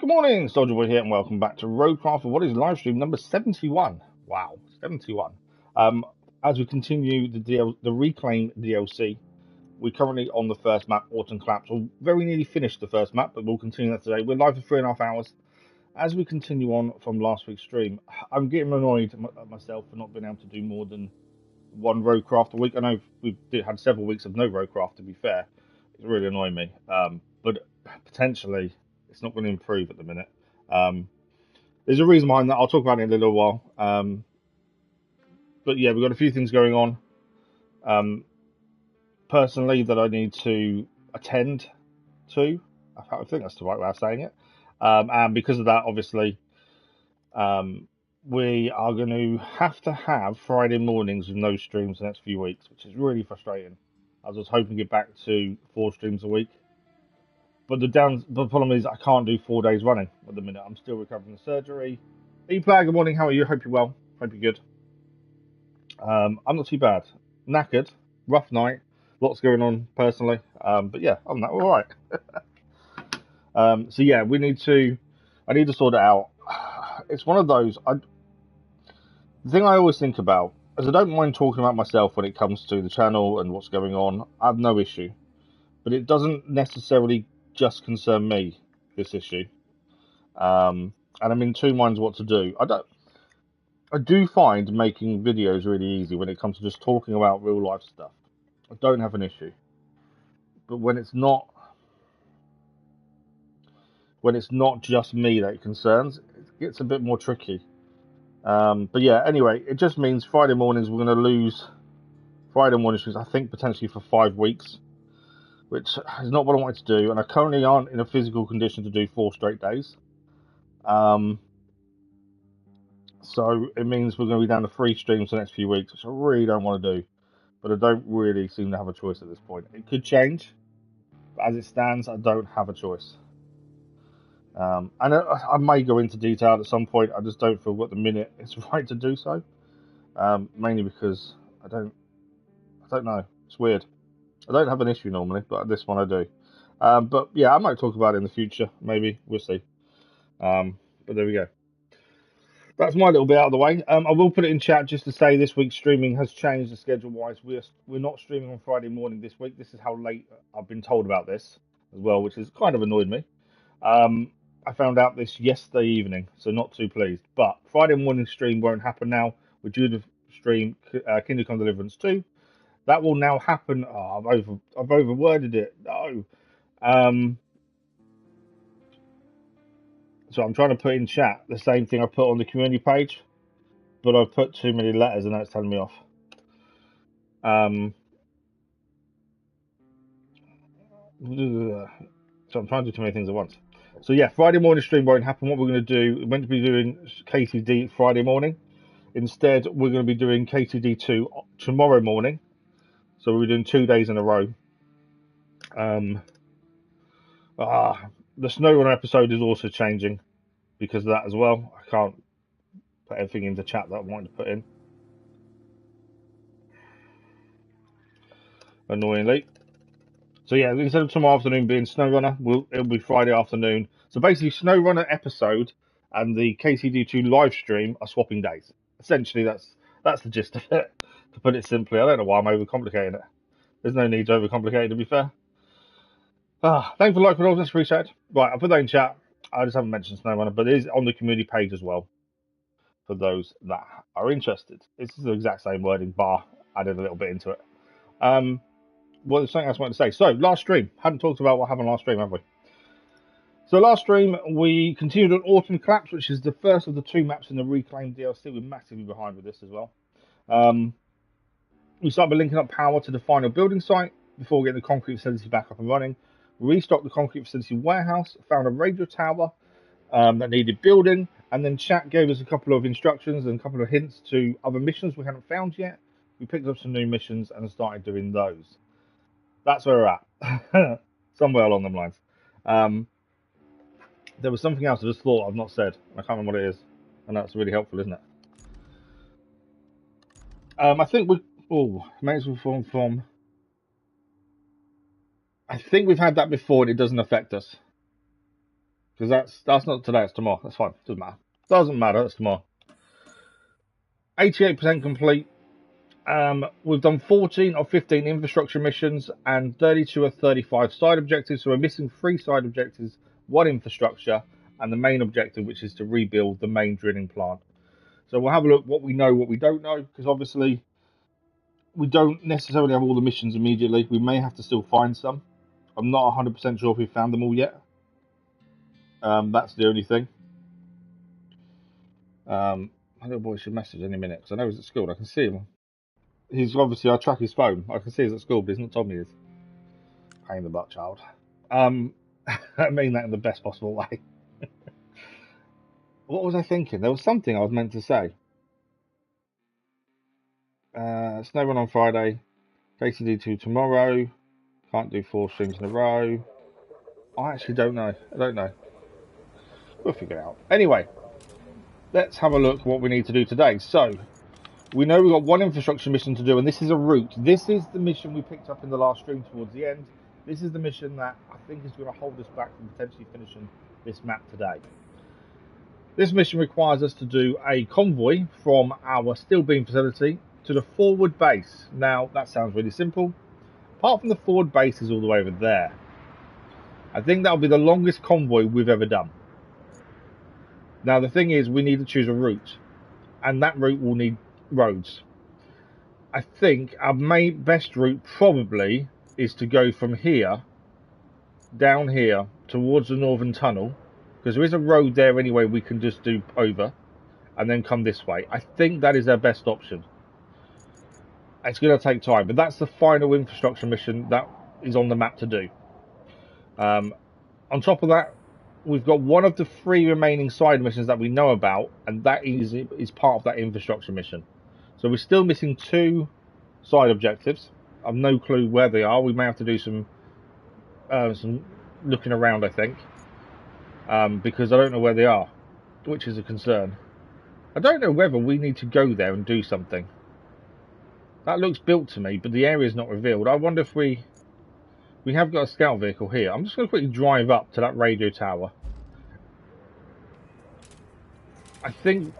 Good morning, Soldier Boy here, and welcome back to RoadCraft for what is live stream number 71. Wow, 71. As we continue the Reclaim DLC, we're currently on the first map, Autumn Collapse. We'll very nearly finished the first map, but we'll continue that today. We're live for 3.5 hours. As we continue on from last week's stream, I'm getting annoyed at myself for not being able to do more than one RoadCraft a week. I know we've had several weeks of no RoadCraft, to be fair. It's really annoying me. But potentially, it's not going to improve at the minute. There's a reason behind that. I'll talk about it in a little while. But yeah, we've got a few things going on. Personally, that I need to attend to. I think that's the right way of saying it. And because of that, obviously, we are going to have Friday mornings with no streams the next few weeks, which is really frustrating. I was just hoping to get back to 4 streams a week. But the problem is I can't do 4 days running at the minute. I'm still recovering from surgery. E-Player, good morning. How are you? Hope you're well. Hope you're good. I'm not too bad. Knackered. Rough night. Lots going on personally. But yeah, I'm all right. So yeah, I need to sort it out. It's one of those. The thing I always think about is I don't mind talking about myself when it comes to the channel and what's going on. I have no issue. But it doesn't necessarily just concern me, this issue. And I'm in two minds what to do. I do find making videos really easy when it comes to just talking about real life stuff. I don't have an issue. But when it's not just me that it concerns, it gets a bit more tricky. But yeah, anyway, it just means Friday mornings we're going to lose Friday mornings, I think potentially for 5 weeks, which is not what I wanted to do, and I currently aren't in a physical condition to do 4 straight days. So it means we're going to be down to 3 streams the next few weeks, which I really don't want to do, but I don't really seem to have a choice at this point. It could change, but as it stands, I don't have a choice. And I may go into detail at some point. I just don't feel at the minute it's right to do so. Mainly because I don't know. It's weird. I don't have an issue normally, but this one I do. But yeah, I might talk about it in the future. Maybe we'll see. But there we go. That's my little bit out of the way. I will put it in chat just to say this week's streaming has changed the schedule-wise. We're not streaming on Friday morning this week. This is how late I've been told about this as well, which has kind of annoyed me. I found out this yesterday evening, so not too pleased. But Friday morning stream won't happen now. We're due to stream Kingdom Come Deliverance 2. That will now happen. Oh, I've overworded it. No. So I'm trying to put in chat the same thing I put on the community page, but I've put too many letters and that's telling me off. So I'm trying to do too many things at once. So yeah, Friday morning stream won't happen. What we're going to do, we're meant to be doing KCD Friday morning. Instead, we're going to be doing KCD 2 tomorrow morning. So we're doing 2 days in a row. The SnowRunner episode is also changing because of that as well. I can't put everything into chat that I wanted to put in. Annoyingly. So yeah, instead of tomorrow afternoon being SnowRunner, it'll be Friday afternoon. So basically, SnowRunner episode and the KCD2 live stream are swapping days. Essentially, that's the gist of it. To put it simply, I don't know why I'm overcomplicating it. There's no need to overcomplicate it, to be fair. Thanks for the like, for all. That's appreciated. Right, I'll put that in chat. I just haven't mentioned SnowRunner, but it is on the community page as well for those that are interested. It's the exact same wording, bar added a little bit into it. Well, there's something else I wanted to say. So, last stream. Hadn't talked about what happened last stream, have we? So, last stream, we continued on Autumn Collapse, which is the first of the 2 maps in the Reclaim DLC. We're massively behind with this as well. We started by linking up power to the final building site before getting the concrete facility back up and running. We restocked the concrete facility warehouse, found a radio tower that needed building, and then chat gave us a couple of instructions and a couple of hints to other missions we hadn't found yet. We picked up some new missions and started doing those. That's where we're at. Somewhere along them lines. There was something else I just thought I've not said. I can't remember what it is. And that's really helpful, isn't it? I think I think we've had that before and it doesn't affect us. Because that's not today, it's tomorrow. That's fine. Doesn't matter. Doesn't matter, it's tomorrow. 88% complete. We've done 14 of 15 infrastructure missions and 32 of 35 side objectives. So we're missing 3 side objectives, 1 infrastructure, and the main objective, which is to rebuild the main drilling plant. So we'll have a look what we know, what we don't know, because obviously we don't necessarily have all the missions immediately. We may have to still find some. I'm not 100% sure if we've found them all yet. That's the only thing. My little boy should message any minute, because I know he's at school. I can see him. He's obviously, I track his phone. I can see he's at school, but he's not told me he is. Pain in the butt, child. I mean that in the best possible way. What was I thinking? There was something I was meant to say. Snow run on Friday. KCD2 tomorrow. Can't do 4 streams in a row. I actually don't know. I don't know. We'll figure it out. Anyway, let's have a look what we need to do today. So, we know we've got 1 infrastructure mission to do, and this is a route. This is the mission we picked up in the last stream towards the end. This is the mission that I think is going to hold us back from potentially finishing this map today. This mission requires us to do a convoy from our steel beam facility to the forward base. Now, that sounds really simple. Apart from the forward base is all the way over there. I think that'll be the longest convoy we've ever done. Now, the thing is, we need to choose a route, and that route will need roads. I think our best route probably is to go from here down here towards the northern tunnel, because there is a road there anyway we can just do over and then come this way. I think that is our best option. It's going to take time, but that's the final infrastructure mission that is on the map to do. On top of that, we've got 1 of the 3 remaining side missions that we know about, and that is part of that infrastructure mission. So we're still missing 2 side objectives. I've no clue where they are. We may have to do some looking around, I think, because I don't know where they are, which is a concern. I don't know whether we need to go there and do something. That looks built to me, but the area is not revealed. I wonder if we have got a scout vehicle here. I'm just going to quickly drive up to that radio tower. I think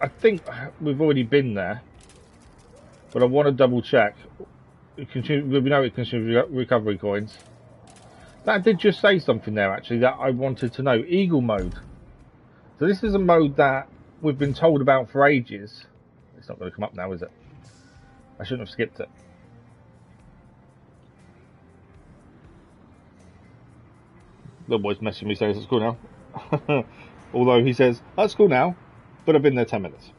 we've already been there, but I want to double check. We know it consumes recovery coins. That did just say something there, actually, that I wanted to know. Eagle mode. So this is a mode that we've been told about for ages. It's not going to come up now, is it? I shouldn't have skipped it. Little boy's messaging me saying it's at school now. Although he says, at school now, but I've been there 10 minutes.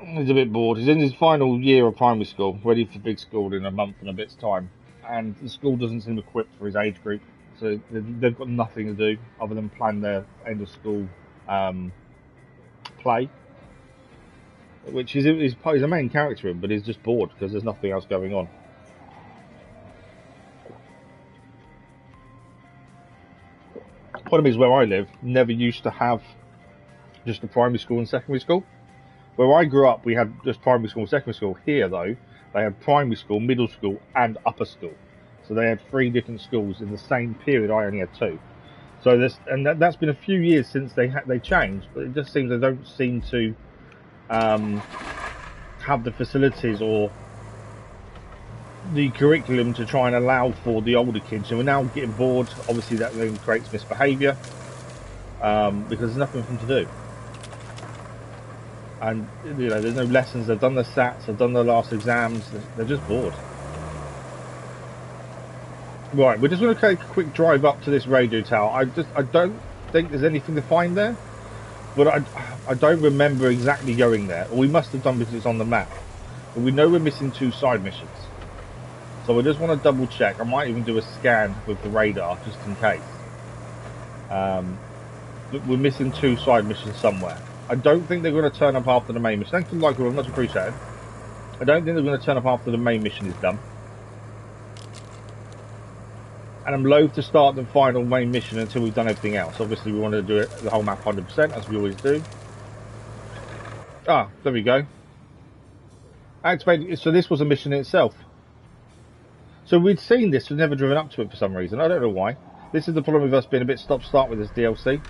He's a bit bored. He's in his final year of primary school, ready for big school in a month and a bit's time. And the school doesn't seem equipped for his age group. So they've got nothing to do other than plan their end of school play. Which he's a main character in, but he's just bored because there's nothing else going on. Problem is, where I live, never used to have just a primary school and secondary school. Where I grew up, we had just primary school and secondary school. Here, though, they had primary school, middle school, and upper school. So they had 3 different schools in the same period. I only had 2. So that's been a few years since they changed, but it just seems they don't seem to have the facilities or the curriculum to try and allow for the older kids. So we're now getting bored. Obviously, that then creates misbehaviour because there's nothing for them to do. And you know, there's no lessons. They've done their SATs, they've done their last exams. They're just bored. Right, we're just going to take a quick drive up to this radio tower. I don't think there's anything to find there, but I don't remember exactly going there. Or we must have done because it's on the map. But we know we're missing 2 side missions. So we just want to double check. I might even do a scan with the radar just in case. Look, we're missing 2 side missions somewhere. I don't think they're going to turn up after the main mission. Thanks for the like, I'm much appreciated. I don't think they're going to turn up after the main mission is done. And I'm loath to start the final main mission until we've done everything else. Obviously, we want to do it the whole map 100%, as we always do. Ah, there we go. Activated. So this was a mission in itself. So we'd seen this, we've never driven up to it for some reason. I don't know why. This is the problem with us being a bit stop-start with this DLC.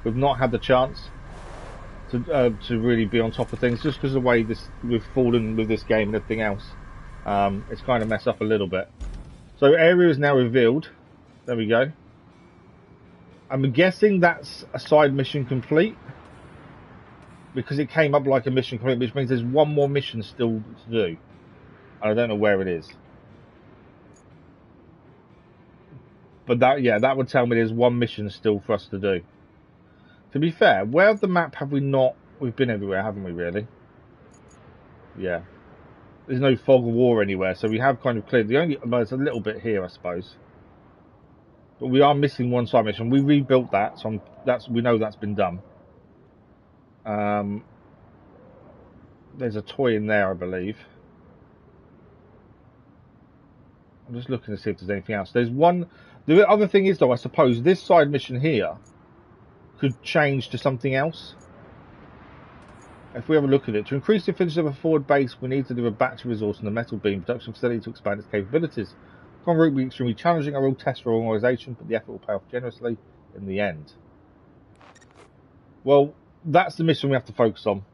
We've not had the chance to really be on top of things, just because of the way we've fallen with this game and everything else. It's kind of messed up a little bit. So area is now revealed. There we go. I'm guessing that's a side mission complete, because it came up like a mission complete, which means there's one more mission still to do. And I don't know where it is. But that would tell me there's one mission still for us to do. To be fair, where of the map have we not? We've been everywhere, haven't we, really? Yeah. There's no fog of war anywhere, so we have kind of cleared. There's a little bit here, I suppose. But we are missing one side mission. We rebuilt that, so we know that's been done. There's a toy in there, I believe. I'm just looking to see if there's anything else. There's one. The other thing is, though, I suppose this side mission here could change to something else. If we have a look at it, to increase the efficiency of a forward base, we need to do a battery resource in the metal beam production facility to expand its capabilities. The convoy will be extremely challenging. I will test for organisation, but the effort will pay off generously in the end. Well, that's the mission we have to focus on.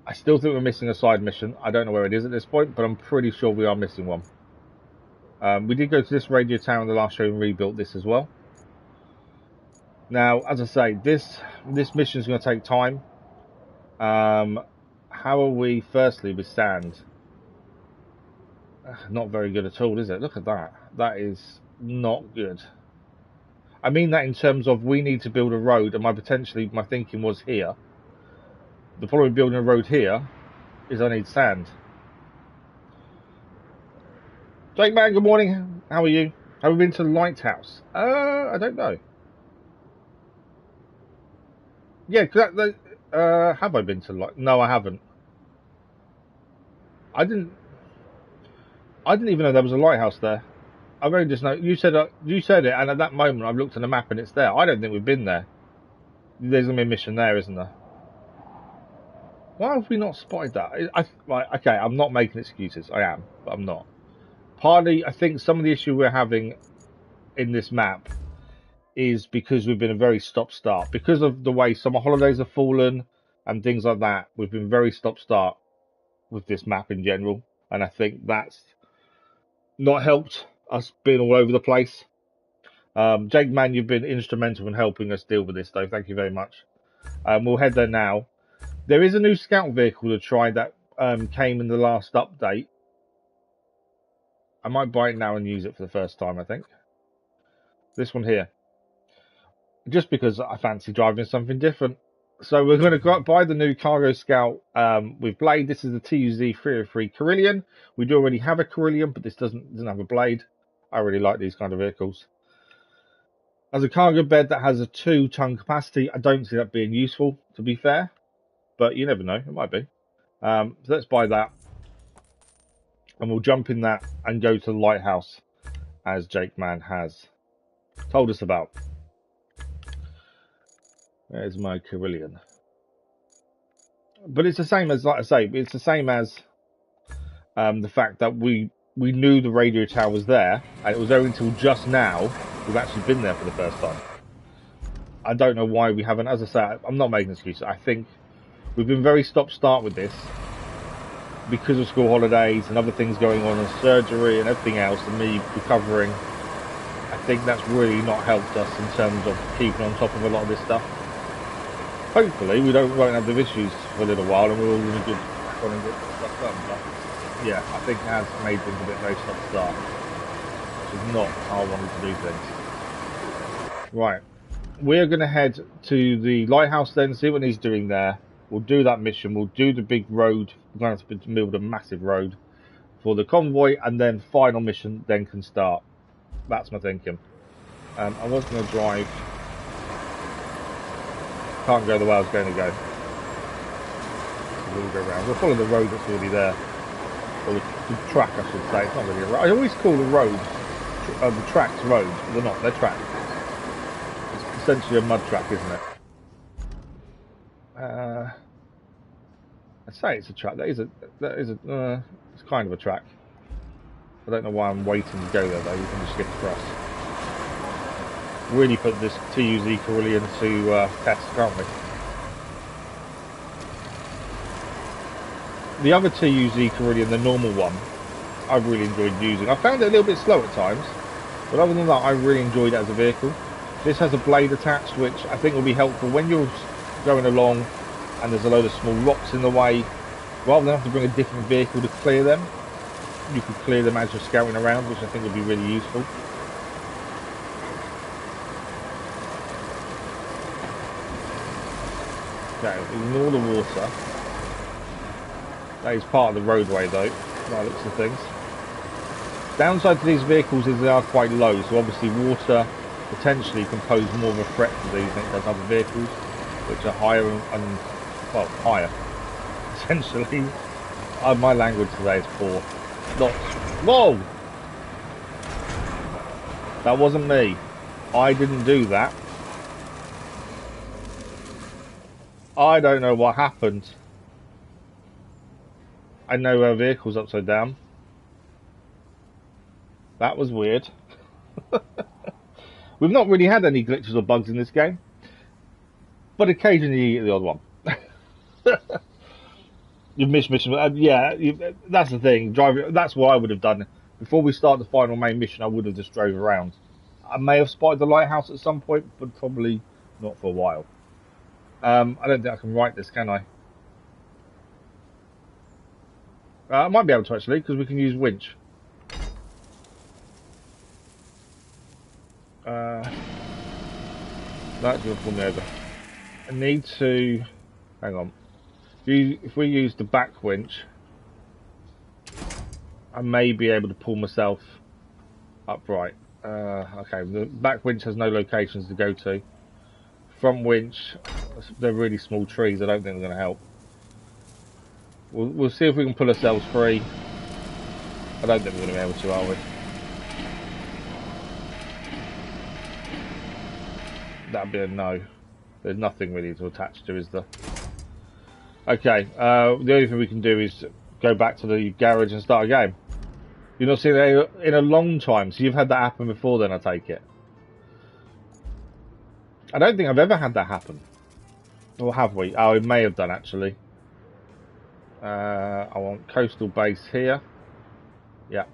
I still think we're missing a side mission. I don't know where it is at this point, but I'm pretty sure we are missing one. We did go to this radio tower in the last show and rebuilt this as well. Now, as I say, this mission is going to take time. How are we, firstly, with sand? Not very good at all, is it? Look at that. That is not good. I mean that in terms of we need to build a road, and my thinking was here. The problem with building a road here is I need sand. Jake Man, good morning. How are you? Have we been to the lighthouse? I don't know. Yeah, have I been to light? No, I haven't. I didn't even know there was a lighthouse there. I really just know you said it, and at that moment I've looked at the map and it's there. I don't think we've been there. There's gonna be a mission there, isn't there? Why have we not spotted that? Right, okay, I'm not making excuses. I am, but I'm not. Partly, I think some of the issue we're having in this map is because we've been a very stop-start. Because of the way summer holidays have fallen and things like that, we've been very stop-start with this map in general. And I think that's not helped us being all over the place. Jake Man, you've been instrumental in helping us deal with this, though. Thank you very much. We'll head there now. There is a new scout vehicle to try that came in the last update. I might buy it now and use it for the first time, I think. This one here. Just because I fancy driving something different. So we're going to buy the new cargo scout with blade. This is the TUZ 303 Carillion. We do already have a Carillion, but this doesn't have a blade. I really like these kind of vehicles. As a cargo bed that has a 2-ton capacity, I don't see that being useful, to be fair. But you never know, it might be. So let's buy that. And we'll jump in that and go to the lighthouse, as Jake Man has told us about. There's my Carillion. But it's the same as, like I say, it's the same as the fact that we knew the radio tower was there, and it was only until just now we've actually been there for the first time. I don't know why we haven't. As I say, I'm not making excuses. I think we've been very stop-start with this because of school holidays and other things going on, and surgery and everything else, and me recovering. I think that's really not helped us in terms of keeping on top of a lot of this stuff. Hopefully we won't have the issues for a little while and we're all going to get back on and get stuff done. But yeah, I think it has made things a bit very stop-start, which is not how I wanted to do things. Right, we're going to head to the lighthouse then, see what he's doing there. We'll do that mission, we'll do the big road. We're going to have to build a massive road for the convoy, and then final mission then can start. That's my thinking. I was going to drive. Can't go the way I was going to go. We'll go around. We'll follow the road that's already there. Or the track, I should say. It's not really a road. I always call the road, the tracks roads, but they're not. They're tracks. It's essentially a mud track, isn't it? I'd say it's a track. That is a. It's kind of a track. I don't know why I'm waiting to go there though, you can just skip across. Really put this TUZ Carillion to test, can't we? The other TUZ Carillion, the normal one, I've really enjoyed using. I found it a little bit slow at times, but other than that I really enjoyed it as a vehicle. This has a blade attached, which I think will be helpful when you're going along and there's a load of small rocks in the way. Rather than have to bring a different vehicle to clear them, you can clear them as you're scouting around, which I think would be really useful. Okay, ignore the water. That is part of the roadway though, by the looks of things. Downside to these vehicles is they are quite low, so obviously water potentially can pose more of a threat to these than it does other vehicles, which are higher and well, higher. Essentially, my language today is poor. Not. Whoa! That wasn't me. I didn't do that. I don't know what happened. I know our vehicle's upside down. That was weird. We've not really had any glitches or bugs in this game, but occasionally you get the odd one. You've missed mission. Yeah, that's the thing. Driving. That's what I would have done. Before we start the final main mission, I would have just drove around. I may have spotted the lighthouse at some point, but probably not for a while. I don't think I can write this, can I? I might be able to actually, because we can use winch. That's going to pull me over. I need to... Hang on. If we use the back winch, I may be able to pull myself upright. Okay, the back winch has no locations to go to. Front winch, they're really small trees. I don't think they're going to help. We'll see if we can pull ourselves free. I don't think we're going to be able to, are we? That'd be a no. There's nothing really to attach to, is there? Okay, the only thing we can do is go back to the garage and start a game. You've not seen that in a long time, so you've had that happen before then, I take it. I don't think I've ever had that happen. Or have we? Oh, it may have done, actually. I want coastal base here. Yeah.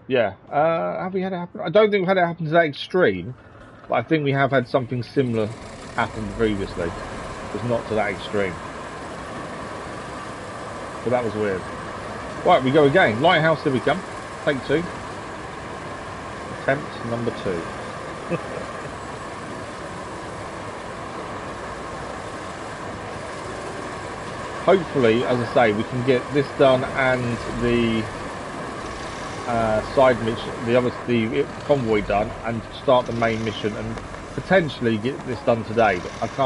Yeah. Have we had it happen? I don't think we've had it happen to that extreme, but I think we have had something similar happen previously. It's not to that extreme. But that was weird. Right, we go again. Lighthouse, here we come. Take 2. Attempt number 2. Hopefully, as I say, we can get this done and the side mission, the convoy done, and start the main mission, and potentially get this done today. But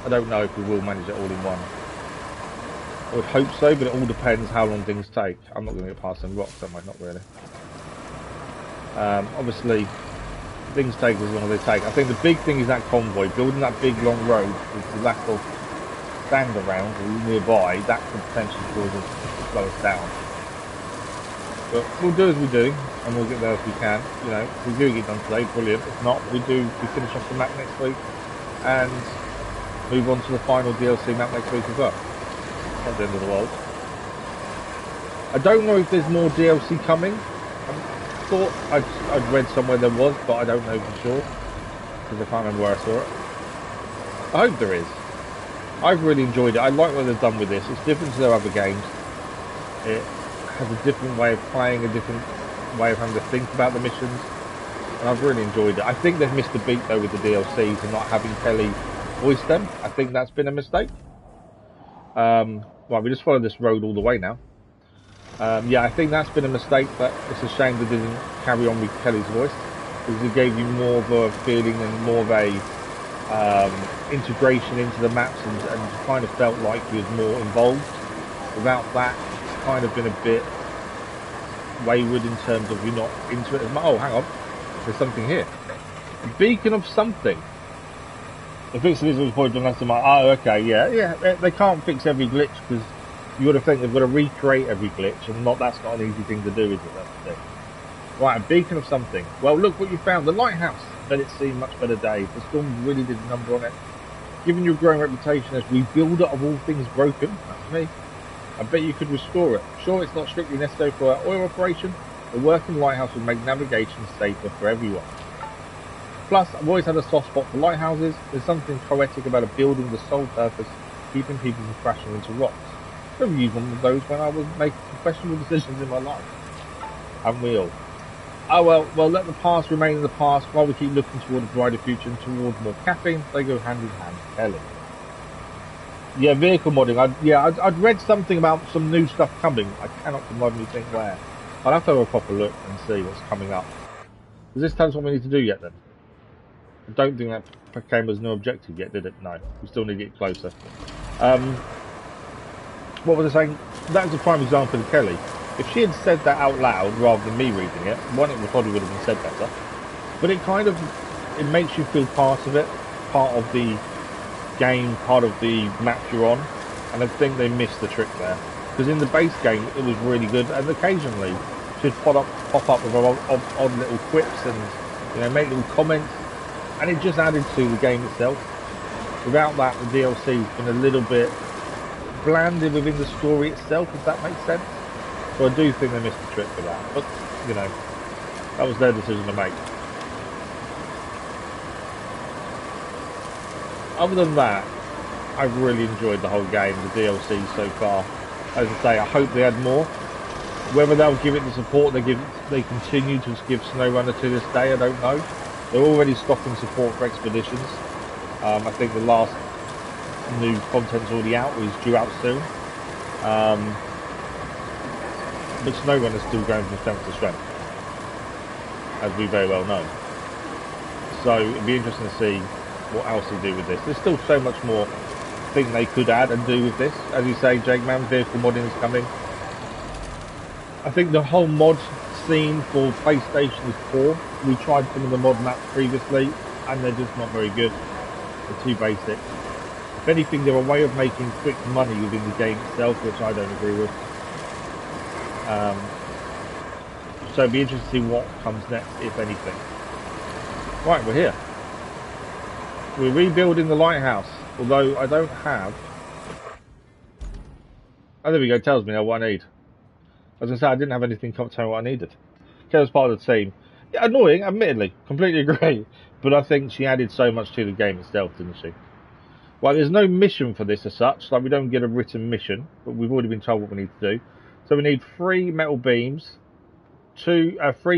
I don't know if we will manage it all in one. I would hope so, but it all depends how long things take. I'm not going to get past some rocks, am I? Not really. Obviously, things take as long as they take. I think the big thing is that convoy, building that big long road with the lack of stand around or nearby, that could potentially cause us to slow us down. But we'll do as we do, and we'll get there if we can. You know, if we do get done today, brilliant. If not, we finish off the map next week and move on to the final DLC map next week as well. Not the end of the world. I don't know if there's more DLC coming. I thought I'd read somewhere there was, but I don't know for sure because I can't remember where I saw it. I hope there is. I've really enjoyed it. I like what they've done with this. It's different to their other games. It has a different way of playing, a different way of having to think about the missions, and I've really enjoyed it. I think they've missed a beat though with the DLCs and not having Kelly voice them. I think that's been a mistake. Right, we just follow this road all the way now. Yeah, I think that's been a mistake, but it's a shame they didn't carry on with Kelly's voice, because it gave you more of a feeling and more of a integration into the maps, and kind of felt like he was more involved. Without that, it's kind of been a bit wayward in terms of you're not into it as much. Oh, hang on, there's something here. A beacon of something. The fix this was pointed last time. Oh, okay, yeah. They can't fix every glitch because You would have think they've got to recreate every glitch, and that's not an easy thing to do, is it? That's the thing. Right, a beacon of something. Well, look what you found. The lighthouse. Let it see much better days. The storm really did a number on it. Given your growing reputation as rebuilder of all things broken, that's me, I bet you could restore it. Sure, it's not strictly necessary for our oil operation. The working lighthouse would make navigation safer for everyone. Plus, I've always had a soft spot for lighthouses. There's something poetic about a building with the sole purpose keeping people from crashing into rocks. I've used one of those when I was making some questionable decisions in my life. Haven't we all? Oh well, let the past remain in the past while we keep looking toward a brighter future and towards more caffeine. They go hand in hand. Kelly. Yeah, vehicle modding. I'd read something about some new stuff coming. I cannot remotely think where. I'll have to have a proper look and see what's coming up. Does this tell us what we need to do yet then? I don't think that came as no objective yet, did it? No. We still need to get closer. What was I saying? That was a prime example of Kelly. If she had said that out loud rather than me reading it, one, it probably would have been said better. But it makes you feel part of it, part of the game, part of the map you're on. And I think they missed the trick there. Because in the base game, it was really good, and occasionally she'd pop up with odd little quips and make little comments, and it just added to the game itself. Without that, the DLC's been a little bit blanded within the story itself, if that makes sense. So I do think they missed the trick for that, but that was their decision to make. Other than that, I've really enjoyed the whole game, the DLC so far. As I say, I hope they add more. Whether they'll give it the support they continue to give SnowRunner to this day, I don't know. They're already stocking support for expeditions. I think the last new content's already out, or is due out soon. But SnowRunner's still going from strength to strength, as we very well know. So it'd be interesting to see what else they do with this. There's still so much more thing they could add and do with this. As you say, Jake Man, vehicle modding is coming. I think the whole mod scene for PlayStation is poor. We tried some of the mod maps previously, and they're just not very good. They're too basic. If anything, they're a way of making quick money within the game itself, which I don't agree with. So it'd be interesting to see what comes next, if anything. Right, we're here. We're rebuilding the lighthouse, although I don't have... Oh, there we go, it tells me now what I need. As I said, I didn't have anything tell me what I needed. Kelly's part of the team. Yeah, annoying, admittedly. Completely agree. But I think she added so much to the game itself, didn't she? Well, there's no mission for this as such. Like, we don't get a written mission, but we've already been told what we need to do. So we need 3 metal beams, 3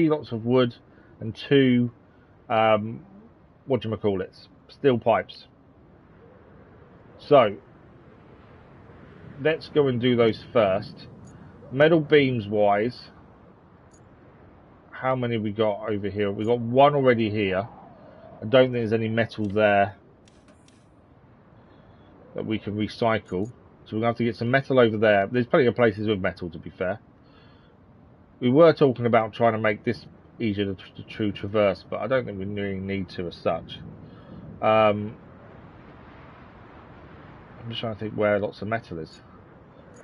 lots of wood, and 2, steel pipes. So, let's go and do those first. Metal beams wise, how many have we got over here? We've got 1 already here. I don't think there's any metal there that we can recycle. So we're going to have to get some metal over there. There's plenty of places with metal, to be fair. We were talking about trying to make this easier to traverse, but I don't think we really need to as such. I'm just trying to think where lots of metal is.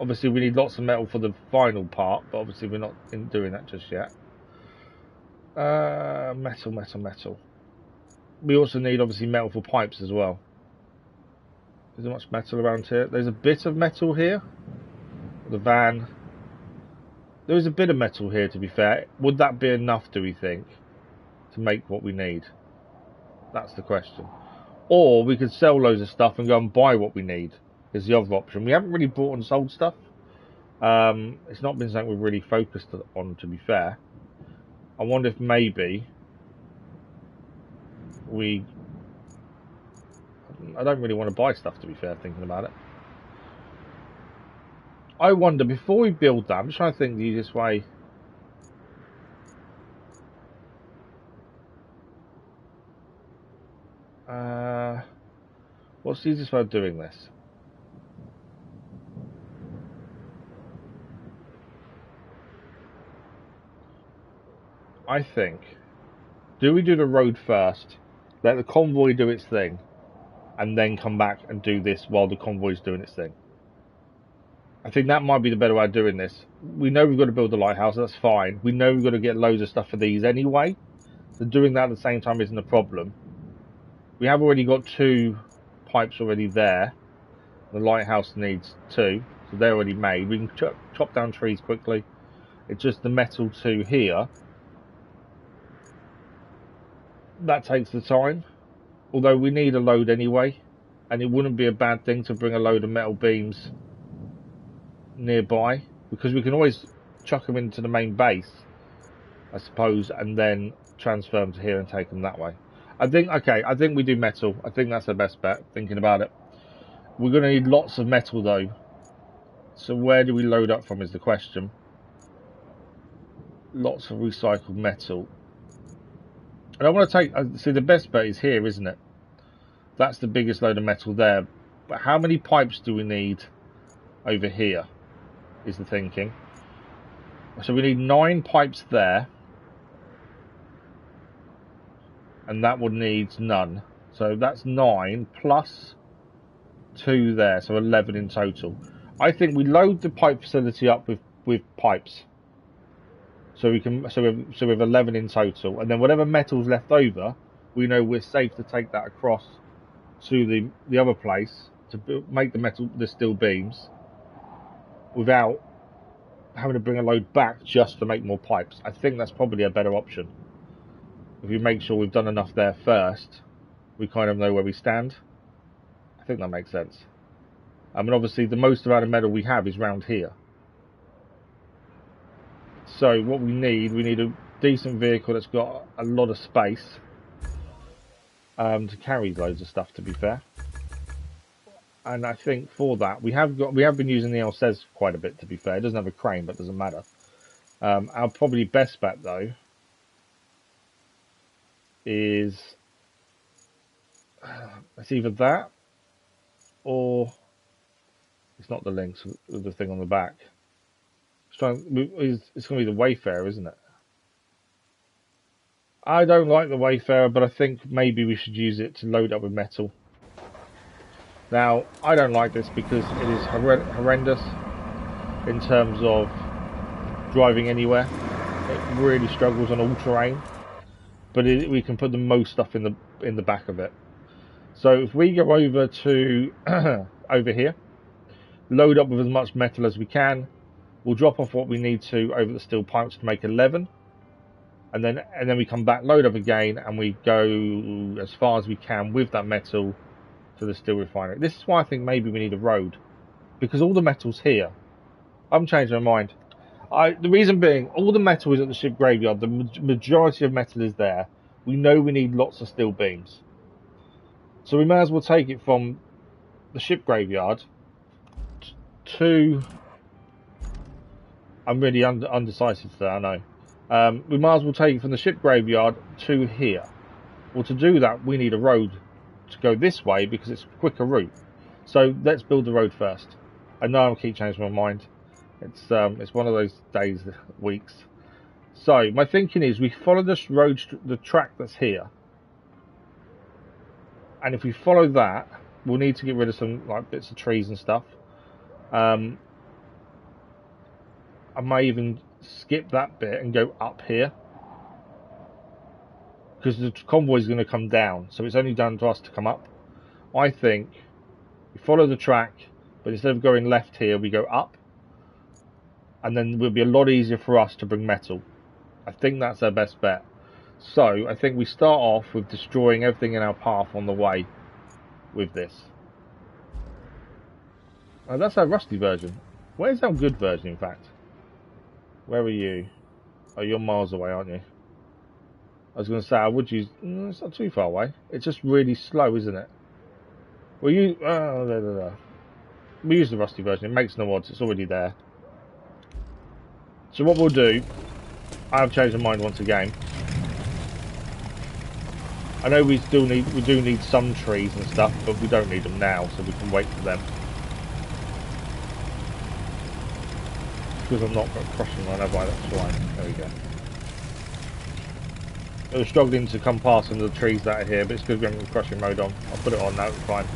Obviously, we need lots of metal for the final part, but obviously we're not doing that just yet. Metal. We also need, obviously, metal for pipes as well. Is there much metal around here? There's a bit of metal here. The van. There is a bit of metal here, to be fair. Would that be enough, do we think, to make what we need? That's the question. Or we could sell loads of stuff and go and buy what we need, is the other option. We haven't really bought and sold stuff. It's not been something we've really focused on, to be fair. I wonder if maybe I don't really want to buy stuff, to be fair, thinking about it. I wonder, before we build that, I'm just trying to think the easiest way. What's the easiest way of doing this? I think, do we do the road first, let the convoy do its thing, and then come back and do this while the convoy's doing its thing? I think that might be the better way of doing this. We know we've got to build the lighthouse, that's fine. We know we've got to get loads of stuff for these anyway. So doing that at the same time isn't a problem. We have already got 2 pipes already there. The lighthouse needs 2, so they're already made. We can chop down trees quickly. It's just the metal to here. That takes the time. Although we need a load anyway. And it wouldn't be a bad thing to bring a load of metal beams nearby. Because we can always chuck them into the main base, I suppose, and then transfer them to here and take them that way. I think we do metal. I think that's the best bet, thinking about it. We're going to need lots of metal though. So where do we load up from is the question. Lots of recycled metal. And I want to take, see, the best bet is here, isn't it? That's the biggest load of metal there. But how many pipes do we need over here is the thinking. So we need 9 pipes there. And that would need none. So that's 9 plus 2 there. So 11 in total. I think we load the pipe facility up with pipes. So we have 11 in total. And then whatever metal's left over, we know we're safe to take that across to the other place to make the steel beams without having to bring a load back just to make more pipes. I think that's probably a better option. If we make sure we've done enough there first, we kind of know where we stand. I think that makes sense. I mean, obviously the most amount of metal we have is round here. So what we need a decent vehicle that's got a lot of space to carry loads of stuff, to be fair. And I think for that we have been using the L-Says quite a bit, to be fair. It doesn't have a crane, but it doesn't matter. Our probably best bet though is it's either that or it's not the links with the thing on the back. It's going to be the Wayfarer, isn't it? I don't like the Wayfarer, but I think maybe we should use it to load up with metal. Now, I don't like this because it is horrendous in terms of driving anywhere. It really struggles on all terrain, but we can put the most stuff in the back of it. So if we go over to over here, load up with as much metal as we can. We'll drop off what we need to over the steel pipes to make 11. And then we come back, load up again, and we go as far as we can with that metal to the steel refinery. This is why I think maybe we need a road. Because all the metal's here. I'm changing my mind. The reason being, all the metal is at the ship graveyard. The majority of metal is there. We know we need lots of steel beams. So we may as well take it from the ship graveyard to... I'm really undecisive today, I know. We might as well take it from the ship graveyard to here. Well, to do that, we need a road to go this way because it's a quicker route. So let's build the road first. I know I'll keep changing my mind. It's one of those days, weeks. So my thinking is we follow this road, the track that's here. And if we follow that, we'll need to get rid of some bits of trees and stuff. I may even skip that bit and go up here. Because the convoy is going to come down. So it's only down to us to come up. I think we follow the track. But instead of going left here, we go up. And then it will be a lot easier for us to bring metal. I think that's our best bet. So I think we start off with destroying everything in our path on the way with this. Oh, that's our rusty version. Where's our good version, in fact? Where are you? Oh, you're miles away, aren't you? I was going to say, I would use... it's not too far away. It's just really slow, isn't it? Well, we use the rusty version. It makes no odds. It's already there. So what we'll do... I've changed my mind once again. I know we do need some trees and stuff, but we don't need them now, so we can wait for them. Because I'm not crushing one, have I? That's fine. There we go. I was struggling to come past some of the trees that are here, but it's good we're having crushing mode on. I'll put it on now, it's fine.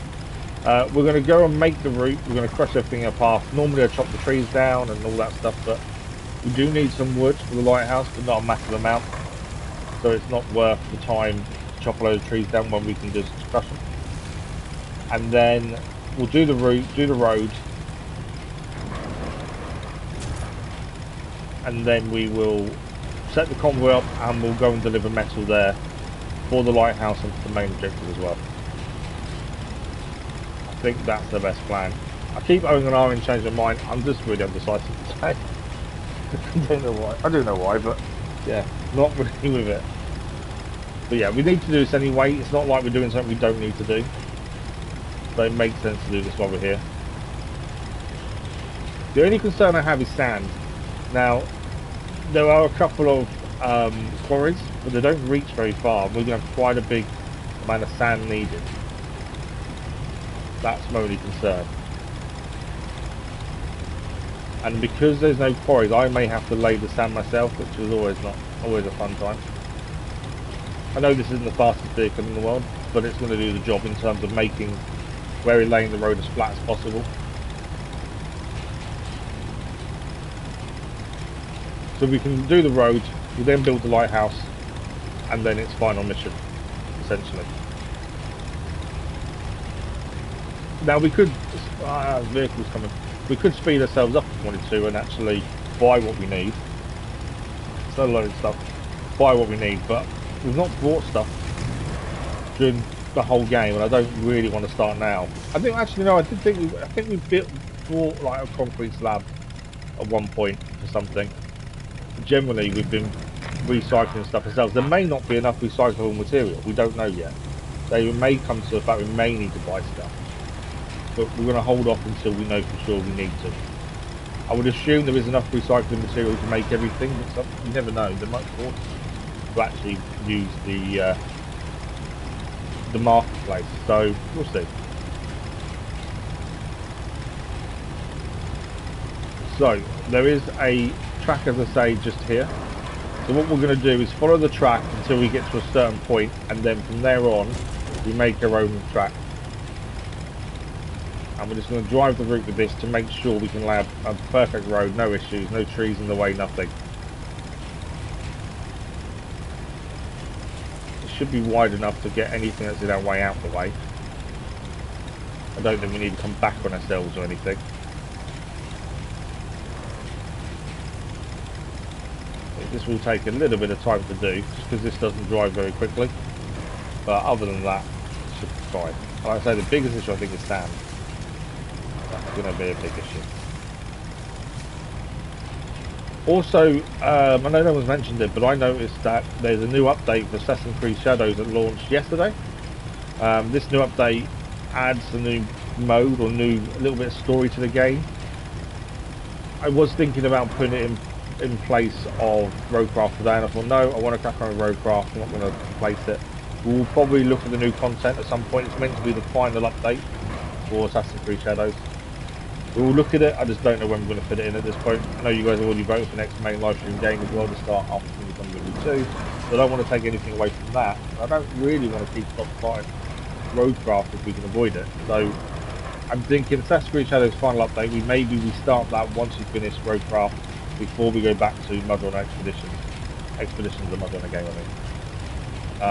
We're going to go and make the route. We're going to crush everything in our path. Normally I chop the trees down and all that stuff, but we do need some wood for the lighthouse, but not a massive amount. So it's not worth the time to chop a load of trees down when we can just crush them. And then we'll do the route, do the road, and then we will set the convoy up and we'll go and deliver metal there for the lighthouse and for the main objective as well. I think that's the best plan. I keep owing an R and changing my mind. I'm just really undecisive today. I don't know why. I don't know why, but yeah, not really with it. But yeah, we need to do this anyway. It's not like we're doing something we don't need to do. So it makes sense to do this while we're here. The only concern I have is sand. Now, there are a couple of quarries, but they don't reach very far. We're going to have quite a big amount of sand needed. That's my only concern. And because there's no quarries, I may have to lay the sand myself, which is always a fun time. I know this isn't the fastest vehicle in the world, but it's going to do the job in terms of making where we're laying the road as flat as possible. So we can do the road, we then build the lighthouse, and then it's final mission, essentially. Now we could, vehicles coming, we could speed ourselves up if we wanted to and actually buy what we need. It's not a load of stuff, buy what we need, but we've not bought stuff during the whole game, and I don't really want to start now. I think actually no, I think we bought like a concrete slab at one point for something. Generally, we've been recycling stuff ourselves. There may not be enough recyclable material. We don't know yet. They may come to the fact we may need to buy stuff, but we're going to hold off until we know for sure we need to. I would assume there is enough recycling material to make everything, but you never know. There might be to actually use the marketplace. So we'll see. So there is a track, as I say, just here. So what we're going to do is follow the track until we get to a certain point, and then from there on we make our own track. And we're just going to drive the route with this to make sure we can lay a perfect road, no issues, no trees in the way, nothing. It should be wide enough to get anything that's in our way out the way. I don't think we need to come back on ourselves or anything. This will take a little bit of time to do, just because this doesn't drive very quickly. But other than that, it should be fine. Like I say, the biggest issue I think is sand. That's going to be a big issue. Also, I know no one's mentioned it, but I noticed that there's a new update for Assassin's Creed Shadows that launched yesterday. This new update adds a new mode or a little bit of story to the game. I was thinking about putting it in place of RoadCraft today, and I thought no, I want to crack on with RoadCraft. I'm not going to replace it. We'll probably look at the new content at some point. It's meant to be the final update for Assassin's Creed Shadows. We'll look at it. I just don't know when we're going to fit it in at this point. I know you guys have already voted for next main live stream game as well to start after 2022, so I don't want to take anything away from that. I don't really want to keep starting RoadCraft if we can avoid it. So I'm thinking Assassin's Creed Shadows final update. We start that once we finish RoadCraft, before we go back to Mud Runner Expeditions. Expeditions are the Mud Runner game, I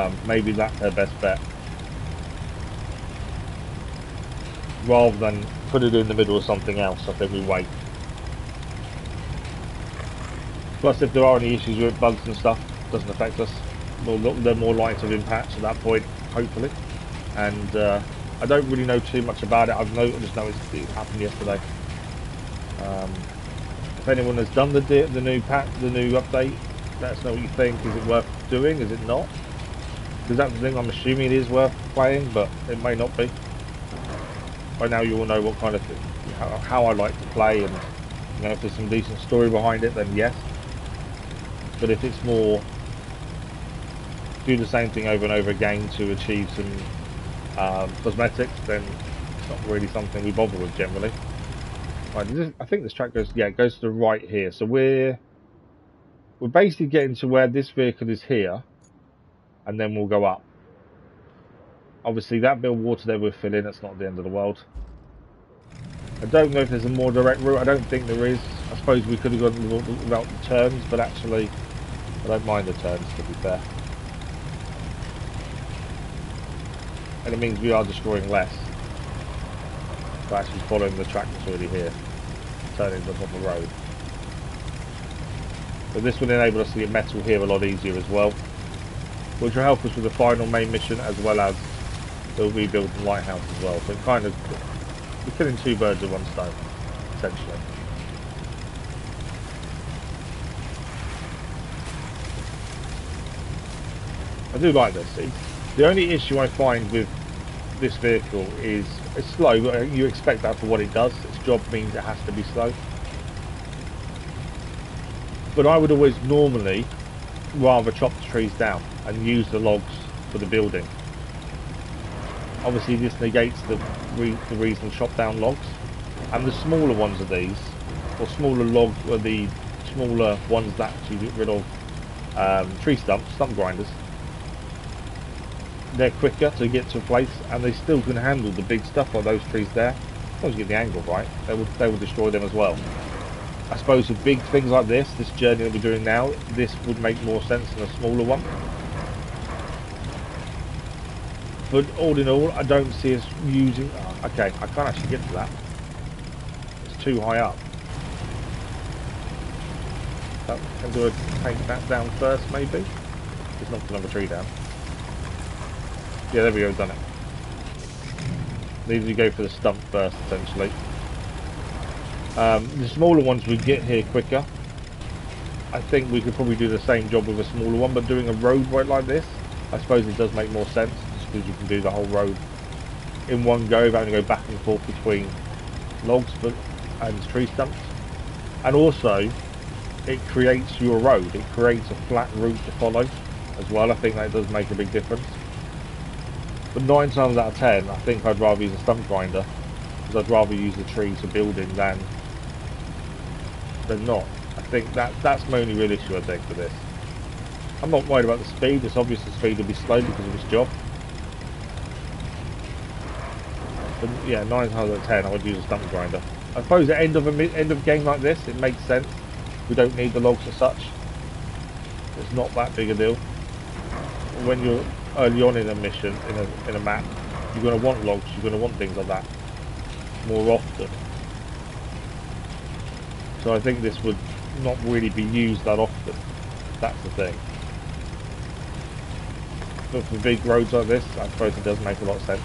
think. Maybe that's their best bet. Rather than put it in the middle of something else, I think we wait. Plus, if there are any issues with bugs and stuff, it doesn't affect us. They're more likely to impact at that point, hopefully. And I don't really know too much about it. I just noticed it happened yesterday. If anyone has done the new update, let us know what you think. Is it worth doing? Is it not? Because that's the thing. I'm assuming it is worth playing, but it may not be. By now, you all know what kind of how I like to play, and if there's some decent story behind it, then yes. But if it's more do the same thing over and over again to achieve some cosmetics, then it's not really something we bother with generally. Right, I think this track goes, yeah, it goes to the right here. So we're basically getting to where this vehicle is here, and then we'll go up. Obviously that bit of water there we'll fill in, it's not the end of the world. I don't know if there's a more direct route, I don't think there is. I suppose we could have gone without the turns, but actually I don't mind the turns, to be fair. And it means we are destroying less. By actually following the track that's already here. Turning them on the road. So this will enable us to get metal here a lot easier as well. Which will help us with the final main mission as well as the rebuilding lighthouse as well. So it kind of, we're killing two birds with one stone, essentially. I do like this. The only issue I find with this vehicle is it's slow, but you expect that for what it does. Its job means it has to be slow. But I would always normally rather chop the trees down and use the logs for the building. Obviously this negates the reason to chop down logs, and the smaller ones of these, or smaller logs, or the smaller ones that actually get rid of tree stump grinders, they're quicker to get to a place, and they still can handle the big stuff like those trees there. As long as you get the angle right, they will destroy them as well. I suppose with big things like this journey that we're doing now, this would make more sense than a smaller one. But all in all, I don't see us using... okay, I can't actually get to that. It's too high up. So, do I take that down first, maybe? Just knock another tree down. Yeah, there we go, done it. Need to go for the stump first, essentially. The smaller ones would get here quicker. I think we could probably do the same job with a smaller one, but doing a road right like this, I suppose it does make more sense, just because you can do the whole road in one go without having to go back and forth between logs and tree stumps. And also, it creates your road. It creates a flat route to follow as well. I think that does make a big difference. But 9 times out of 10, I think I'd rather use a stump grinder, because I'd rather use the trees for building than not. I think that's my only real issue, I think, for this. I'm not worried about the speed. It's obvious the speed will be slow because of this job. But yeah, 9 times out of 10, I would use a stump grinder. I suppose at the end of a game like this, it makes sense. We don't need the logs as such. It's not that big a deal. When you're early on in a mission, in a map, you're going to want logs. You're going to want things like that more often. So I think this would not really be used that often. That's the thing. But for big roads like this, I suppose it does make a lot of sense.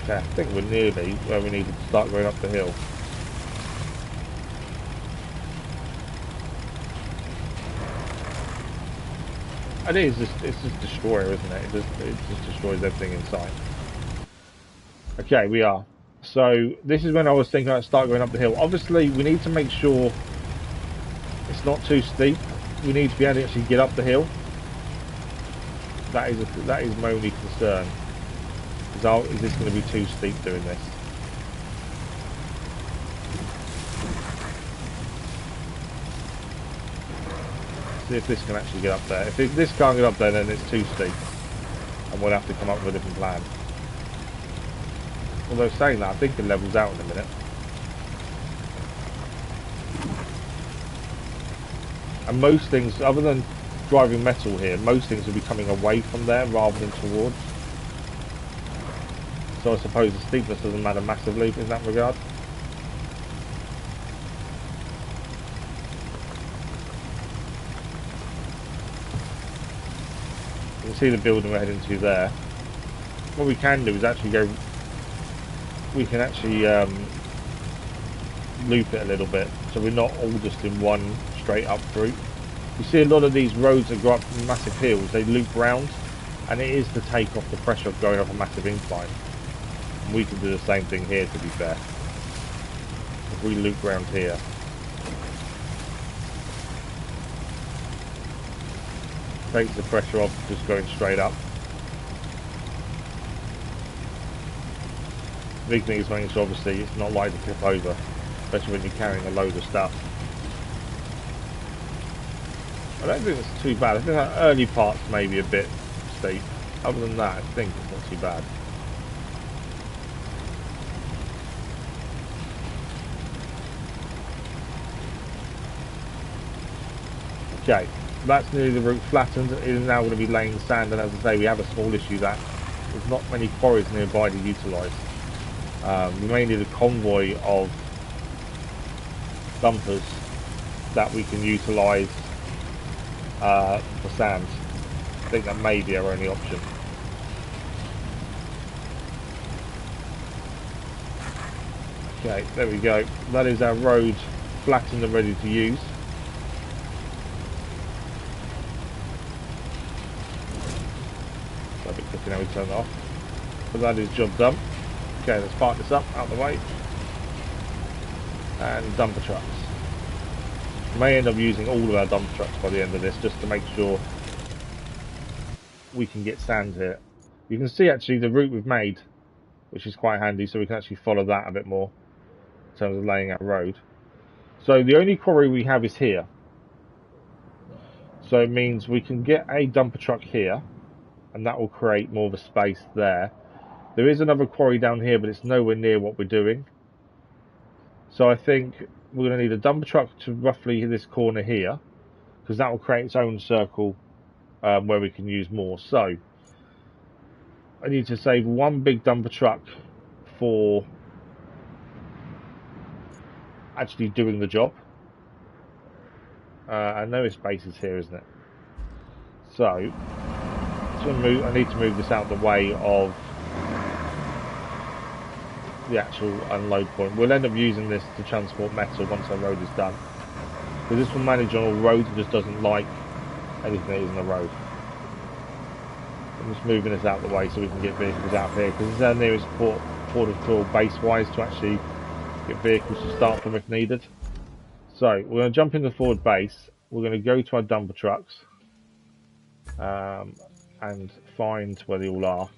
Okay, I think we're nearly where we need to start going up the hill. And it's just destroyer, isn't it? It just destroys everything in sight. Okay, we are. So this is when I was thinking I'd start going up the hill. Obviously, we need to make sure it's not too steep. We need to be able to actually get up the hill. That is my only concern. Is this going to be too steep doing this? See if this can actually get up there. If this can't get up there, then it's too steep, and we'll have to come up with a different plan. Although saying that, I think it levels out in a minute. And most things, other than driving metal here, most things will be coming away from there rather than towards. So I suppose the steepness doesn't matter massively in that regard. You can see the building we're heading to there. What we can do is actually go... We can actually loop it a little bit, so we're not all just in one straight up route. You see a lot of these roads that go up massive hills, they loop round, and it is to take off the pressure of going up a massive incline. And we can do the same thing here, to be fair. If we loop round here. Takes the pressure off just going straight up. The big thing is making sure obviously it's not likely to tip over. especially when you're carrying a load of stuff. I don't think it's too bad. I think that early part's maybe a bit steep. Other than that, I think it's not too bad. Okay, that's nearly the route flattened. It is now going to be laying sand, and as I say, we have a small issue that there's not many quarries nearby to utilise. We may need a convoy of dumpers that we can utilise for sand. I think that may be our only option. Okay, there we go. That is our road flattened and ready to use. So a bit quicker now we turn it off. But that is job done. Okay, let's park this up out of the way. And dumper trucks. We may end up using all of our dumper trucks by the end of this, just to make sure we can get sand here. You can see actually the route we've made, which is quite handy, so we can actually follow that a bit more in terms of laying out road. So the only quarry we have is here. So it means we can get a dumper truck here, and that will create more of a space there. There is another quarry down here, but it's nowhere near what we're doing. So I think we're going to need a dumper truck to roughly this corner here, because that will create its own circle where we can use more. So I need to save one big dumper truck for actually doing the job. I know his base is here, isn't it? So I need to move this out of the way of the actual unload point. We'll end up using this to transport metal once our road is done. Because this will manage on all roads, it just doesn't like anything that is on the road. I'm just moving this out of the way so we can get vehicles out here, because it's our nearest port of call base-wise to actually get vehicles to start from if needed. So we're going to jump into the forward base. We're going to go to our dumper trucks and find where they all are.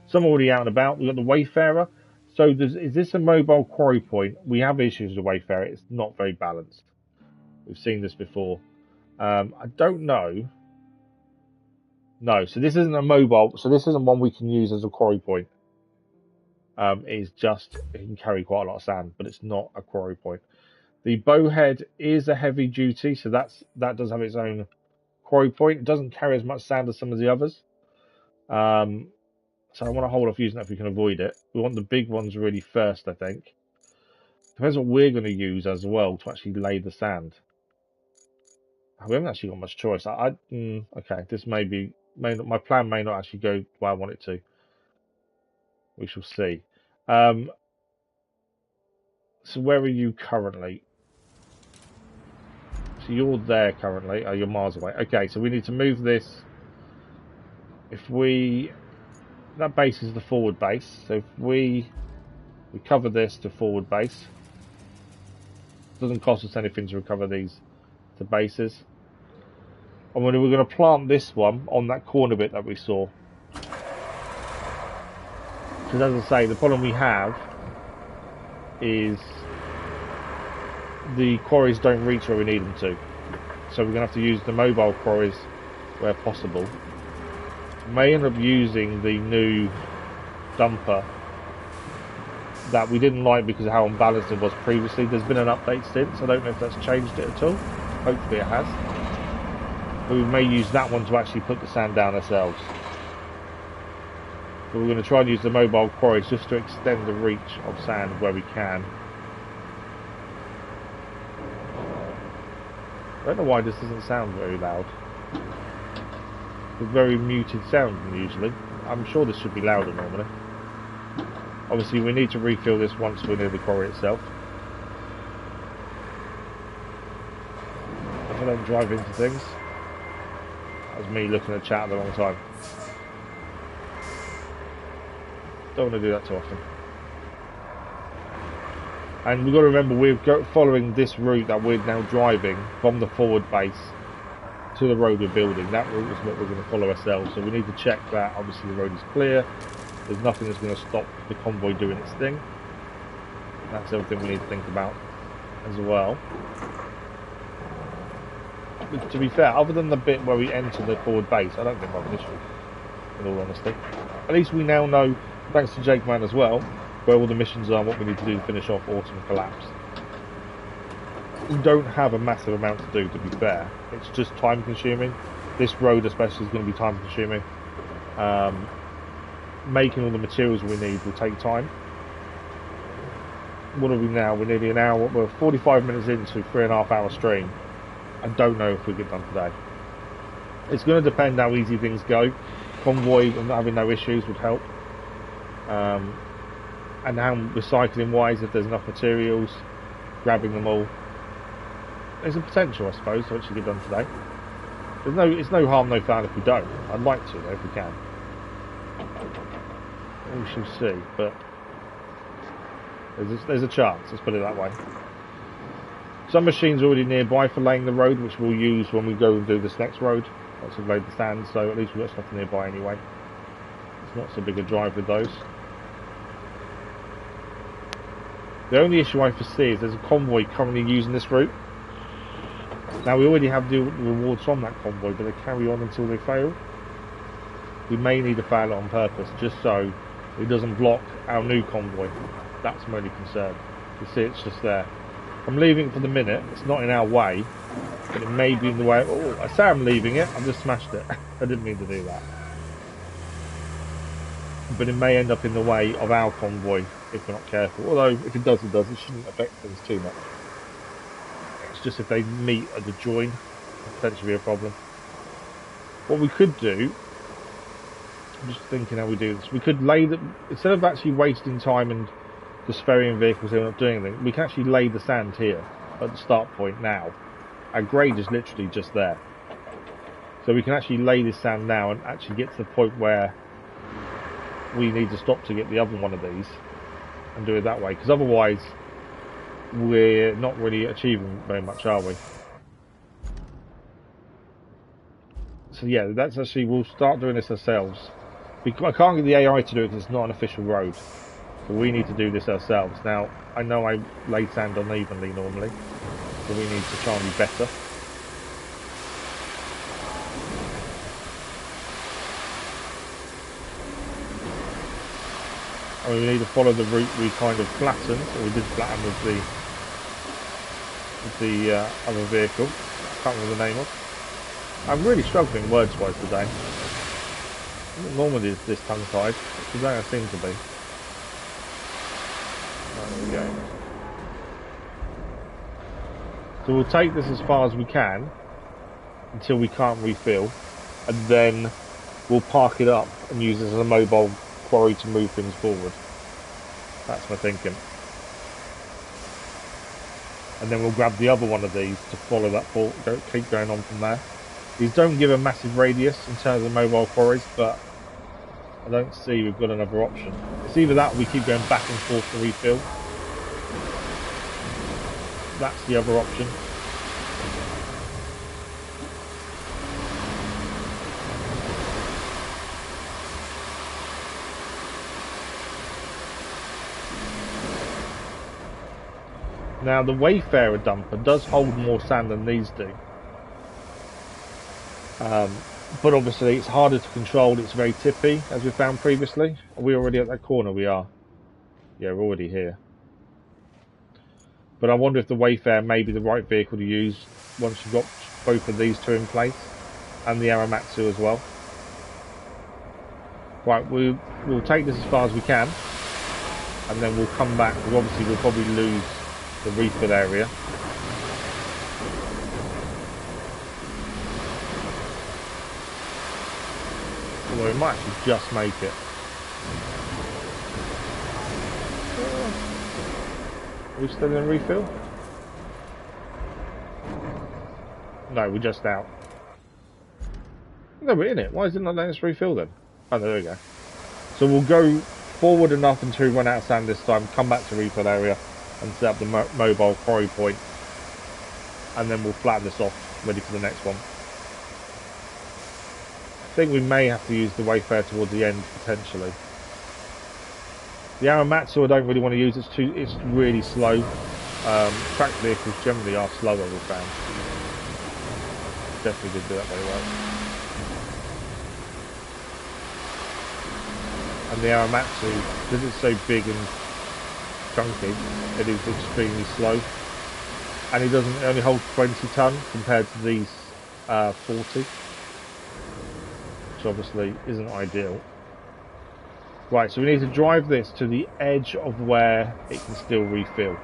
Some are already out and about. We've got the Wayfarer. So is this a mobile quarry point? We have issues with the Wayfarer. It's not very balanced. We've seen this before. I don't know. No, so this isn't a mobile. So this isn't one we can use as a quarry point. It's just, it can carry quite a lot of sand, but it's not a quarry point. The Bowhead is a heavy duty, so that does have its own quarry point. It doesn't carry as much sand as some of the others. So I want to hold off using that if we can avoid it. We want the big ones really first, I think. Depends what we're going to use as well to actually lay the sand. We haven't actually got much choice. Okay, this may not, my plan may not actually go where I want it to. We shall see. So where are you currently? So you're there currently. Oh, you're miles away. Okay, so we need to move this. That base is the forward base. So if we recover this to forward base, it doesn't cost us anything to recover these to bases. And we're going to plant this one on that corner bit that we saw. Because as I say, the problem we have is the quarries don't reach where we need them to. So we're going to have to use the mobile quarries where possible. May end up using the new dumper that we didn't like because of how unbalanced it was previously. There's been an update since. I don't know if that's changed it at all. Hopefully it has. But we may use that one to actually put the sand down ourselves. But we're going to try and use the mobile quarries just to extend the reach of sand where we can. I don't know why this doesn't sound very loud. It's a very muted sound usually. I'm sure this should be louder normally. Obviously we need to refill this once we're near the quarry itself. If I don't drive into things. That was me looking at chat at the wrong time. Don't want to do that too often. And we've got to remember we're following this route that we're now driving from the forward base to the road we're building. That route is what we're going to follow ourselves. So we need to check that obviously the road is clear. There's nothing that's going to stop the convoy doing its thing. That's everything we need to think about. as well. But to be fair, other than the bit where we enter the forward base, I don't think we'll have an issue, in all honesty. At least we now know, thanks to Jake Man as well, where all the missions are and what we need to do to finish off Autumn Collapse. We don't have a massive amount to do, to be fair. It's just time consuming. This road especially is going to be time consuming. Making all the materials we need will take time. What are we now? We're nearly an hour. We're 45 minutes into a 3.5 hour stream. I don't know if we get done today. It's going to depend how easy things go. Convoy and having no issues would help. And how recycling wise, if there's enough materials, grabbing them all. There's a potential, I suppose, to actually get done today. It's no harm, no foul if we don't. I'd like to, though, if we can. We shall see, but there's a chance, let's put it that way. Some machines are already nearby for laying the road, which we'll use when we go and do this next road. Once we've laid the sand, so at least we've got stuff nearby anyway. It's not so big a drive with those. The only issue I foresee is there's a convoy currently using this route. Now we already have the rewards from that convoy, but they carry on until they fail. We may need to fail it on purpose, just so it doesn't block our new convoy. That's my only concern. You see it's just there. I'm leaving it for the minute, it's not in our way, but it may be in the way. Oh, I say I'm leaving it, I've just smashed it. I didn't mean to do that. But it may end up in the way of our convoy if we're not careful. Although, if it does, it does. It shouldn't affect things too much. It's just if they meet at the join, potentially be a problem. What we could do, I'm just thinking how we do this. We could lay the, instead of actually wasting time and just ferrying vehicles here and not doing anything, we can actually lay the sand here at the start point now. Our grade is literally just there. So we can actually lay this sand now and actually get to the point where we need to stop to get the other one of these and do it that way, because otherwise we're not really achieving very much, are we? So yeah, that's actually, we'll start doing this ourselves. I can't get the AI to do it because it's not an official road, so we need to do this ourselves. Now I know I lay sand unevenly normally, so we need to try and be better. And we need to follow the route we kind of flattened, or we did flatten with the other vehicle. I can't remember the name of. I'm really struggling words-wise today. Normally it's this tongue-tied. Today I seem to be. There we go. So we'll take this as far as we can until we can't refill, and then we'll park it up and use it as a mobile quarry to move things forward. That's my thinking. And then we'll grab the other one of these to follow that forward, keep going on from there. These don't give a massive radius in terms of mobile quarries, but I don't see we've got another option. It's either that or we keep going back and forth to refill. That's the other option. Now the Wayfarer dumper does hold more sand than these do. But obviously it's harder to control, it's very tippy, as we found previously. Are we already at that corner? We are. Yeah, we're already here. But I wonder if the Wayfarer may be the right vehicle to use once you've got both of these two in place, and the Aramatsu as well. Right, we'll take this as far as we can, and then we'll come back, because obviously we'll probably lose the refill area. Although we might actually just make it. Are we still in refill? No, we're just out. No, we're in it. Why is it not letting us refill then? Oh, there we go. So we'll go forward enough until we run out of sand this time, come back to refill area and set up the mobile quarry point, and then we'll flatten this off, ready for the next one. I think we may have to use the Wayfarer towards the end, potentially. The Aramatsu I don't really want to use, it's really slow. Tracked vehicles generally are slower, we found. Definitely did do that very well. And the Aramatsu, because it's so big and chunky, it is extremely slow. And it only holds 20 ton compared to these 40, which obviously isn't ideal. Right, so we need to drive this to the edge of where it can still refill.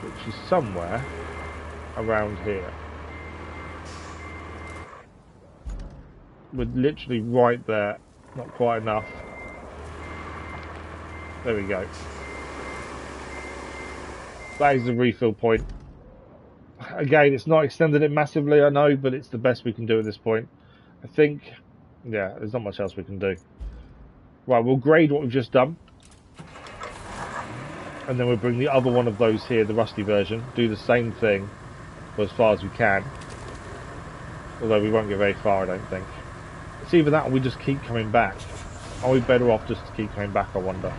Which is somewhere around here. We're literally right there, not quite enough. There we go. That is the refill point. Again, it's not extended it massively, I know, but it's the best we can do at this point. I think, yeah, there's not much else we can do. Right, we'll grade what we've just done. And then we'll bring the other one of those here, the rusty version, do the same thing for as far as we can. Although we won't get very far, I don't think. It's either that or we just keep coming back. Are we better off just to keep coming back, I wonder?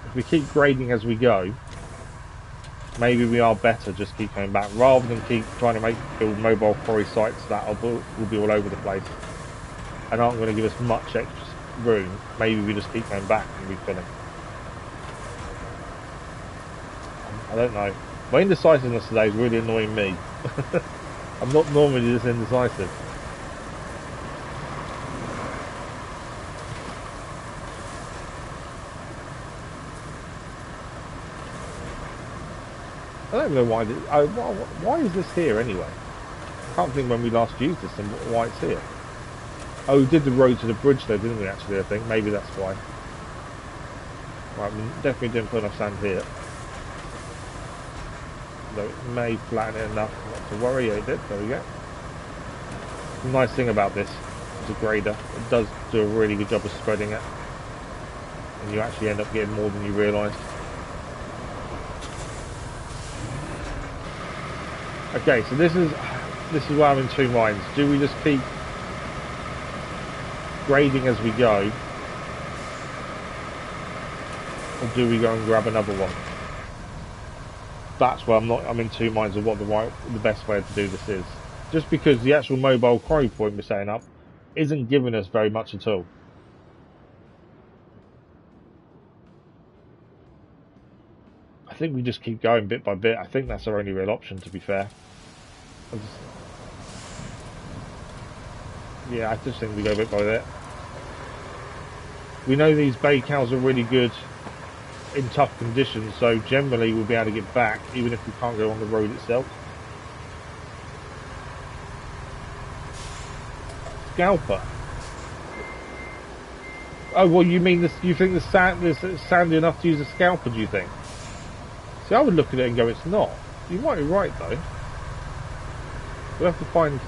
If we keep grading as we go, maybe we are better just keep coming back, rather than keep trying to build mobile quarry sites that will be all over the place and aren't going to give us much extra room. Maybe we just keep going back and refilling. I don't know. My indecisiveness today is really annoying me. I'm not normally this indecisive. I don't know why. Why is this here anyway? I can't think when we last used this and why it's here. Oh, we did the road to the bridge though, didn't we, actually, I think? Maybe that's why. Right, we definitely didn't put enough sand here. Though it may flatten it enough not to worry. Yeah, it did. There we go. The nice thing about this is a grader. It does do a really good job of spreading it. And you actually end up getting more than you realised. Okay, so this is where I'm in two minds. Do we just keep grading as we go, or do we go and grab another one? That's where I'm in two minds of what the best way to do this is. Just because the actual mobile quarry point we're setting up isn't giving us very much at all. I think we just keep going bit by bit. I think that's our only real option, to be fair. Yeah, I just think we go bit by bit. We know these bay cows are really good in tough conditions, so generally we'll be able to get back even if we can't go on the road itself. Scalper. Oh, well, you mean this? You think the sand is sandy enough to use a scalper? Do you think? See, I would look at it and go, it's not. You might be right though. We'll have to find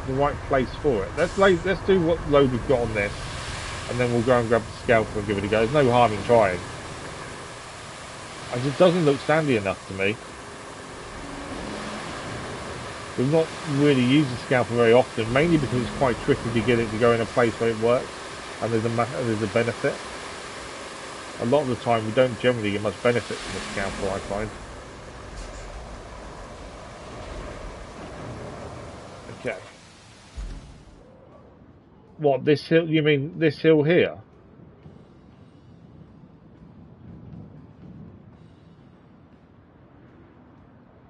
the right place for it. Let's do what load we've got on this, and then we'll go and grab the scalper and give it a go. There's no harm in trying. It just doesn't look sandy enough to me. We've not really used the scalper very often, mainly because it's quite tricky to get it to go in a place where it works, and there's a benefit. A lot of the time we don't generally get much benefit from the scalper, I find. Okay. What, this hill? You mean this hill here?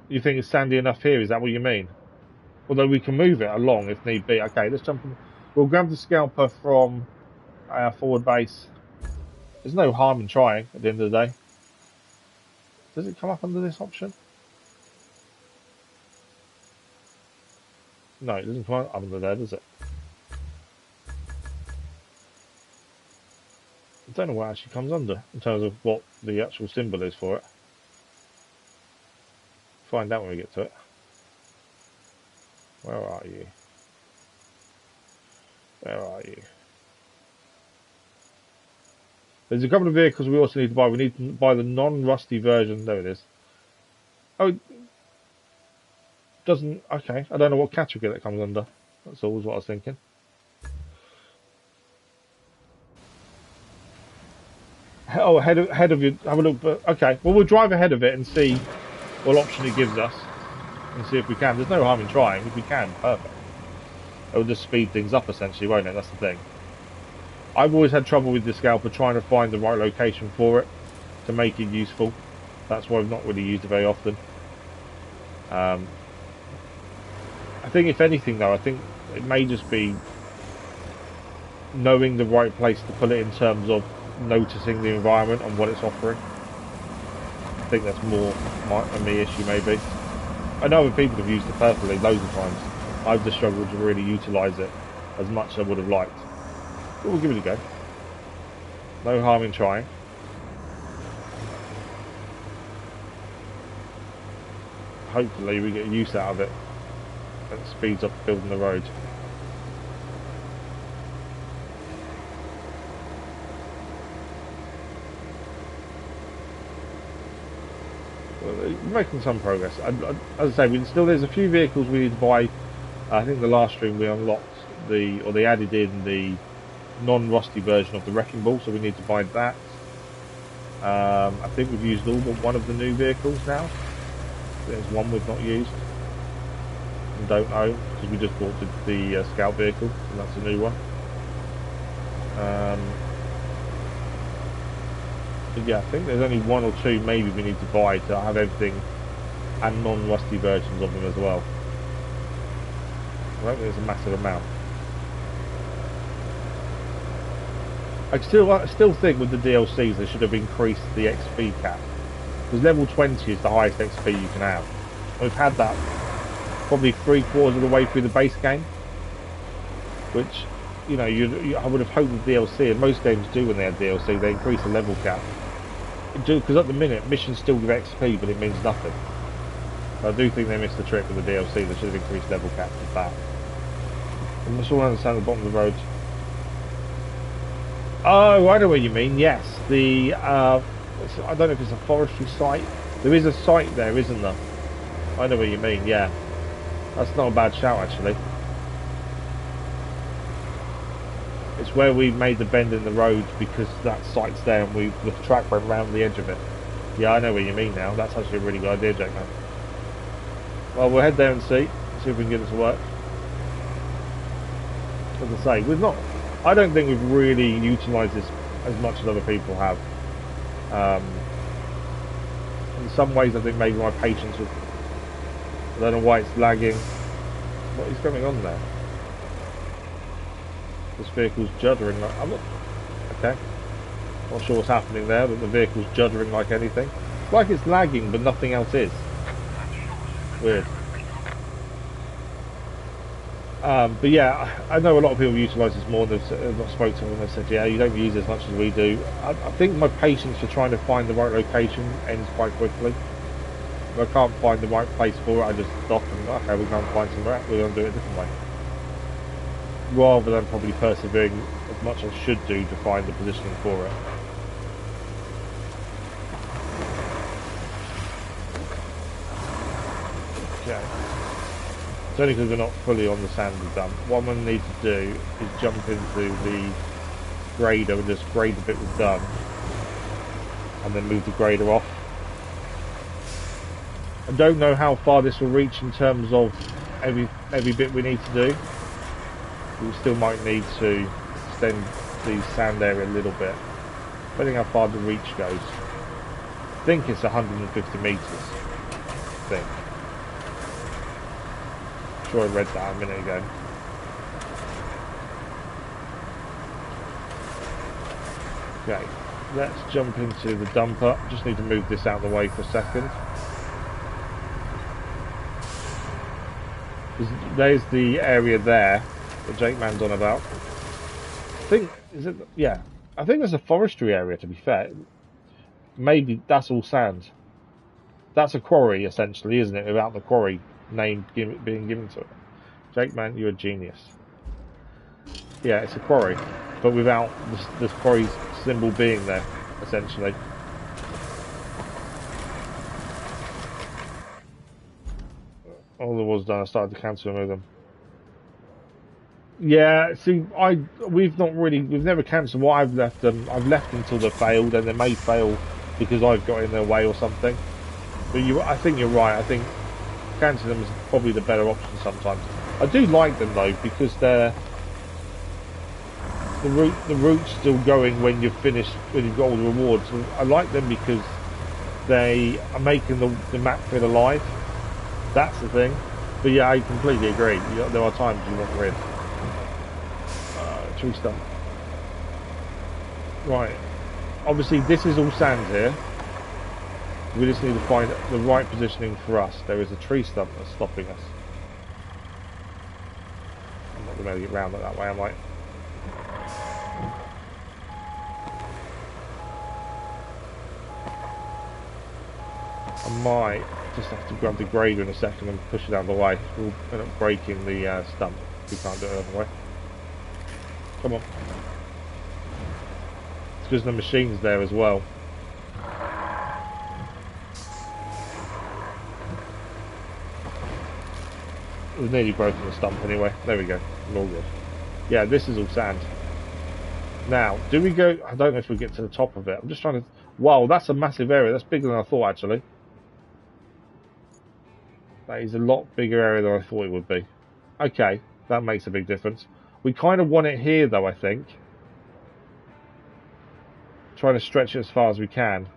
You think it's sandy enough here? Is that what you mean? Although we can move it along if need be. Okay, let's jump in. We'll grab the scalper from our forward base. There's no harm in trying at the end of the day. Does it come up under this option? No, it doesn't come up under there, does it? I don't know what it actually comes under in terms of what the actual symbol is for it. Find out when we get to it. Where are you? Where are you? There's a couple of vehicles we also need to buy. We need to buy the non-rusty version. There it is. Oh, doesn't. Okay, I don't know what category that comes under. That's always what I was thinking. Oh, ahead of you. Have a look. But okay, well we'll drive ahead of it and see what option it gives us, and see if we can. There's no harm in trying. If we can, perfect. It'll just speed things up essentially, won't it? That's the thing. I've always had trouble with the scalper trying to find the right location for it to make it useful. That's why I've not really used it very often. I think if anything though, I think it may just be knowing the right place to put it in terms of noticing the environment and what it's offering. I think that's more a me issue maybe. I know other people have used it perfectly loads of times. I've just struggled to really utilise it as much as I would have liked. But we'll give it a go. No harm in trying. Hopefully we get use out of it. That speeds up building the road. We're making some progress. As I say, there's a few vehicles we need to buy. I think the last stream we unlocked they added in the non-rusty version of the wrecking ball, so we need to buy that. I think we've used all but one of the new vehicles now. There's one we've not used and don't own because we just bought the scout vehicle, and that's a new one. But yeah, I think there's only one or two maybe we need to buy to have everything and non-rusty versions of them as well. I don't think there's a massive amount. I still think with the DLCs they should have increased the XP cap, because level 20 is the highest XP you can have. We've had that probably 3/4 of the way through the base game, which, you know, I would have hoped with DLC, and most games do when they have DLC, they increase the level cap. Because at the minute missions still give XP, but it means nothing. So I do think they missed the trick with the DLC. They should have increased level cap with that. And that's all I understand at the bottom of the road. Oh, I know what you mean. Yes, I don't know if it's a forestry site. There is a site there, isn't there? I know what you mean. Yeah, that's not a bad shout actually. It's where we made the bend in the road because that site's there, and the track went round the edge of it. Yeah, I know what you mean now. That's actually a really good idea, Jackman. Well, we'll head there and see if we can get it to work. As I say, I don't think we've really utilised this as much as other people have. In some ways, I think maybe my patience with... I don't know why it's lagging. What is going on there? This vehicle's juddering like... I'm not... Okay. Not sure what's happening there, but the vehicle's juddering like anything. It's like it's lagging, but nothing else is. Weird. But yeah, I know a lot of people utilise this more than I've spoken to them and they've said, yeah, you don't use it as much as we do. I think my patience for trying to find the right location ends quite quickly. If I can't find the right place for it, I just stop and, okay, we can't find somewhere else, we're going to do it a different way. Rather than probably persevering as much as I should do to find the positioning for it. Okay. It's only because we're not fully on the sandy dump. What I'm going to need to do is jump into the grader and just grade the bit we've done, and then move the grader off. I don't know how far this will reach in terms of every bit we need to do. We still might need to extend the sand area a little bit, depending how far the reach goes. I think it's 150 metres, I think. I'm sure I read that a minute ago. Okay, let's jump into the dumper. Just need to move this out of the way for a second. There's the area there that Jake Man's on about. I think, yeah, I think there's a forestry area, to be fair. Maybe that's all sand. That's a quarry, essentially, isn't it? Without the quarry name being given to it. Jake Man, you're a genius. Yeah, it's a quarry, but without this quarry's symbol being there, essentially. All that was done, I started to cancel and move them. Yeah, see, we've never cancelled what I've left them. I've left until they've failed, and they may fail because I've got in their way or something. But I think you're right. I think cancelling them is probably the better option sometimes. I do like them though because the route's still going when you've finished, when you've got all the rewards. I like them because they are making the map feel alive. That's the thing. But yeah, I completely agree. There are times you want rid. Tree stump. Right. Obviously, this is all sand here. We just need to find the right positioning for us. There is a tree stump that's stopping us. I'm not going to get round it that way, am I? I might just have to grab the grader in a second and push it out of the way. We'll end up breaking the stump if we can't do it another way. Come on. It's because the machine's there as well. We've nearly broken the stump anyway. There we go. We're all good. Yeah, this is all sand. Now, do we go... I don't know if we get to the top of it. I'm just trying to... Wow, that's a massive area. That's bigger than I thought, actually. That is a lot bigger area than I thought it would be. Okay, that makes a big difference. We kind of want it here, though, I think. Trying to stretch it as far as we can.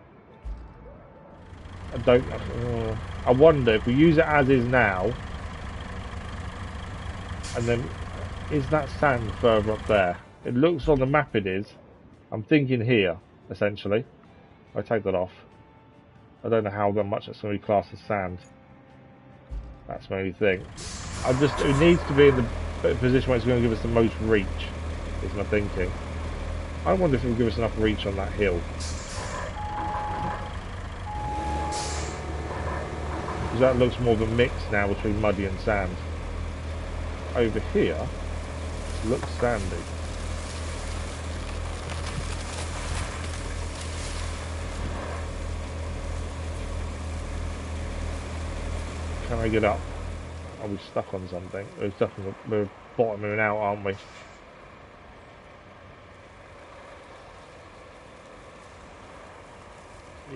I wonder if we use it as is now, and then is that sand further up there? It looks on the map it is. I'm thinking here, essentially. I take that off. I don't know how much that's going to be classed as sand. That's my only thing. It needs to be in the position where it's going to give us the most reach, is my thinking. I wonder if it will give us enough reach on that hill. Because that looks more of a mix now between muddy and sand. Over here, it looks sandy. Can I get up? Are we stuck on something? We're bottoming out, aren't we?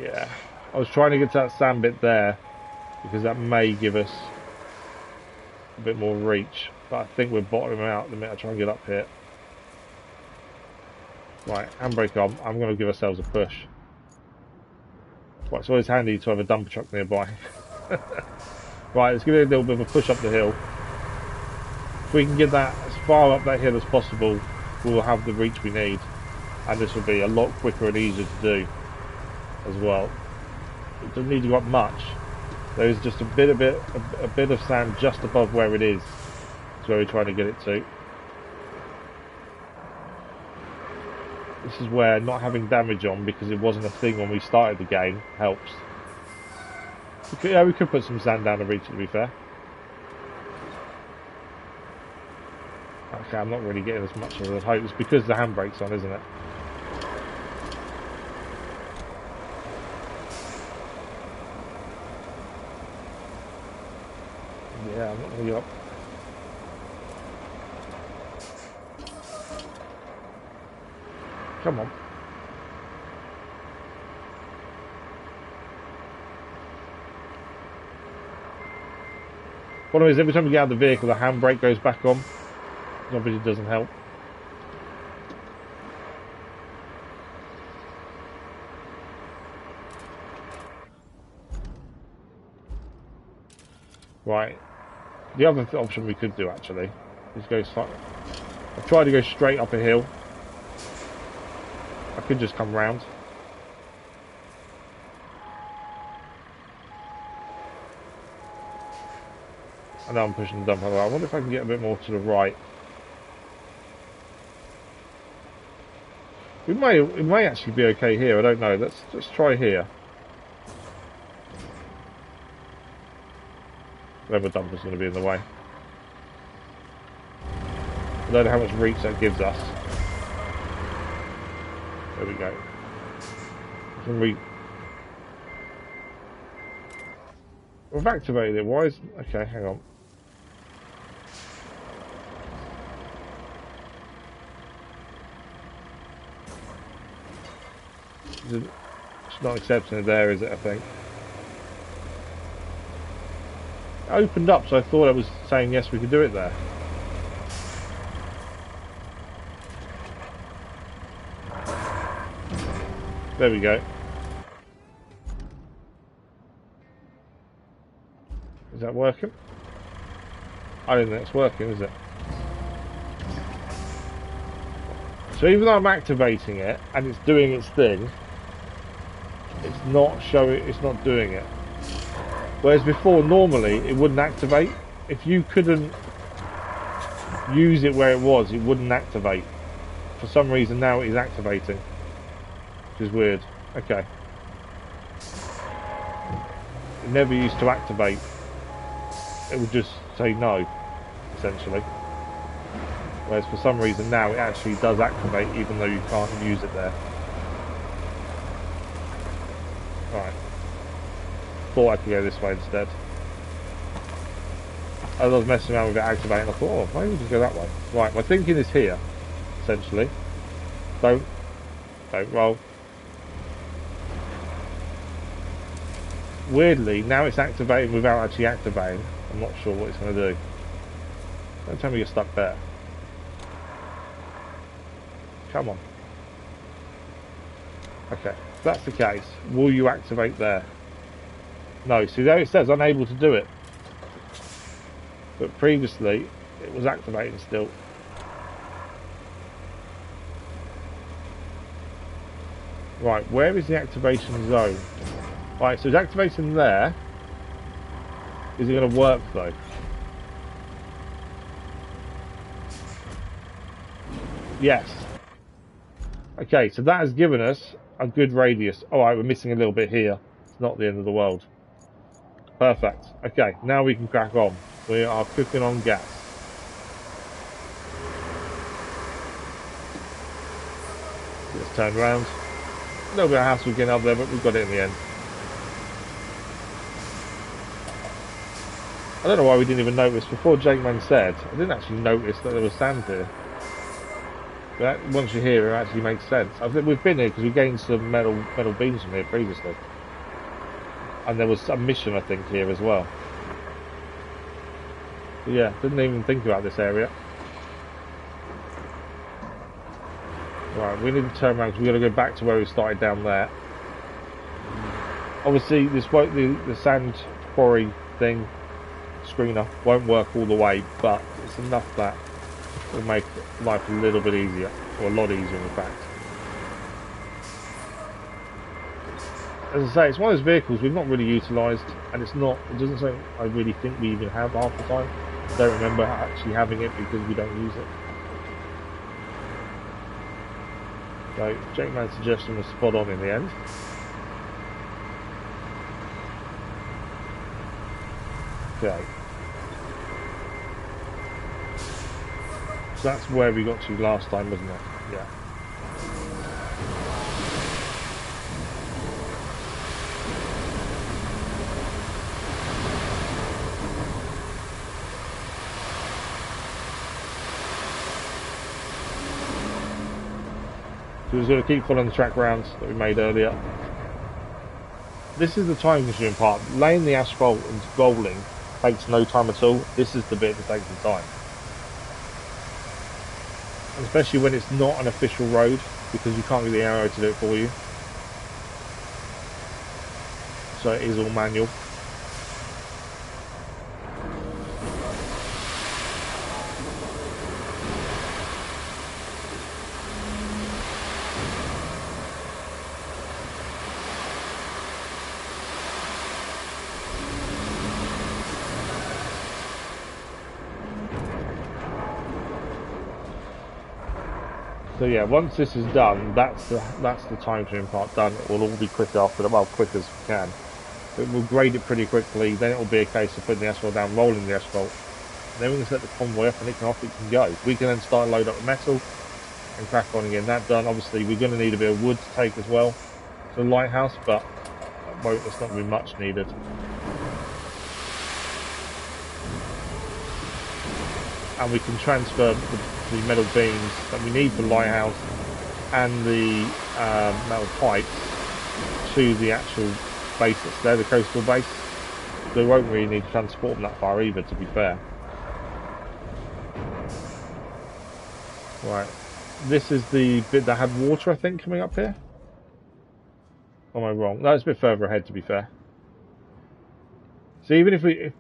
Yeah. I was trying to get to that sand bit there because that may give us a bit more reach. But I think we're bottoming out the minute I try and get up here. Right, handbrake on. I'm going to give ourselves a push. Right, it's always handy to have a dumper truck nearby. Right, let's give it a little bit of a push up the hill. If we can get that as far up that hill as possible, we'll have the reach we need. And this will be a lot quicker and easier to do as well. It doesn't need to go up much. There is just a bit of sand just above where it is. That's where we're trying to get it to. This is where not having damage on, because it wasn't a thing when we started the game, helps. We could put some sand down to reach it, to be fair. Okay, I'm not really getting as much as I'd hope. It's because the handbrake's on, isn't it? Yeah, I'm not going to get up. Come on. Problem is, every time you get out of the vehicle, the handbrake goes back on. Obviously, it doesn't help. Right. The other option we could do, actually, is go... I've tried to go straight up a hill. I could just come round. I know I'm pushing the dumper. I wonder if I can get a bit more to the right. It may actually be okay here. I don't know. Let's try here. Whatever dumper's going to be in the way. I don't know how much reach that gives us. There we go. We've activated it. Why is... Okay, hang on. It's not accepting it there, is it, I think? It opened up, so I thought it was saying yes, we could do it there. There we go. Is that working? I don't think it's working, is it? So even though I'm activating it and it's doing its thing, it's not showing, it's not doing it. Whereas before, normally it wouldn't activate. If you couldn't use it where it wouldn't activate. For some reason now it is activating, which is weird. Okay. It never used to activate. It would just say no, essentially. Whereas for some reason now it actually does activate even though you can't use it there. Right. Thought I could go this way instead. I was messing around with it activating, I thought, oh, maybe we just go that way. Right, my thinking is here, essentially. Don't roll. Weirdly, now it's activating without actually activating. I'm not sure what it's going to do. Don't tell me you're stuck there. Come on. Okay, if that's the case, will you activate there? No, see there it says unable to do it. But previously, it was activating still. Right, where is the activation zone? Right, so it's activating there. Is it going to work though? Yes. Okay, so that has given us a good radius. Alright, we're missing a little bit here. It's not the end of the world. Perfect. Okay, now we can crack on. We are cooking on gas. Let's turn around. A little bit of hassle getting up there, but we've got it in the end. I don't know why we didn't even notice. Before Jake Man said, I didn't actually notice that there was sand here. But once you're here, it actually makes sense. I think we've been here because we gained some metal beams from here previously. And there was a mission, I think, here as well. But yeah, didn't even think about this area. Right, we need to turn around because we've got to go back to where we started down there. Obviously, this won't, the sand quarry thing, screener, won't work all the way, but it's enough that will make life a little bit easier, or a lot easier in fact. As I say, it's one of those vehicles we've not really utilised, and it doesn't say I really think we even have half the time. I don't remember actually having it because we don't use it. So, Jake Man's suggestion was spot on in the end. Okay. So that's where we got to last time, wasn't it? Yeah. So we're going to keep following the track rounds that we made earlier. This is the time consuming part. Laying the asphalt and rolling takes no time at all. This is the bit that takes the time. And especially when it's not an official road, because you can't get the aero to do it for you. So it is all manual. So yeah, once this is done, that's the time consuming part done. It will all be quick after that, well, quick as we can. But we'll grade it pretty quickly. Then it will be a case of putting the asphalt down, rolling the asphalt, and then we can set the convoy up and it can go. We can then start load up the metal and crack on again. That done. Obviously, we're going to need a bit of wood to take as well to the lighthouse, but that's not going to be much needed. And we can transfer the metal beams that we need for the lighthouse and the metal pipes to the actual base that's there, the coastal base. So we won't really need to transport them that far either, to be fair. Right, this is the bit that had water, I think, coming up here. Or am I wrong? No, it's a bit further ahead, to be fair. So even if I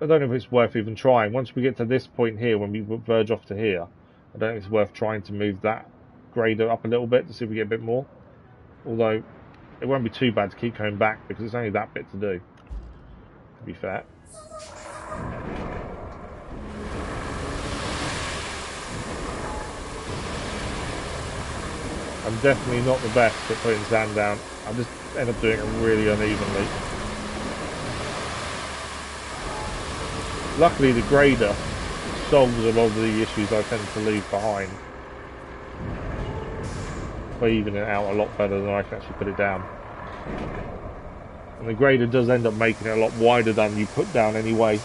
don't know if it's worth even trying. Once we get to this point here, when we verge off to here, I don't think it's worth trying to move that grader up a little bit to see if we get a bit more. Although, it won't be too bad to keep coming back because it's only that bit to do, to be fair. I'm definitely not the best at putting sand down. I just end up doing it really unevenly. Luckily the grader solves a lot of the issues I tend to leave behind by evening it out a lot better than I can actually put it down. And the grader does end up making it a lot wider than you put down anyway,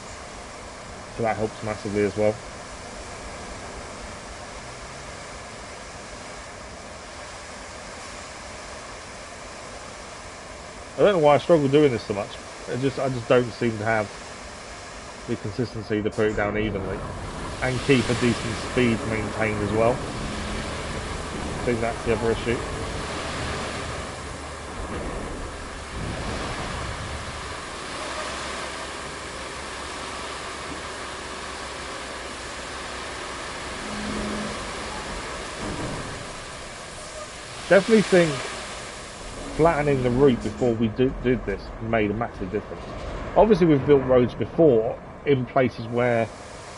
so that helps massively as well. I don't know why I struggle doing this so much. I just don't seem to have the consistency to put it down evenly and keep a decent speed maintained as well. I think that's the other issue. Definitely think flattening the route before we did this made a massive difference. Obviously we've built roads before in places where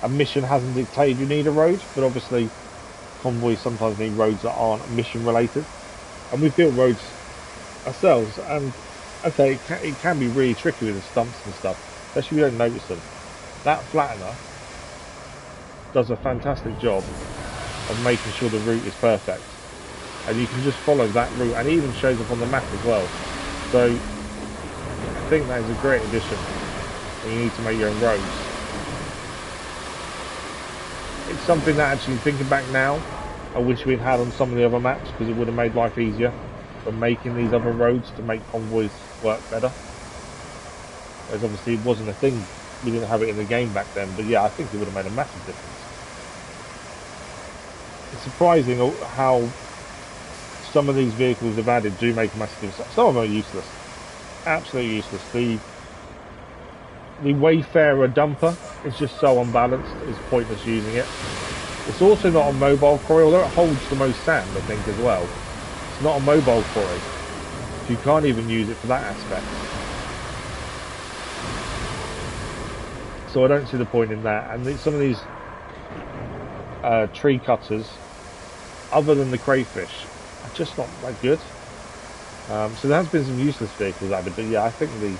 a mission hasn't dictated you need a road, but obviously convoys sometimes need roads that aren't mission related, and we've built roads ourselves, and okay, it can be really tricky with the stumps and stuff, especially if you don't notice them. That flattener does a fantastic job of making sure the route is perfect, and you can just follow that route, and it even shows up on the map as well. So I think that is a great addition when you need to make your own roads. It's something that, actually thinking back now, I wish we'd had on some of the other maps, because it would have made life easier for making these other roads to make convoys work better. Whereas obviously it wasn't a thing, we didn't have it in the game back then, but yeah, I think it would have made a massive difference. It's surprising how some of these vehicles they've added do make a massive difference. Some of them are useless, absolutely useless. The Wayfarer dumper is just so unbalanced, it's pointless using it. It's also not a mobile quarry, although it holds the most sand, I think, as well. It's not a mobile quarry, so you can't even use it for that aspect. So I don't see the point in that. And some of these tree cutters, other than the crayfish, are just not that good. So there has been some useless vehicles added, but yeah, I think the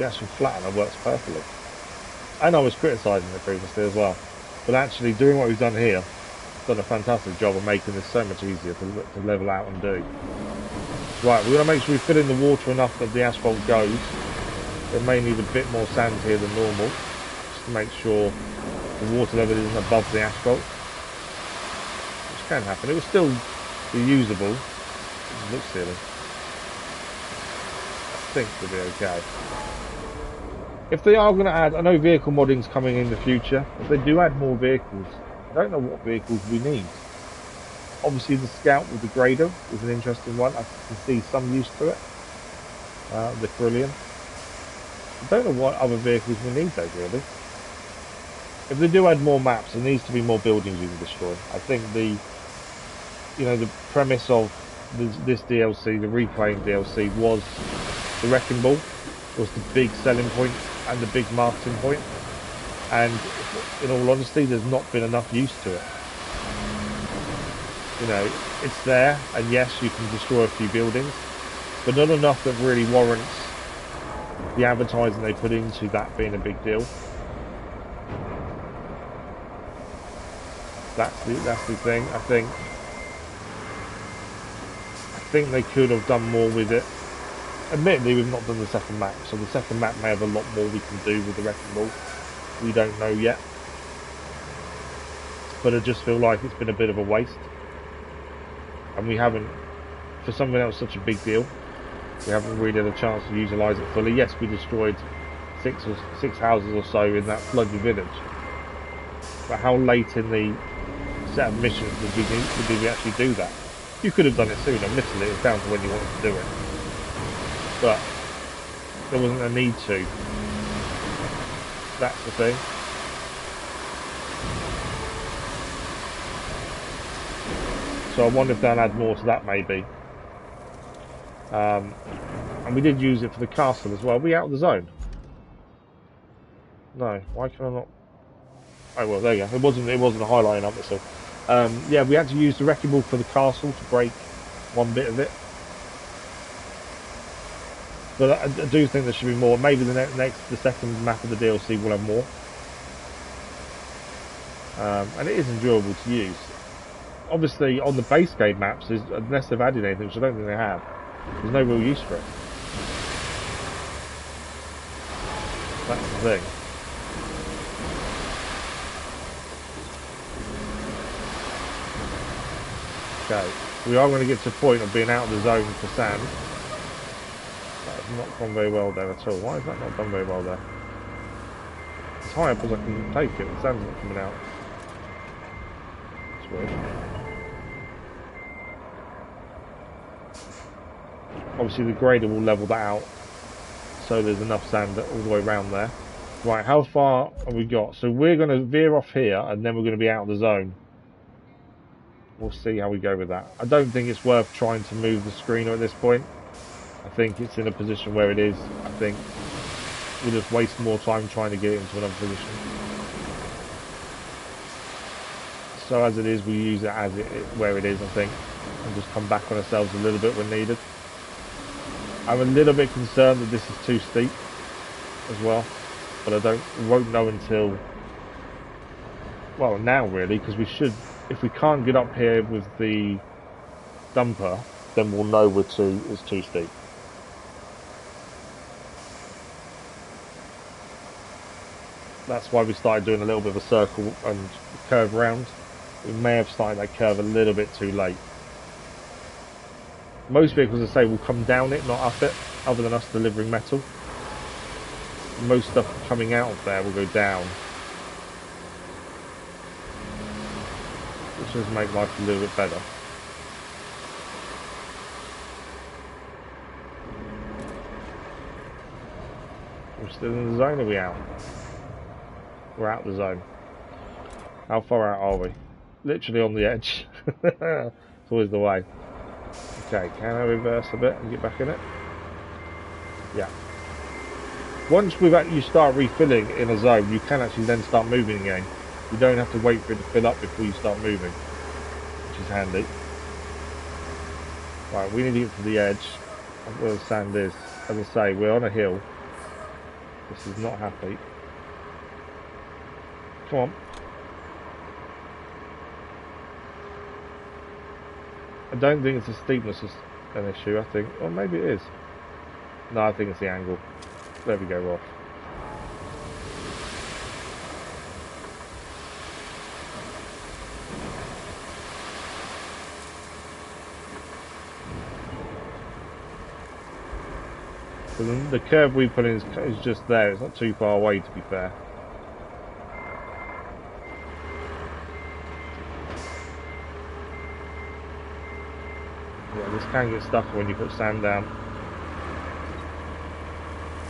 actual flattener works perfectly. And I was criticising it previously as well, but actually doing what we've done here, done a fantastic job of making this so much easier to level out and do. Right, we're going to make sure we fill in the water enough that the asphalt goes. There may need a bit more sand here than normal, just to make sure the water level isn't above the asphalt, which can happen. It will still be usable. It looks silly. I think it'll be okay. If they are going to add, I know vehicle modding's coming in the future. If they do add more vehicles, I don't know what vehicles we need. Obviously the Scout with the grader is an interesting one. I can see some use to it. The Carillion. I don't know what other vehicles we need though, really. If they do add more maps, there needs to be more buildings you can destroy. I think the premise of this DLC, the Reclaim DLC, was the Wrecking Ball, was the big selling point and the big marketing point. And in all honesty, there's not been enough use to it. You know, it's there, and yes, you can destroy a few buildings, but not enough that really warrants the advertising they put into that being a big deal. That's the thing. I think they could have done more with it. Admittedly, we've not done the second map, so the second map may have a lot more we can do with the Wrecking Ball. We don't know yet, but I just feel like it's been a bit of a waste, and we haven't for something that was such a big deal, we haven't really had a chance to utilise it fully. Yes, we destroyed six houses or so in that flooded village, but how late in the set of missions did we actually do that? You could have done it sooner. Admittedly, it's down to when you wanted to do it, but there wasn't a need to. That's the thing. So I wonder if they'll add more to that, maybe. And we did use it for the castle as well. Are we out of the zone? No. Why can I not? Oh well, there you go. It wasn't highlighting up so. Yeah, we had to use the wrecking ball for the castle to break one bit of it. But I do think there should be more. Maybe the second map of the DLC will have more. And it is enjoyable to use. Obviously, on the base game maps, unless they've added anything, which I don't think they have, there's no real use for it. That's the thing. Okay, we are going to get to the point of being out of the zone for sand. That has not gone very well there at all. Why has that not done very well there? As high up as I can take it, the sand's not coming out. That's weird. Obviously the grader will level that out, so there's enough sand all the way around there. Right, how far have we got? So we're going to veer off here, and then we're going to be out of the zone. We'll see how we go with that. I don't think it's worth trying to move the screener at this point. I think it's in a position where it is. I think we'll just waste more time trying to get it into another position. So as it is, we use it as where it is, I think, and just come back on ourselves a little bit when needed. I'm a little bit concerned that this is too steep as well, but I won't know until, well, now really, because we should, if we can't get up here with the dumper, then we'll know it's too steep. That's why we started doing a little bit of a circle and curve round. We may have started that curve a little bit too late. Most vehicles, I say, will come down it, not up it, other than us delivering metal. Most stuff coming out of there will go down, which does make life a little bit better. We're still in the zone, are we out? We're out of the zone. How far out are we? Literally on the edge. It's always the way. Okay, can I reverse a bit and get back in it? Yeah. Once you start refilling in a zone, you can actually then start moving again. You don't have to wait for it to fill up before you start moving, which is handy. Right, we need to get to the edge of where the sand is. As I say, we're on a hill. This is not happy. Come on. I don't think it's the steepness is an issue, I think. Or maybe it is. No, I think it's the angle. There we go, Ross. So the curve we put in is just there. It's not too far away, to be fair. Yeah, this can get stuck when you put sand down.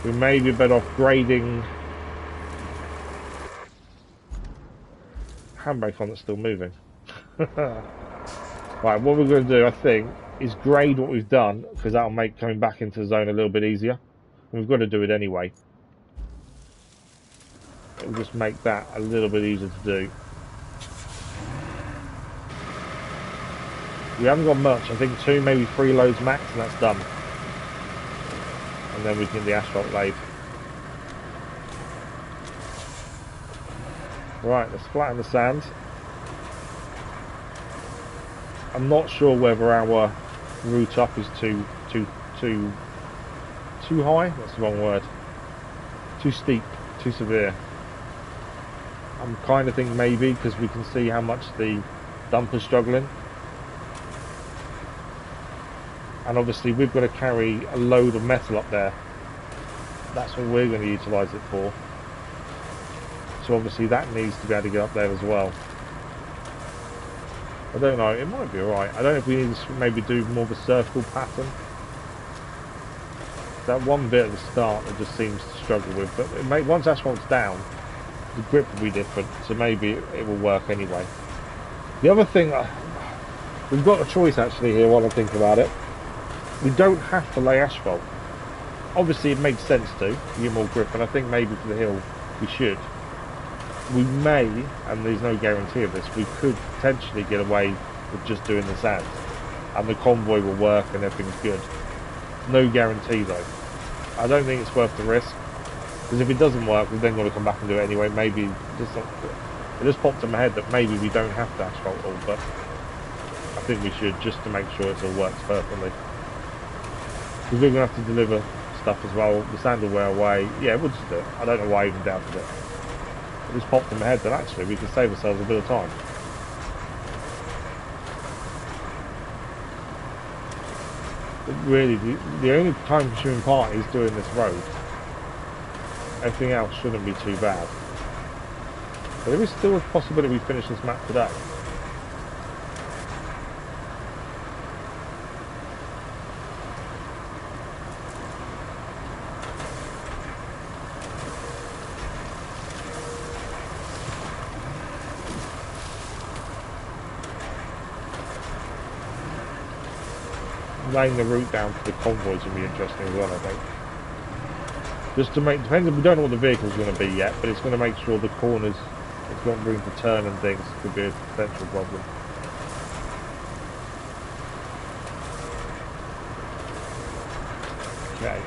We may be better off grading. Handbrake on that's still moving. Right, what we're going to do, I think, is grade what we've done, because that'll make coming back into the zone a little bit easier. And we've got to do it anyway. It'll just make that a little bit easier to do. We haven't got much. I think 2, maybe 3 loads max, and that's done. And then we can get the asphalt laid. Right, let's flatten the sand. I'm not sure whether our route up is too high. That's the wrong word. Too steep, too severe. I'm kind of thinking maybe because we can see how much the dumper's struggling. And obviously we've got to carry a load of metal up there. That's what we're going to utilise it for. So obviously that needs to be able to get up there as well. I don't know, it might be alright. I don't know if we need to maybe do more of a circle pattern. That one bit at the start it just seems to struggle with, but once asphalt's down, the grip will be different, so maybe it will work anyway. The other thing, we've got a choice actually here while I think about it. We don't have to lay asphalt. Obviously it makes sense to get more grip, and I think maybe for the hill we should. We may, and there's no guarantee of this, we could potentially get away with just doing the sand, and the convoy will work and everything's good. No guarantee though. I don't think it's worth the risk, because if it doesn't work we've then got to come back and do it anyway. Maybe it just popped in my head that maybe we don't have to asphalt all, but I think we should, just to make sure it all works perfectly. Because we're going to have to deliver stuff as well. The sand will wear away. Yeah, we'll just do it. I don't know why I even doubted it. It just popped in my head that actually we could save ourselves a bit of time. But really, the only time consuming part is doing this road. Everything else shouldn't be too bad. But there is still a possibility we finish this map today. Laying the route down for the convoys will be interesting as well, I think. Just to make, depends if we don't know what the vehicle's going to be yet, but it's going to make sure the corners, it's got room to turn and things, could be a potential problem. Okay.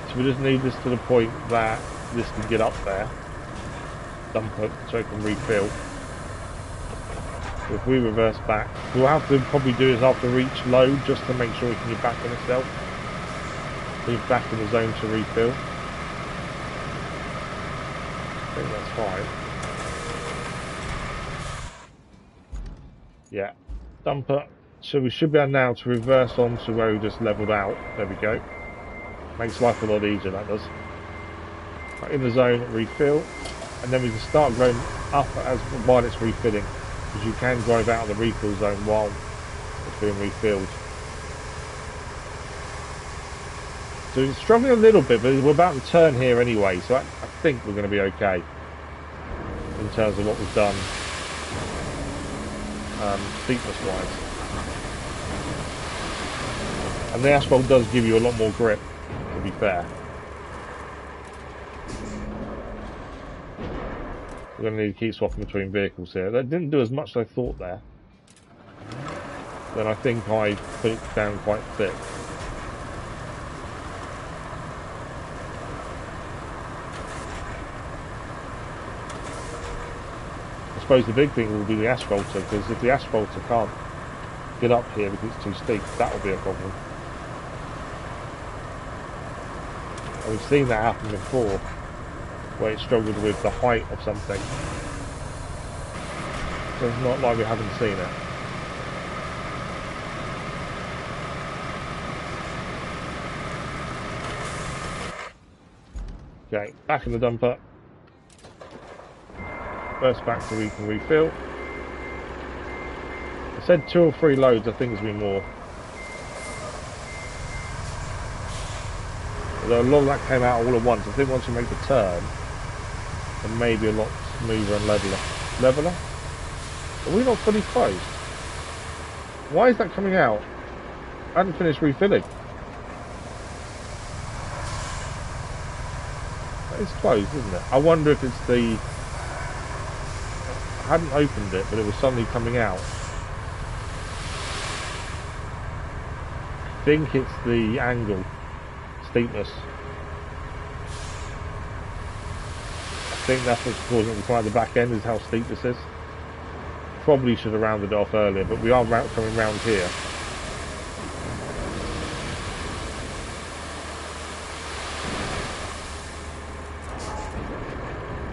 So we just need this to the point that this can get up there, dump it so it can refill. If we reverse back, we'll have to probably do this after each load just to make sure it can get back on itself. Leave back in the zone to refill. I think that's fine. Yeah, dumper. So we should be able now to reverse on to where we just levelled out. There we go. Makes life a lot easier, that does. Right, in the zone, refill, and then we can start going up while it's refilling. Because you can drive out of the refill zone while it's being refilled. So it's struggling a little bit, but we're about to turn here anyway, so I think we're going to be okay in terms of what we've done steepness wise. And the asphalt does give you a lot more grip, to be fair. We're going to need to keep swapping between vehicles here. That didn't do as much as I thought there. Then I think I put it down quite thick. I suppose the big thing will be the asphalter, because if the asphalter can't get up here because it's too steep, that will be a problem. And we've seen that happen before, where it struggled with the height of something. So it's not like we haven't seen it. Okay, back in the dumper. First back so we can refill. I said 2 or 3 loads, I think there's been more. Although a lot of that came out all at once. I think once you make the turn, then maybe a lot smoother and leveler. Leveler? Are we not fully closed? Why is that coming out? I hadn't finished refilling. That is closed, isn't it? I wonder if it's the... I hadn't opened it, but it was suddenly coming out. I think it's the angle, steepness. I think that's what's causing it to come out the back end, is how steep this is. Probably should have rounded it off earlier, but we are coming round here.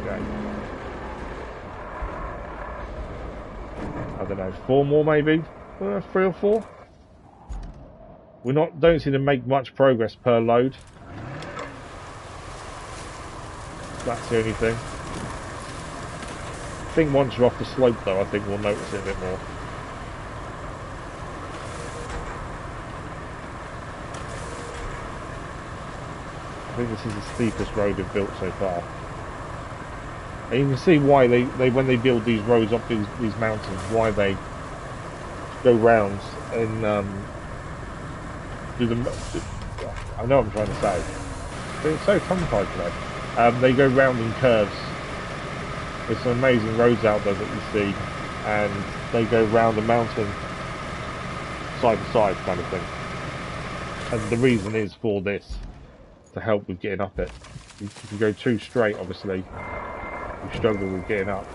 Okay. I don't know, 4 more maybe? 3 or 4? don't seem to make much progress per load. That's the only thing. I think once you're off the slope though, I think we'll notice it a bit more. I think this is the steepest road they've built so far. And you can see why they when they build these roads up these mountains, why they go round and do them. I know what I'm trying to say. But it's so tongue-tied today. They go round in curves. There's some amazing roads out there that you see, and they go round the mountain side to side kind of thing. And the reason is for this, to help with getting up it. If you go too straight, obviously, you struggle with getting up.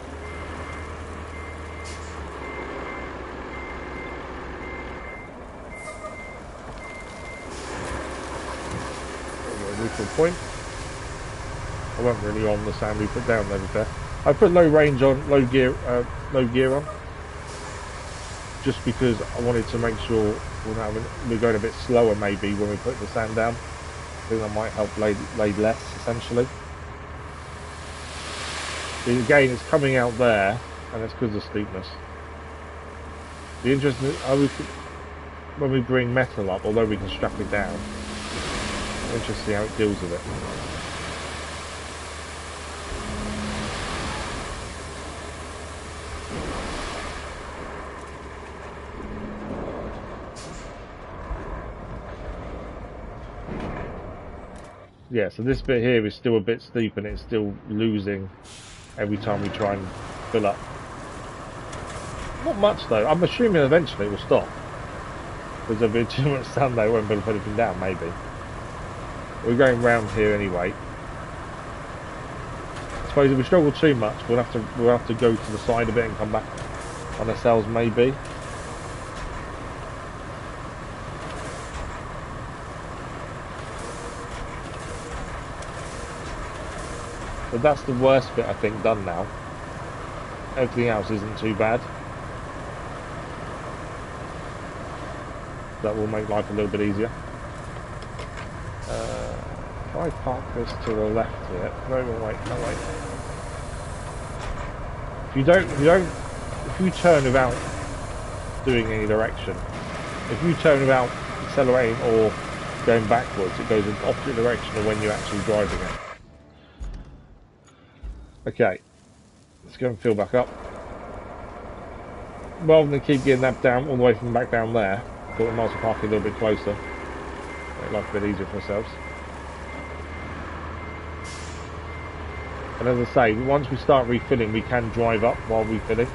Neutral point. I wasn't really on the sand we put down there, to be fair. I put low range on, low gear on, just because I wanted to make sure we're going a bit slower maybe when we put the sand down. I think that might help lay less, essentially. But again, it's coming out there, and that's because of the steepness. The interesting, when we bring metal up, although we can strap it down, I'm interested to see how it deals with it. Yeah, so this bit here is still a bit steep and it's still losing every time we try and fill up. Not much though. I'm assuming eventually it will stop. There's a bit too much sand there, won't be able to put anything down, maybe. We're going round here anyway. I suppose if we struggle too much, we'll have to go to the side a bit and come back on ourselves, maybe. But that's the worst bit, I think, done now. Everything else isn't too bad. That will make life a little bit easier. If I park this to the left here, no, wait. If you turn without doing any direction, if you turn without accelerating or going backwards, it goes in the opposite direction of when you're actually driving it. Okay, let's go and fill back up. Rather than keep getting that down all the way from back down there, I thought we might as well park a little bit closer. Make life a bit easier for ourselves. And as I say, once we start refilling, we can drive up while refilling.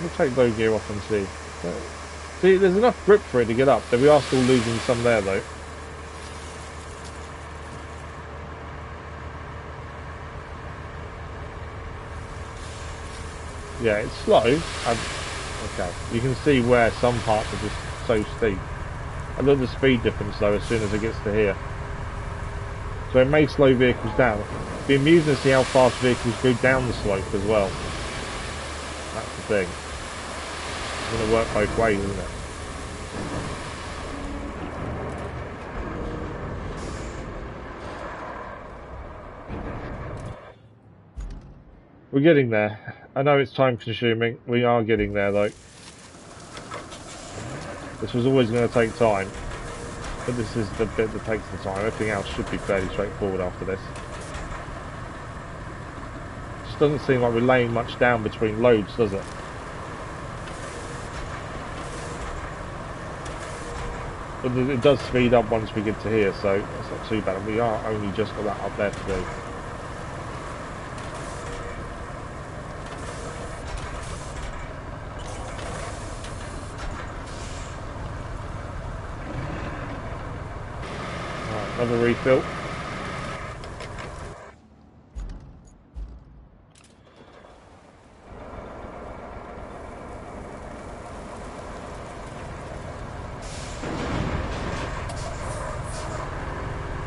We'll take low gear off and see. See, there's enough grip for it to get up. So we are still losing some there though. Yeah, it's slow. Okay, you can see where some parts are just so steep. I love the speed difference though as soon as it gets to here. So it may slow vehicles down. It'd be amusing to see how fast vehicles go down the slope as well. That's the thing. It's going to work both ways, isn't it? We're getting there. I know it's time consuming. We are getting there though. This was always going to take time. But this is the bit that takes the time. Everything else should be fairly straightforward after this. Just doesn't seem like we're laying much down between loads, does it? But it does speed up once we get to here, so it's not too bad. And we are only just got that up there to do. Right, another refill.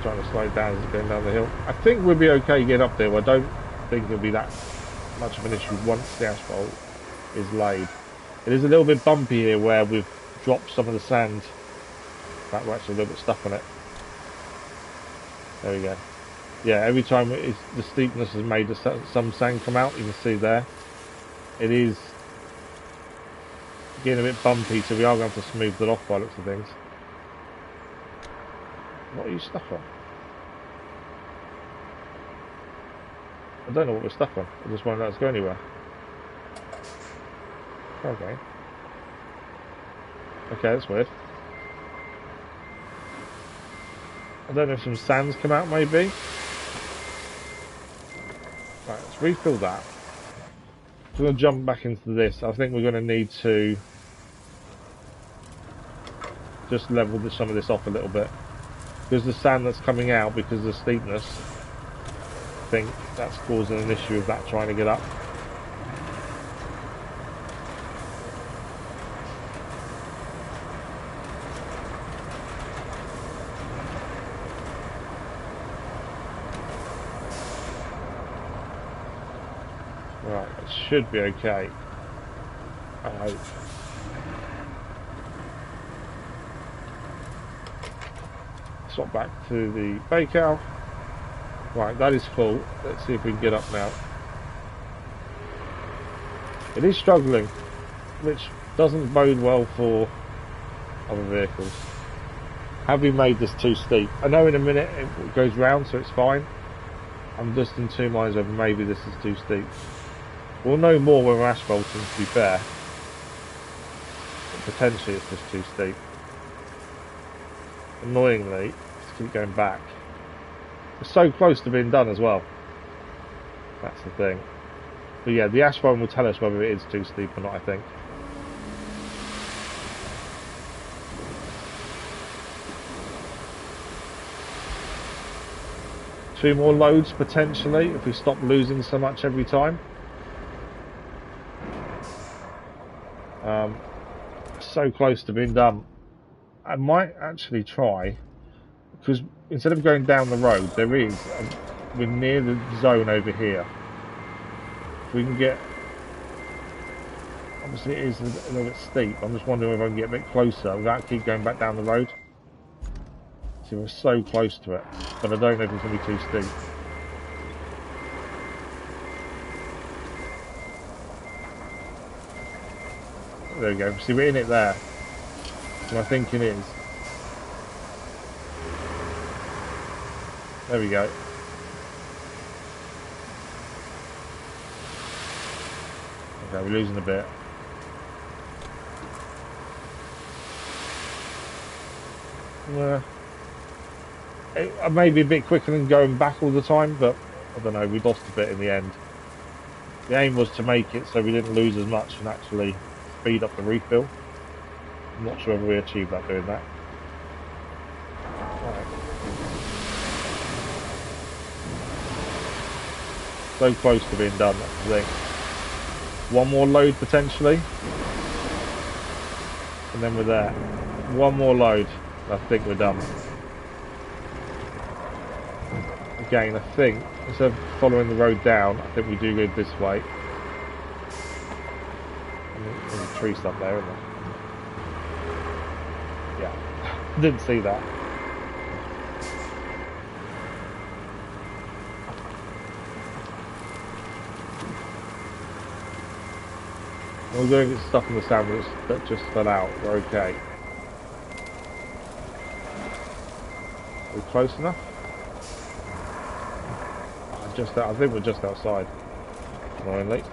trying to slow it down as it's going down the hill. I think we'll be okay getting up there. But I don't think it'll be that much of an issue once the asphalt is laid. It is a little bit bumpy here where we've dropped some of the sand. In fact, we're actually a little bit stuck on it. There we go. Yeah, every time the steepness has made some sand come out, you can see there. It is getting a bit bumpy, so we are going to have to smooth it off by the looks of things. What are you stuck on? I don't know what we're stuck on. I just won't let us go anywhere. Okay. Okay, that's weird. I don't know if some sand's come out, maybe. Right, let's refill that. We're going to jump back into this. I think we're going to need to just level some of this off a little bit. Because the sand that's coming out, because of the steepness, I think that's causing an issue of that trying to get up. Right, it should be okay. I hope. Swap back to the bakehouse. Right, that is full. Let's see if we can get up now. It is struggling, which doesn't bode well for other vehicles. Have we made this too steep? I know in a minute it goes round, so it's fine. I'm just in two minds over maybe this is too steep. We'll know more when we're asphalting, to be fair. But potentially it's just too steep. Annoyingly, just keep going back. It's so close to being done as well. That's the thing. But yeah, the asphalt will tell us whether it is too steep or not, I think. Two more loads potentially if we stop losing so much every time. So close to being done. I might actually try, because instead of going down the road, we're near the zone over here. If we can get, obviously it is a little bit steep. I'm just wondering if I can get a bit closer without keep going back down the road. See, we're so close to it, but I don't know if it's going to be too steep. There we go. See, we're in it there. My thinking is. There we go. Okay, we're losing a bit. I may be a bit quicker than going back all the time, but I don't know, we lost a bit in the end. The aim was to make it so we didn't lose as much and actually speed up the refill. I'm not sure whether we achieved that doing that. Right. So close to being done, that's the thing. One more load potentially. And then we're there. One more load. I think we're done. Again, I think instead of following the road down, I think we do go this way. There's a tree stuff there, isn't there? Yeah, didn't see that. We're going to get stuck in the sand that just fell out. We're okay. Are we close enough? I think we're just outside. Annoyingly.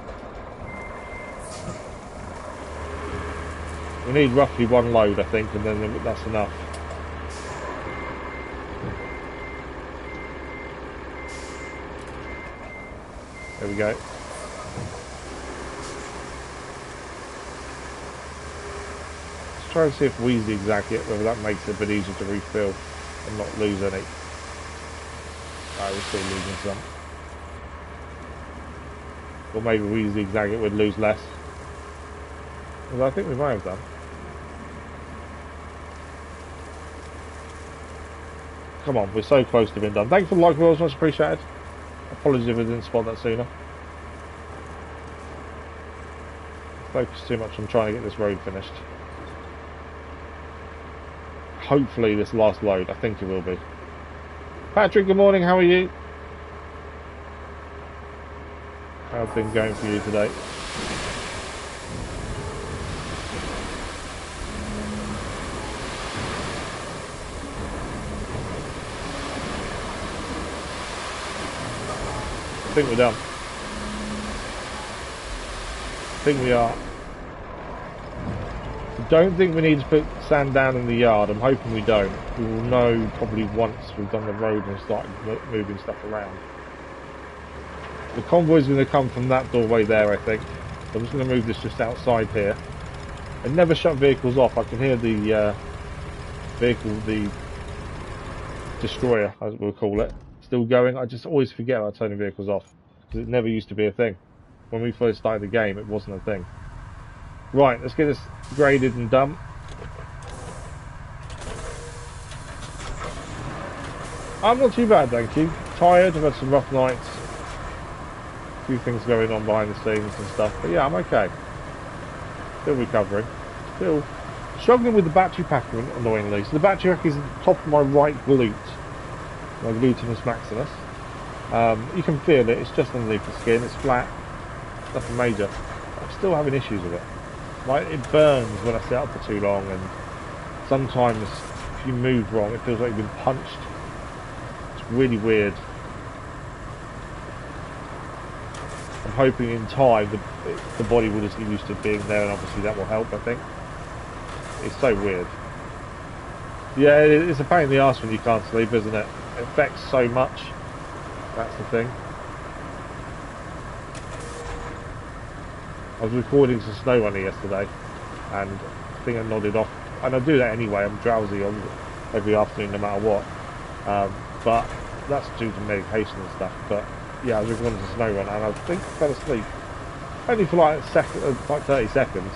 We need roughly one load, I think, and then that's enough. There we go. Let's try and see if we zigzag it, whether that makes it a bit easier to refill and not lose any. Alright, we're still losing some. Or maybe we zigzag it, we'd lose less. Well, I think we might have done. Come on, we're so close to being done. Thanks for the like, Wills, much appreciated. Apologies if I didn't spot that sooner. Focus too much on trying to get this road finished. Hopefully this last load, I think it will be. Patrick, good morning, how are you? How's it been going for you today? I think we're done. I think we are. I don't think we need to put sand down in the yard. I'm hoping we don't. We will know probably once we've done the road and started moving stuff around. The convoy's going to come from that doorway there, I think. So I'm just going to move this just outside here. And never shut vehicles off. I can hear the vehicle, the destroyer, as we'll call it, still going. I just always forget about turning vehicles off because it never used to be a thing. When we first started the game, it wasn't a thing. Right, let's get this graded and done. I'm not too bad, thank you. Tired, I've had some rough nights. A few things going on behind the scenes and stuff, but yeah, I'm okay. Still recovering. Still struggling with the battery pack, annoyingly. So the battery pack is at the top of my right glute. My gluteus maximus. You can feel it, it's just underneath the skin, it's flat. Nothing major. I'm still having issues with it. Like, it burns when I sit up for too long, and sometimes if you move wrong it feels like you've been punched. It's really weird. I'm hoping in time the body will just get used to being there, and obviously that will help, I think. It's so weird. Yeah, it's a pain in the arse when you can't sleep, isn't it? It affects so much. That's the thing. I was recording some snow running yesterday, and I think I nodded off. And I do that anyway, I'm drowsy on every afternoon no matter what. But that's due to medication and stuff. But yeah, I was recording some snow run, and I think I fell asleep. Only for like a second, like 30 seconds,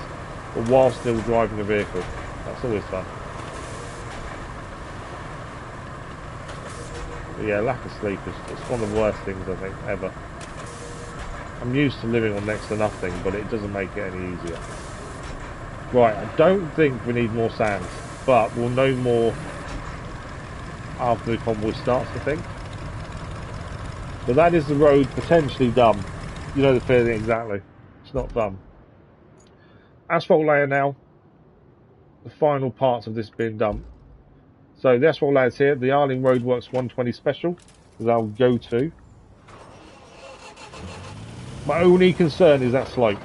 but while still driving a vehicle. That's always fun. But yeah, lack of sleep is it's one of the worst things I think ever. I'm used to living on next to nothing, but it doesn't make it any easier. Right, I don't think we need more sand, but we'll know more after the convoy starts, I think. But that is the road potentially done. You know the feeling exactly. It's not done. Asphalt layer now. The final parts of this being done. So the asphalt layer's here. The Arling Roadworks 120 Special is our go-to. My only concern is that slope.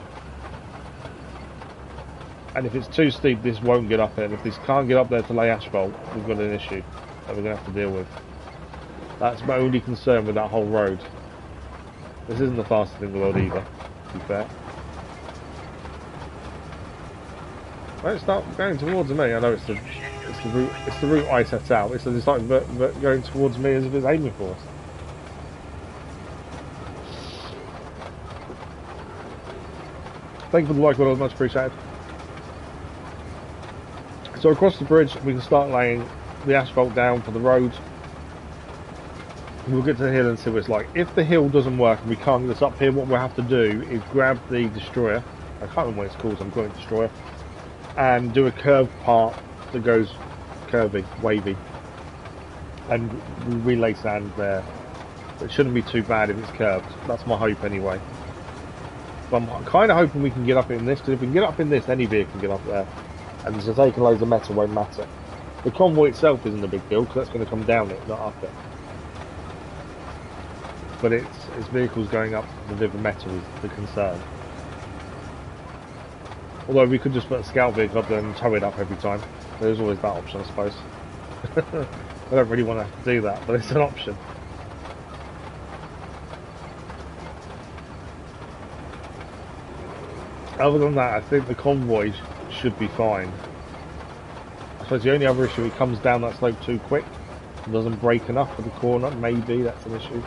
And if it's too steep, this won't get up there. And if this can't get up there to lay asphalt, we've got an issue that we're going to have to deal with. That's my only concern with that whole road. This isn't the fastest in the world either, to be fair. Don't start going towards me. I know it's the route I set out. It's like going towards me as if it's aiming for us. Thank you for the like, well, much appreciated. So across the bridge, we can start laying the asphalt down for the road. We'll get to the hill and see what it's like. If the hill doesn't work and we can't get this up here, what we'll have to do is grab the destroyer. I can't remember what it's called, so I'm calling it destroyer. And do a curved part that goes curvy, wavy. And we relay sand there. It shouldn't be too bad if it's curved. That's my hope anyway. But I'm kind of hoping we can get up in this, because if we can get up in this, any vehicle can get up there. And just taking loads of metal won't matter. The convoy itself isn't a big deal, because that's going to come down it, not up it. But it's vehicles going up the river metal is the concern. Although we could just put a scout vehicle up there and tow it up every time. There's always that option, I suppose. I don't really want to have to do that, but it's an option. Other than that, I think the convoy should be fine. I suppose the only other issue, it comes down that slope too quick and doesn't brake enough for the corner. Maybe that's an issue.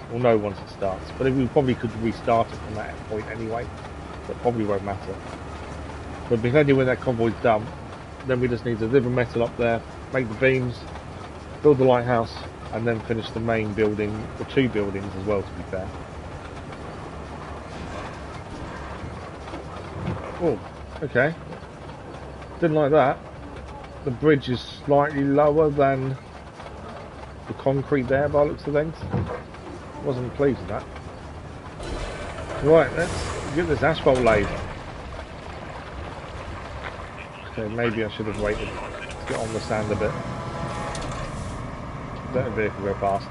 We'll know once it starts. But we probably could restart it from that point anyway. So it probably won't matter. But depending when that convoy's done, then we just need to river metal up there, make the beams, build the lighthouse, and then finish the main building, or 2 buildings as well, to be fair. Oh, okay. Didn't like that. The bridge is slightly lower than the concrete there by the looks of things. Wasn't pleased with that. Right, let's get this asphalt laid. Okay, maybe I should have waited to get on the sand a bit. Let a vehicle go past.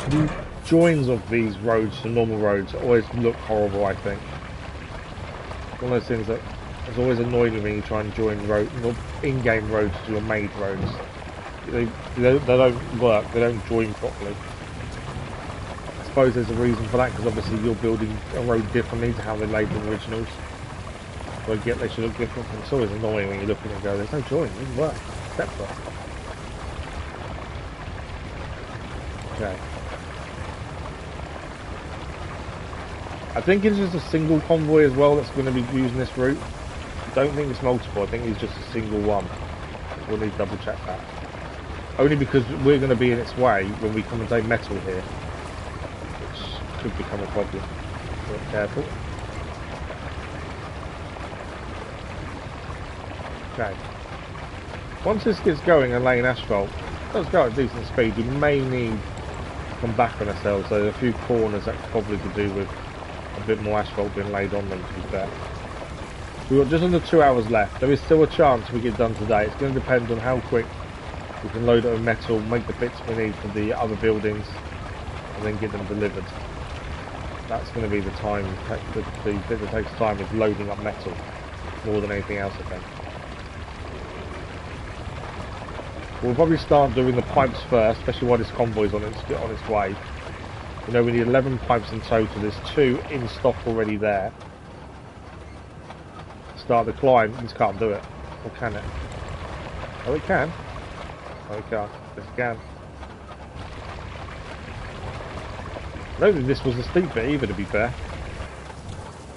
The joins of these roads, the normal roads, always look horrible, I think. One of those things that has always annoyed me when you try and join in-game roads to your made roads. They don't work, they don't join properly. I suppose there's a reason for that, because obviously you're building a road differently to how they laid the originals. So I get they should look different, and it's always annoying when you look at it and go, there's no join, it doesn't work, it's separate. Okay. I think it's just a single convoy as well that's going to be using this route. I don't think it's multiple, I think it's just a single one. We'll need to double check that. Only because we're going to be in its way when we come and take metal here, which could become a problem. So be careful. Okay. Once this gets going and laying asphalt, it does go at decent speed. We may need to come back on ourselves. There's a few corners that probably could do with a bit more asphalt being laid on them, to be fair. We've got just under 2 hours left. There is still a chance we get done today. It's going to depend on how quick we can load it with metal, make the bits we need for the other buildings, and then get them delivered. That's going to be the time. The bit that takes time is loading up metal, more than anything else, I think. We'll probably start doing the pipes first, especially while this convoy's on its way. You know, we need 11 pipes in total. There's 2 in stock already there. Start the climb. This can't do it. Or can it? Oh, it can. Oh, it can't. Yes, it can. I don't think this was a steep bit either, to be fair.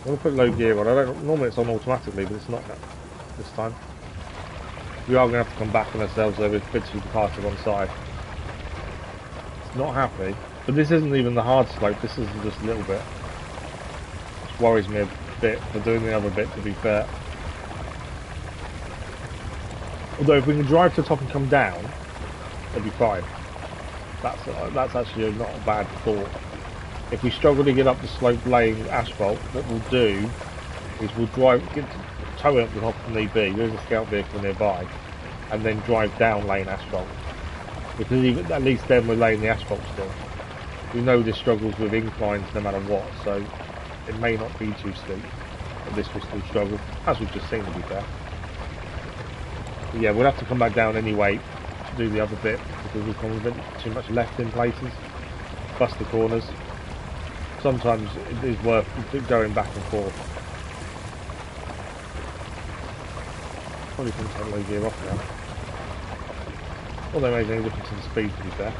I'm going to put low gear on. Normally it's on automatically, but it's not this time. We are going to have to come back on ourselves though with bits of departure on side. It's not happy. But this isn't even the hard slope, this is just a little bit. Which worries me a bit for doing the other bit, to be fair. Although if we can drive to the top and come down, it'll be fine. That's actually not a bad thought. If we struggle to get up the slope laying asphalt, what we'll do is we'll tow it up the top if need be, there's a scout vehicle nearby, and then drive down lane asphalt. Because at least then we're laying the asphalt still. We know this struggles with inclines no matter what, so it may not be too steep, but this will still struggle, as we've just seen, to be fair. But yeah, we'll have to come back down anyway to do the other bit, because we've got a bit too much left in places. Bust the corners. Sometimes it is worth going back and forth. Probably can take low gear off now. Although it makes any difference in speed, to be fair.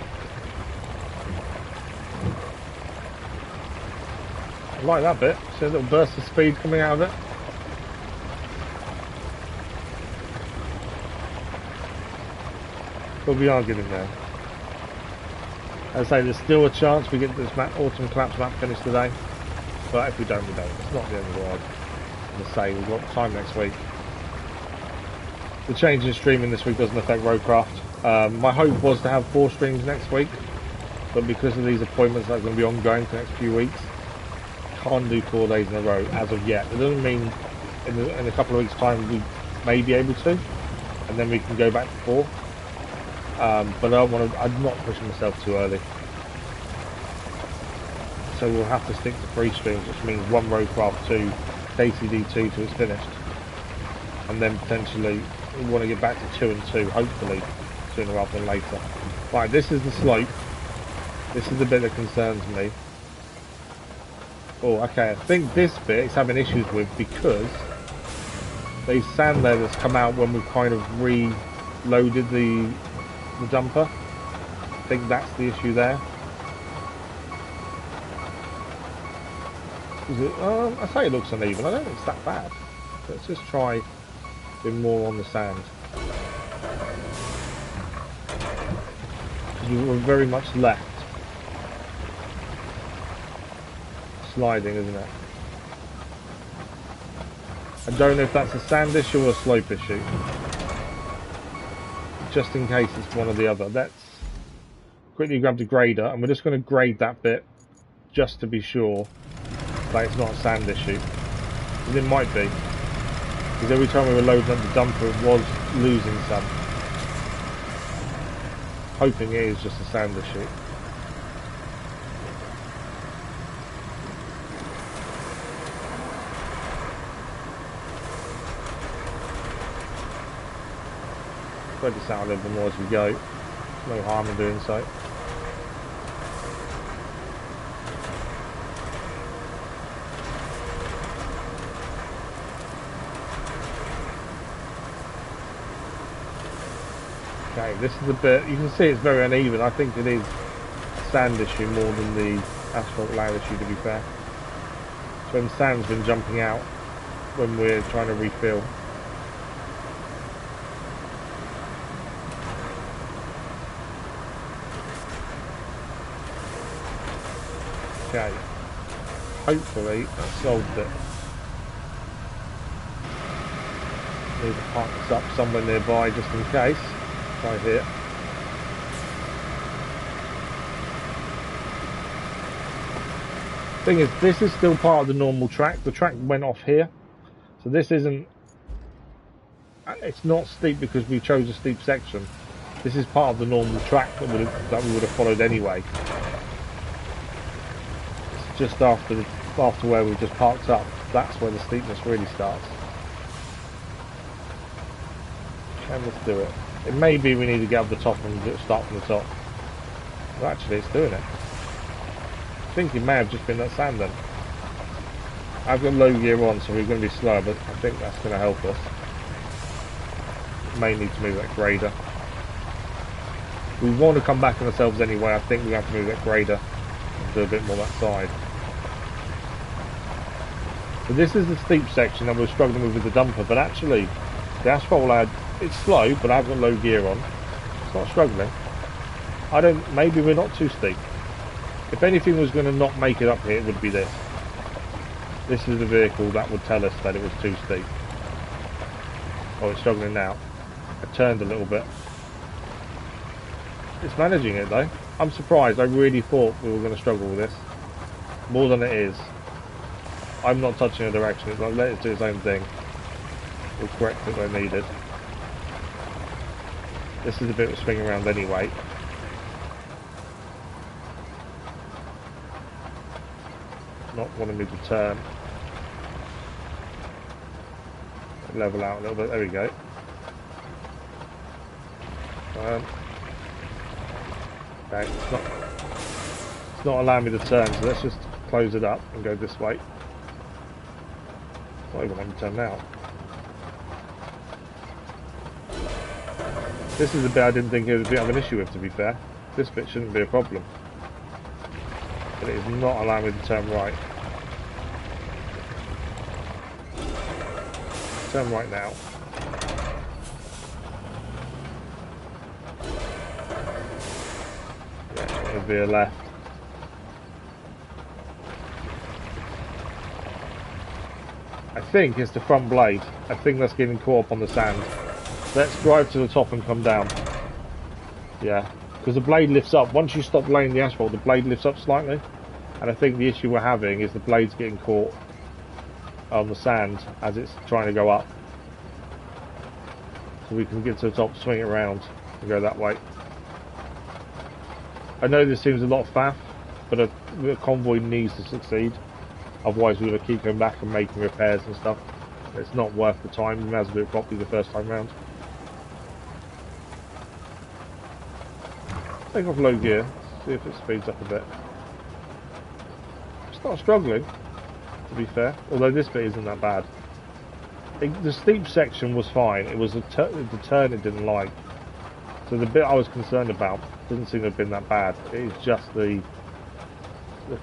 I like that bit. See a little burst of speed coming out of it. But we are getting there. As I say, there's still a chance we get this autumn collapse map finished today. But if we don't, we don't. It's not the end of the world. As I say, we've got time next week. The change in streaming this week doesn't affect RoadCraft. My hope was to have 4 streams next week, but because of these appointments that are going to be ongoing for the next few weeks, can't do 4 days in a row as of yet. It doesn't mean in a couple of weeks' time we may be able to, and then we can go back to 4. But I don't want to. I'm not pushing myself too early, so we'll have to stick to 3 streams, which means 1 RoadCraft 2, KCD2 till it's finished, and then potentially we want to get back to 2 and 2, hopefully sooner rather than later. Right, this is the slope. This is the bit that concerns me. Oh, okay, I think this bit it's having issues with because there's sand there that's come out when we've kind of reloaded the dumper. I think that's the issue there. Is it? I say it looks uneven. I don't think it's that bad. Let's just try been more on the sand. We were very much left. Sliding, isn't it? I don't know if that's a sand issue or a slope issue. Just in case it's one or the other. Let's quickly grab the grader, and we're just going to grade that bit just to be sure that it's not a sand issue. And it might be. Because every time we were loading up the dumper, it was losing some. Hoping it is just a sand issue. Spread this out a little bit more as we go. No harm in doing so. Okay, this is a bit, you can see it's very uneven. I think it is a sand issue more than the asphalt layer issue, to be fair. So when sand's been jumping out when we're trying to refill. Okay, hopefully that solved it. Need to park this up somewhere nearby just in case. Right here. Thing is, this is still part of the normal track. The track went off here, so this isn't. It's not steep because we chose a steep section. This is part of the normal track that we would have followed anyway. It's just after where we just parked up. That's where the steepness really starts. And let's do it. It may be we need to get up the top and start from the top. Well, actually, it's doing it. I think it may have just been that sand then. I've got low gear on, so we're going to be slower, but I think that's going to help us. May need to move that grader. We want to come back on ourselves anyway. I think we have to move that grader and do a bit more that side. So this is the steep section that we're struggling with the dumper, but actually, the asphalt layer, it's slow, but I've got low gear on. It's not struggling. Maybe we're not too steep. If anything was going to not make it up here, it would be this. This is the vehicle that would tell us that it was too steep. Oh, it's struggling now. I turned a little bit. It's managing it though. I'm surprised. I really thought we were going to struggle with this. More than it is. I'm not touching the direction. It's like, let it do its own thing. We'll correct it where needed. This is a bit of a swing around anyway. Not wanting me to turn. Level out a little bit. There we go. Okay, it's not allowing me to turn, so let's just close it up and go this way. Not even let me turn now. This is the bit I didn't think it would be of an issue with, to be fair. This bit shouldn't be a problem. But it is not allowing me to turn right. Turn right now. Yeah, it would be a left. I think it's the front blade. I think that's getting caught up on the sand. Let's drive to the top and come down. Yeah, because the blade lifts up. Once you stop laying the asphalt, the blade lifts up slightly. And I think the issue we're having is the blade's getting caught on the sand as it's trying to go up. So we can get to the top, swing it around and go that way. I know this seems a lot of faff, but a convoy needs to succeed. Otherwise we're going to keep going back and making repairs and stuff. It's not worth the time. You may as well do it properly the first time round. Take off low gear, see if it speeds up a bit. It's not struggling, to be fair, although this bit isn't that bad. The steep section was fine, it was the turn it didn't like. So the bit I was concerned about didn't seem to have been that bad. It is just the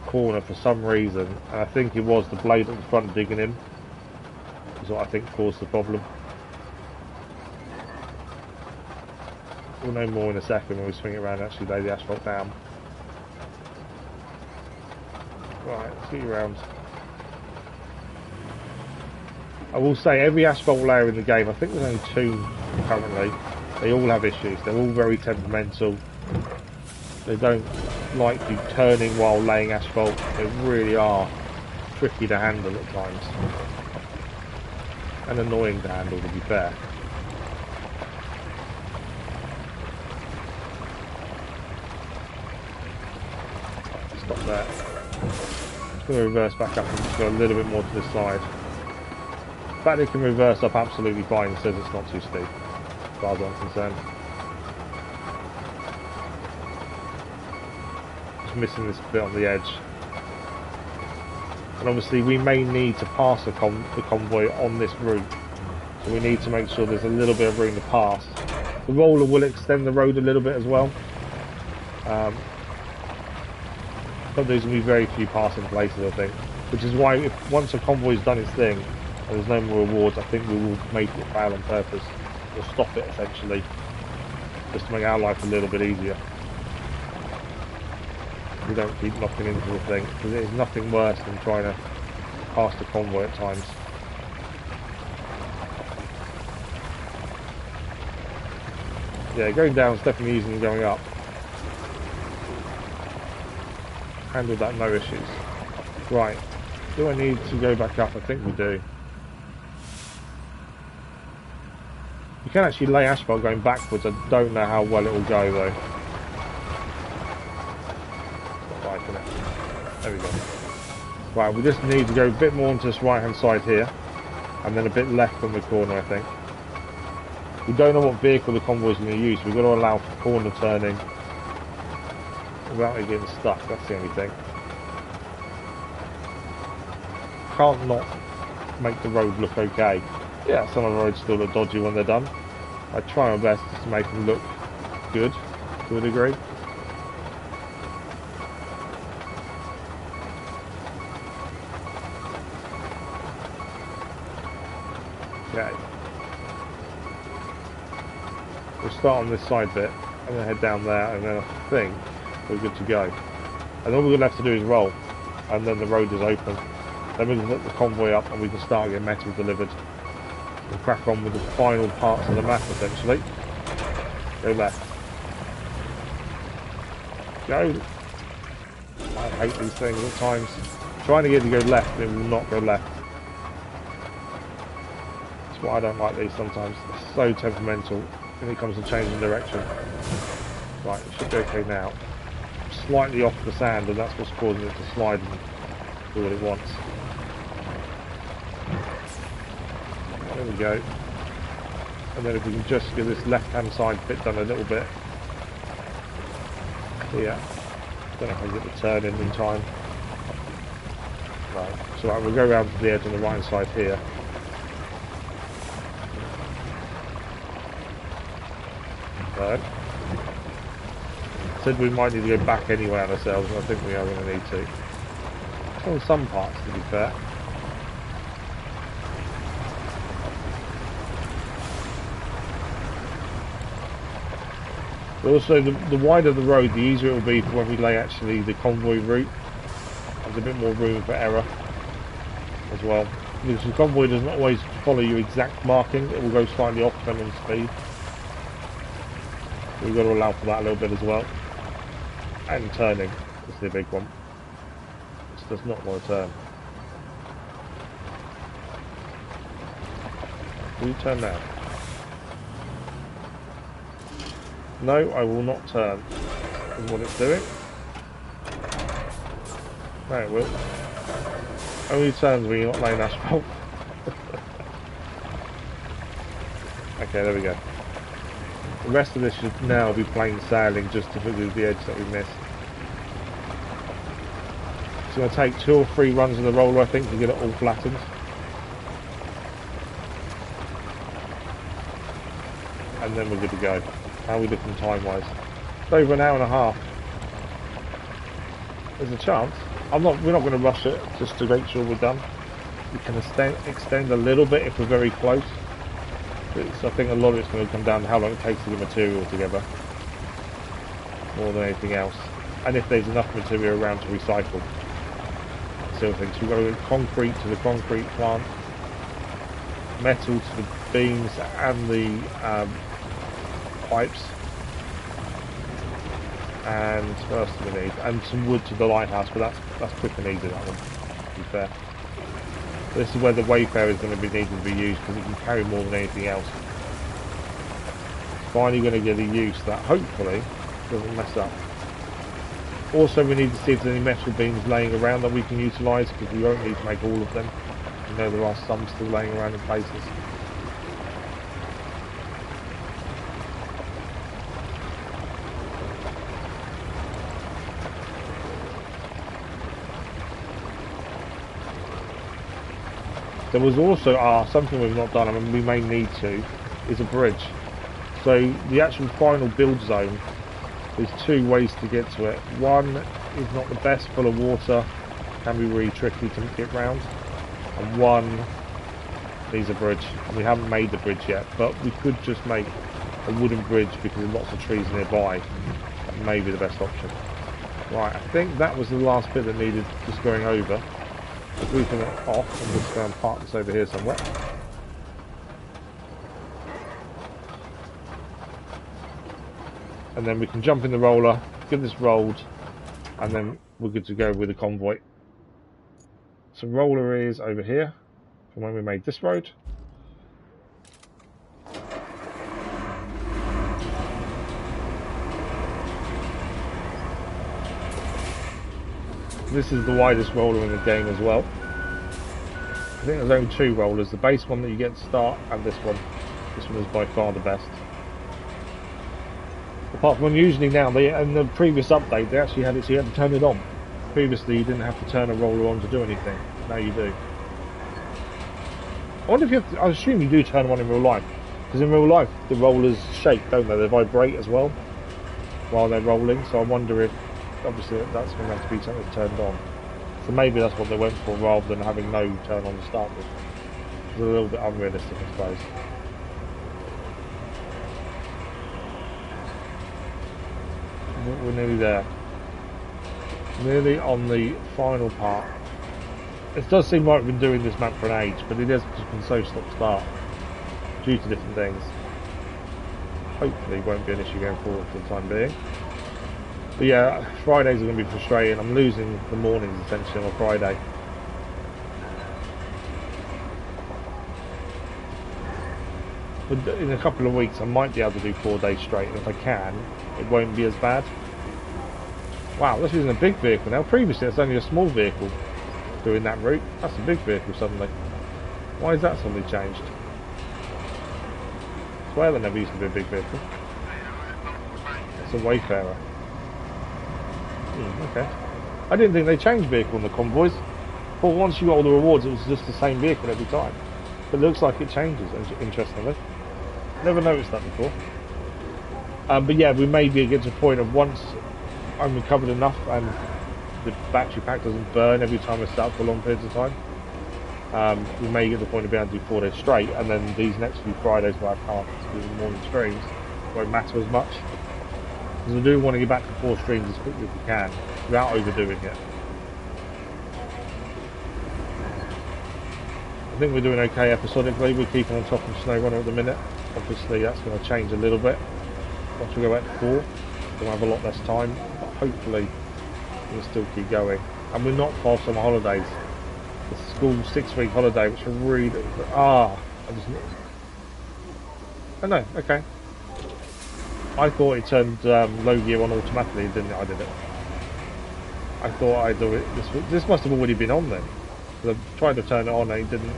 corner for some reason, and I think it was the blade at the front digging in, is what I think caused the problem. We'll know more in a second when we swing it around and actually lay the asphalt down. Right, let's get you around. I will say every asphalt layer in the game, I think there's only 2 currently, they all have issues. They're all very temperamental. They don't like you turning while laying asphalt. They really are tricky to handle at times. And annoying to handle, to be fair. Stop there. Just going to reverse back up and just go a little bit more to this side. The fact it can reverse up absolutely fine says it's not too steep, as far as I'm concerned. Just missing this bit on the edge. And obviously we may need to pass the convoy on this route. So we need to make sure there's a little bit of room to pass. The roller will extend the road a little bit as well. But there's going to be very few passing places, I think. Which is why once a convoy's done its thing, and there's no more rewards, I think we will make it fail on purpose. We'll stop it essentially. Just to make our life a little bit easier. We don't keep knocking into the thing, because it is nothing worse than trying to pass the convoy at times. Yeah, going down is definitely easier than going up. Handled that, no issues. Right, do I need to go back up? I think we do. You can actually lay asphalt going backwards. I don't know how well it will go though. There we go. Right, we just need to go a bit more onto this right hand side here, and then a bit left on the corner, I think. We don't know what vehicle the convoy is going to use. We've got to allow for corner turning without it getting stuck. That's the only thing. Can't not make the road look okay. Yeah, some of the roads still look dodgy when they're done. I try my best to make them look good to a degree. Okay. We'll start on this side bit and then head down there, and then I think we're good to go. And all we're left to do is roll, and then the road is open. Then we can put the convoy up and we can start getting metal delivered. We'll crack on with the final parts of the map essentially. Go left. Go! I hate these things at times. Trying to get it to go left, it will not go left. That's why I don't like these sometimes. It's so temperamental when it comes to changing direction. Right, it should be okay now. Slightly off the sand, and that's what's causing it to slide and do what it wants. There we go. And then if we can just get this left-hand side bit done a little bit. Yeah. Don't know if I can get the turn in time. Right. So right, we'll go around to the edge on the right-hand side here. Right. Said we might need to go back anyway on ourselves, and I think we are going to need to. On some parts, to be fair. But also, the wider the road, the easier it will be for when we lay actually the convoy route. There's a bit more room for error as well. Because the convoy doesn't always follow your exact marking, it will go slightly off depending on speed. So we've got to allow for that a little bit as well. And turning, this is the big one. This does not want to turn. Will you turn now? No, I will not turn. Is what it's doing. No, it will. Only turns when you're not laying asphalt. Okay, there we go. The rest of this should now be plain sailing, just to remove the edge that we missed. It's going to take 2 or 3 runs of the roller, I think, to get it all flattened. And then we're good to go. How are we looking time-wise? It's over an hour and a half. There's a chance. We're not going to rush it, just to make sure we're done. We can extend a little bit if we're very close. I think a lot of it's going to come down to how long it takes to get material together, more than anything else. And if there's enough material around to recycle. Still things. We've got to go concrete to the concrete plant, metal to the beams and the pipes. And what else do we need? And some wood to the lighthouse, but that's quick and easy, that one, to be fair. This is where the Wayfarer is going to be needed to be used, because it can carry more than anything else. Finally going to get a use that hopefully doesn't mess up. Also, we need to see if there's any metal beams laying around that we can utilise, because we won't need to make all of them. You know, there are some still laying around in places. There was also something we've not done, and we may need to, is a bridge. So the actual final build zone, there's two ways to get to it. One is not the best, full of water, can be really tricky to get round, and one needs a bridge. And we haven't made the bridge yet, but we could just make a wooden bridge because there's lots of trees nearby. That may be the best option. Right, I think that was the last bit that needed just going over. Roofing it off and just park this over here somewhere. And then we can jump in the roller, get this rolled, and then we're good to go with the convoy. So roller is over here from when we made this road. This is the widest roller in the game as well. I think there's only two rollers, the base one that you get to start and this one. This one is by far the best. Apart from usually now, in the previous update they actually had it so you had to turn it on. Previously you didn't have to turn a roller on to do anything, now you do. I wonder if you have to, I assume you do turn them on in real life, because in real life the rollers shake, don't they? They vibrate as well while they're rolling, so I wonder if obviously that's going to have to be something turned on. So maybe that's what they went for rather than having no turn on to start with. It's a little bit unrealistic, I suppose. We're nearly there. Nearly on the final part. It does seem like we've been doing this map for an age, but it has just been so stop-start due to different things. Hopefully it won't be an issue going forward for the time being. But yeah, Fridays are going to be frustrating. I'm losing the mornings essentially on a Friday. But in a couple of weeks I might be able to do 4 days straight, and if I can, it won't be as bad. Wow, this isn't a big vehicle now. Previously it's only a small vehicle doing that route. That's a big vehicle suddenly. Why is that suddenly changed? I swear there never used to be a big vehicle. It's a Wayfarer. Okay. I didn't think they changed vehicle in the convoys. But once you got all the rewards, it was just the same vehicle every time. But it looks like it changes, interestingly. Never noticed that before. But yeah, we may get to a point of once I'm recovered enough and the battery pack doesn't burn every time I start for long periods of time. We may get to the point of being able to do 4 days straight, and then these next few Fridays where I can't do the morning streams won't matter as much. Because I do want to get back to 4 streams as quickly as we can, without overdoing it. I think we're doing okay episodically. We're keeping on top of SnowRunner at the minute. Obviously that's going to change a little bit once we go back to 4. We'll have a lot less time, but hopefully we'll still keep going. And we're not far from holidays. The school 6-week holiday, which are really... oh no, okay. I thought it turned low gear on automatically, didn't it? I did it. I thought I'd do it. This must have already been on then. I tried to turn it on and it didn't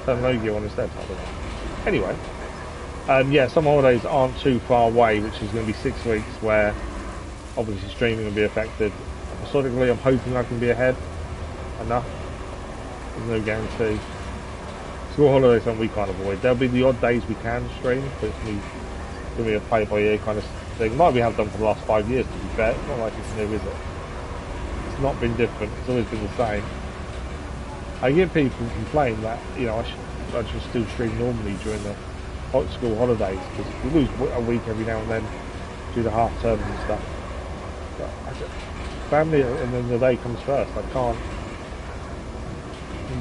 turn low gear on instead. I don't know. Anyway, yeah, some holidays aren't too far away, which is going to be 6 weeks where obviously streaming will be affected. Episodically, I'm hoping I can be ahead enough. There's no guarantee. School holidays something we can't avoid. There'll be the odd days we can stream, but it's going to be a play-by-ear kind of thing. Like we have done for the last 5 years, to be fair. It's not like it's new, is it? It's not been different. It's always been the same. I get people complain that, you know, I should still stream normally during the school holidays, because we lose a week every now and then due to half terms and stuff. But family and then the day comes first. I can't.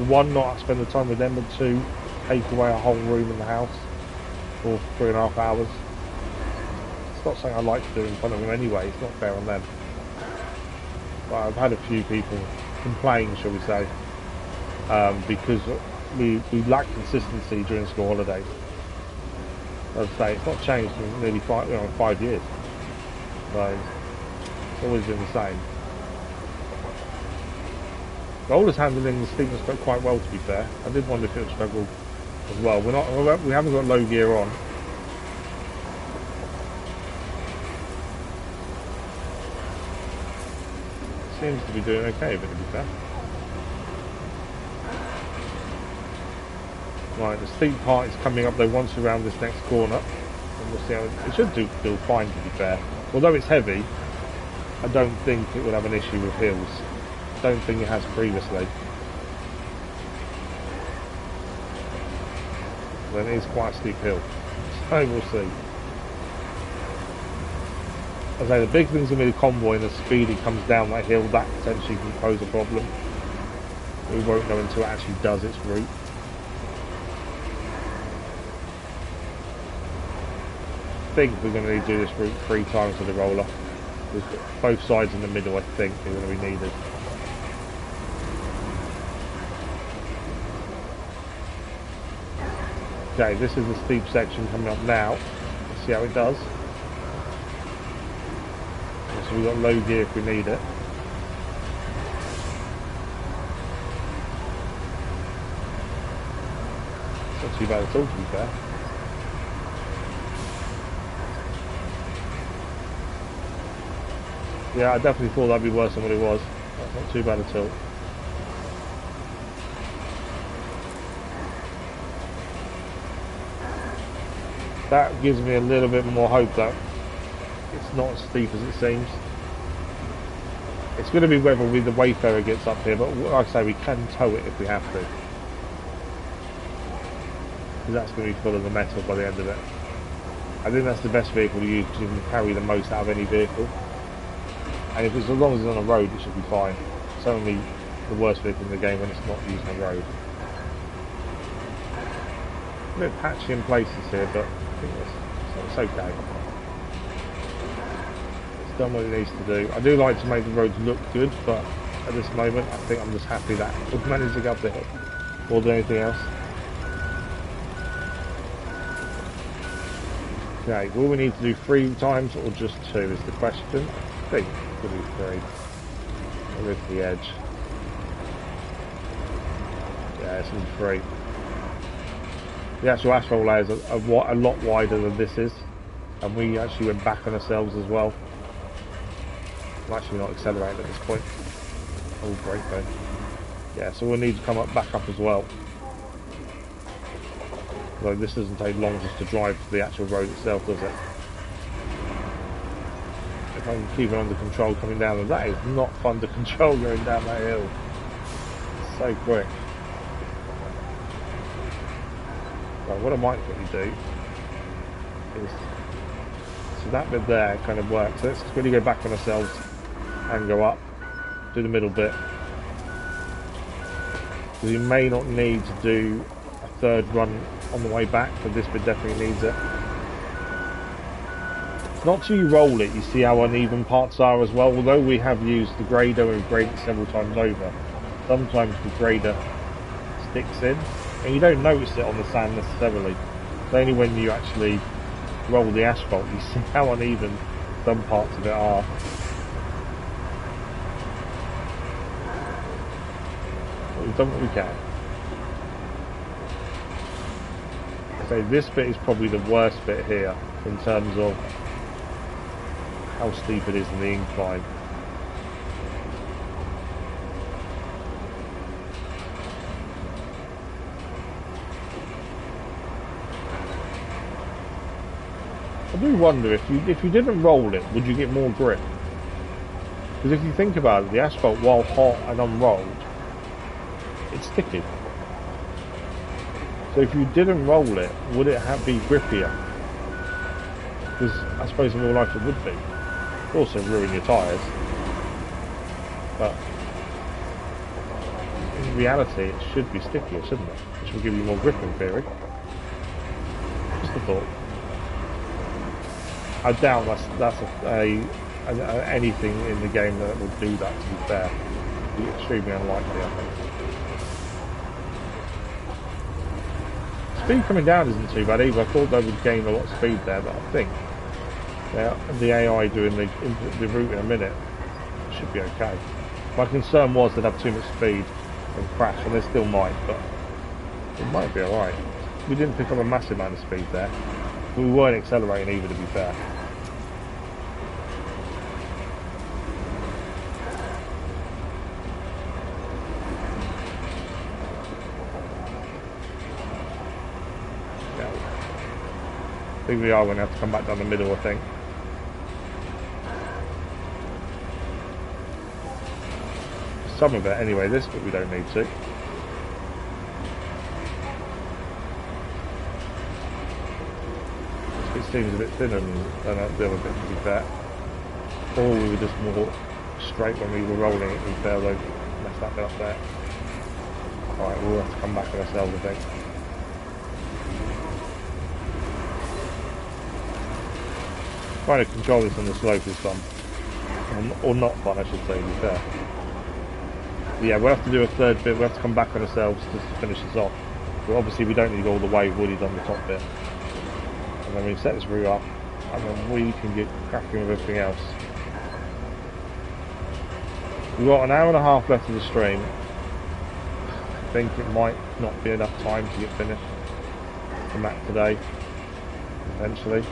One, not spend the time with them, but two, take away a whole room in the house for 3.5 hours. It's not something I like to do in front of them anyway. It's not fair on them. But I've had a few people complain, shall we say, because we lack consistency during school holidays. As I say, it's not changed in nearly 5 years. So it's always been the same. Goal handling the steepness quite well, to be fair. I did wonder if it would struggle as well. We haven't got low gear on. It seems to be doing okay, but to be fair. Right, the steep part is coming up though once around this next corner, and we'll see how it should do fine, to be fair. Although it's heavy, I don't think it would have an issue with hills. I don't think it has previously. Then it is quite a steep hill, so we'll see. As I say, the big thing's going to be the convoy and the speed it comes down that hill. That potentially can pose a problem. We won't know until it actually does its route. I think we're going to need to do this route 3 times with the roller. Both sides in the middle, I think, are going to be needed. Okay, this is the steep section coming up now. Let's see how it does. So we've got low gear if we need it. It's not too bad at all, to be fair. Yeah, I definitely thought that'd be worse than what it was. That's not too bad at all. That gives me a little bit more hope that it's not as steep as it seems. It's going to be whether the Wayfarer gets up here, but like I say, we can tow it if we have to. Because that's going to be full of the metal by the end of it. I think that's the best vehicle to use because you can carry the most out of any vehicle. And if it's, as long as it's on a road, it should be fine. It's only the worst vehicle in the game when it's not using a road. A bit patchy in places here, but I think it's okay. It's done what it needs to do. I do like to make the roads look good, but at this moment I think I'm just happy that we've managed to get up the hill more than anything else. Okay, will we need to do 3 times or just 2 is the question. I think we'll do 3. We'll go to the edge. Yeah, it's in 3. The actual asphalt layers are a lot wider than this is, and we actually went back on ourselves as well. I'm actually not accelerating at this point. Oh, great though. Yeah, so we'll need to come back up as well. Although this doesn't take long just to drive to the actual road itself, does it? If I can keep it under control coming down, and that is not fun to control going down that hill. It's so quick. Well, what I might quickly do is, so that bit there kind of works. So let's quickly go back on ourselves and go up, do the middle bit. Because you may not need to do a 3rd run on the way back, but this bit definitely needs it. Not till you roll it, you see how uneven parts are as well. Although we have used the grader and graded several times over, sometimes the grader sticks in. And you don't notice it on the sand necessarily. It's only when you actually roll the asphalt you see how uneven some parts of it are. But we've done what we can. So this bit is probably the worst bit here in terms of how steep it is in the incline. I do wonder if you didn't roll it, would you get more grip? Because if you think about it, the asphalt, while hot and unrolled, it's sticky. So if you didn't roll it, would it be grippier? Because I suppose in real life it would be. It'd also ruin your tyres. But in reality it should be stickier, shouldn't it? Which will give you more grip in theory. Just a thought. I doubt that's anything in the game that would do that, to be fair. It'd be extremely unlikely, I think. Speed coming down isn't too bad either. I thought they would gain a lot of speed there, but I think the AI doing the route in a minute should be okay. My concern was they'd have too much speed and crash, and they still might, but it might be alright. We didn't pick up a massive amount of speed there. We weren't accelerating either, to be fair. I think we are going to have to come back down the middle, I think. Some of it anyway, this, but we don't need to. It seems a bit thinner than the other bit, to be fair. Or we were just more straight when we were rolling it, to be fair, though. Messed that bit up there. Alright, we'll have to come back on ourselves, I think. Trying to control this on the slope is fun. Or not fun, I should say, to be fair. But yeah, we'll have to do a third bit. We'll have to come back on ourselves just to finish this off. But obviously we don't need to go all the way, we've already done the top bit. And then we set this route up, and then we can get cracking with everything else. We've got an hour and a half left of the stream. I think it might not be enough time to get finished for Mac today, eventually.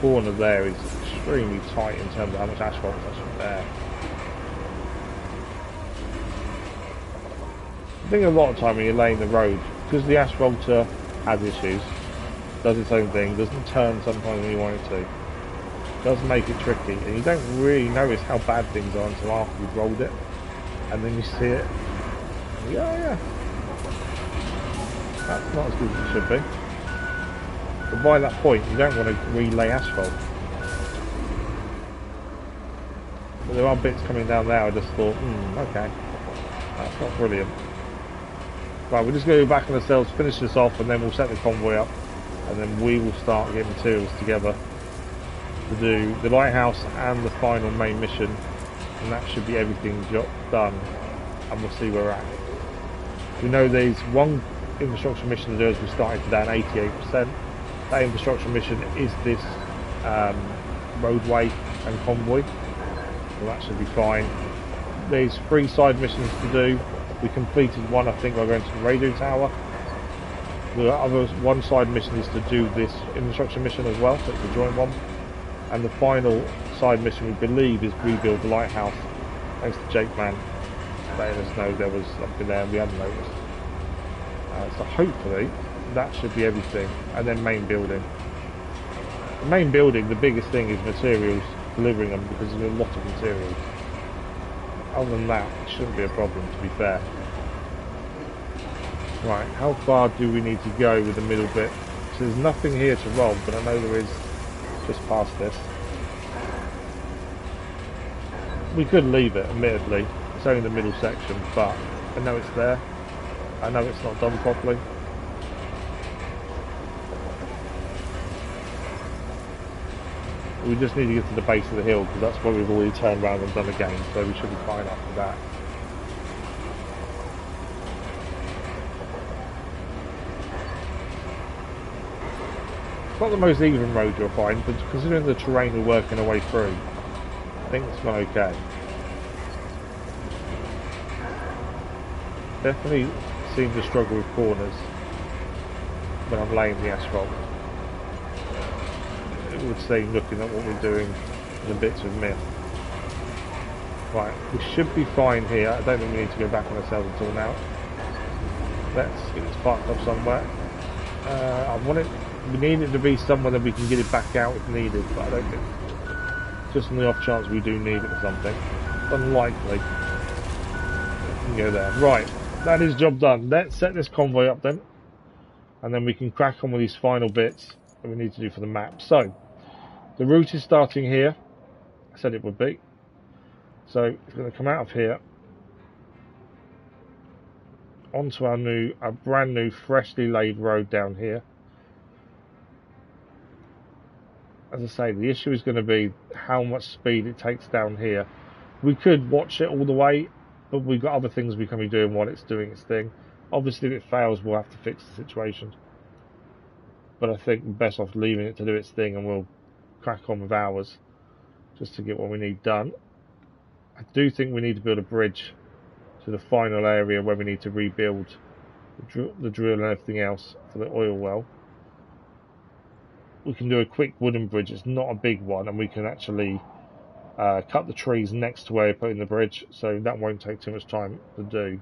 Corner there is extremely tight in terms of how much asphalt is actually there. I think a lot of time when you're laying the road, because the asphalter has issues, does its own thing, doesn't turn sometimes when you want it to, does make it tricky, and you don't really notice how bad things are until after you've rolled it, and then you see it, and you go, oh yeah, that's not as good as it should be. But by that point, you don't want to relay asphalt. But there are bits coming down there, I just thought, okay, that's not brilliant. Right, we're just going to go back on ourselves, finish this off, and then we'll set the convoy up, and then we will start getting materials together to do the lighthouse and the final main mission, and that should be everything done, and we'll see where we're at. We know there's one infrastructure mission to do as we started today at 88%. That infrastructure mission is this roadway and convoy, so that should be fine. There's 3 side missions to do. We completed one, I think, by going to the radio tower. The other one side mission is to do this infrastructure mission as well, so it's a joint one. And the final side mission, we believe, is rebuild the lighthouse, thanks to Jake Man letting us know there was something there and we hadn't noticed. So hopefully that should be everything, and then main building. The main building, the biggest thing is materials, delivering them, because there's a lot of materials. Other than that, it shouldn't be a problem, to be fair. Right, how far do we need to go with the middle bit? So there's nothing here to roll, but I know there is just past this. We could leave it, admittedly. It's only the middle section, but I know it's there. I know it's not done properly. We just need to get to the base of the hill, because that's where we've already turned around and done again, so we should be fine after that. It's not the most even road you'll find, but considering the terrain we're working our way through, I think it's gone okay. Definitely seem to struggle with corners when I'm laying the asphalt. It would seem, looking at what we're doing, the bits of myth. Right, we should be fine here. I don't think we need to go back on ourselves until now. Let's get this parked up somewhere. We need it to be somewhere that we can get it back out if needed, but I don't think. just on the off chance we do need it or something. It's unlikely. We can go there. Right, that is job done. Let's set this convoy up then, and then we can crack on with these final bits that we need to do for the map. So, the route is starting here. I said it would be. So, it's going to come out of here onto our brand new, freshly laid road down here. As I say, the issue is going to be how much speed it takes down here. We could watch it all the way, but we've got other things we can be doing while it's doing its thing. Obviously, if it fails, we'll have to fix the situation. But I think we're best off leaving it to do its thing, and we'll crack on with ours just to get what we need done. I do think we need to build a bridge to the final area where we need to rebuild the drill and everything else for the oil well. We can do a quick wooden bridge. It's not a big one, and we can actually cut the trees next to where we're putting the bridge, so that won't take too much time to do.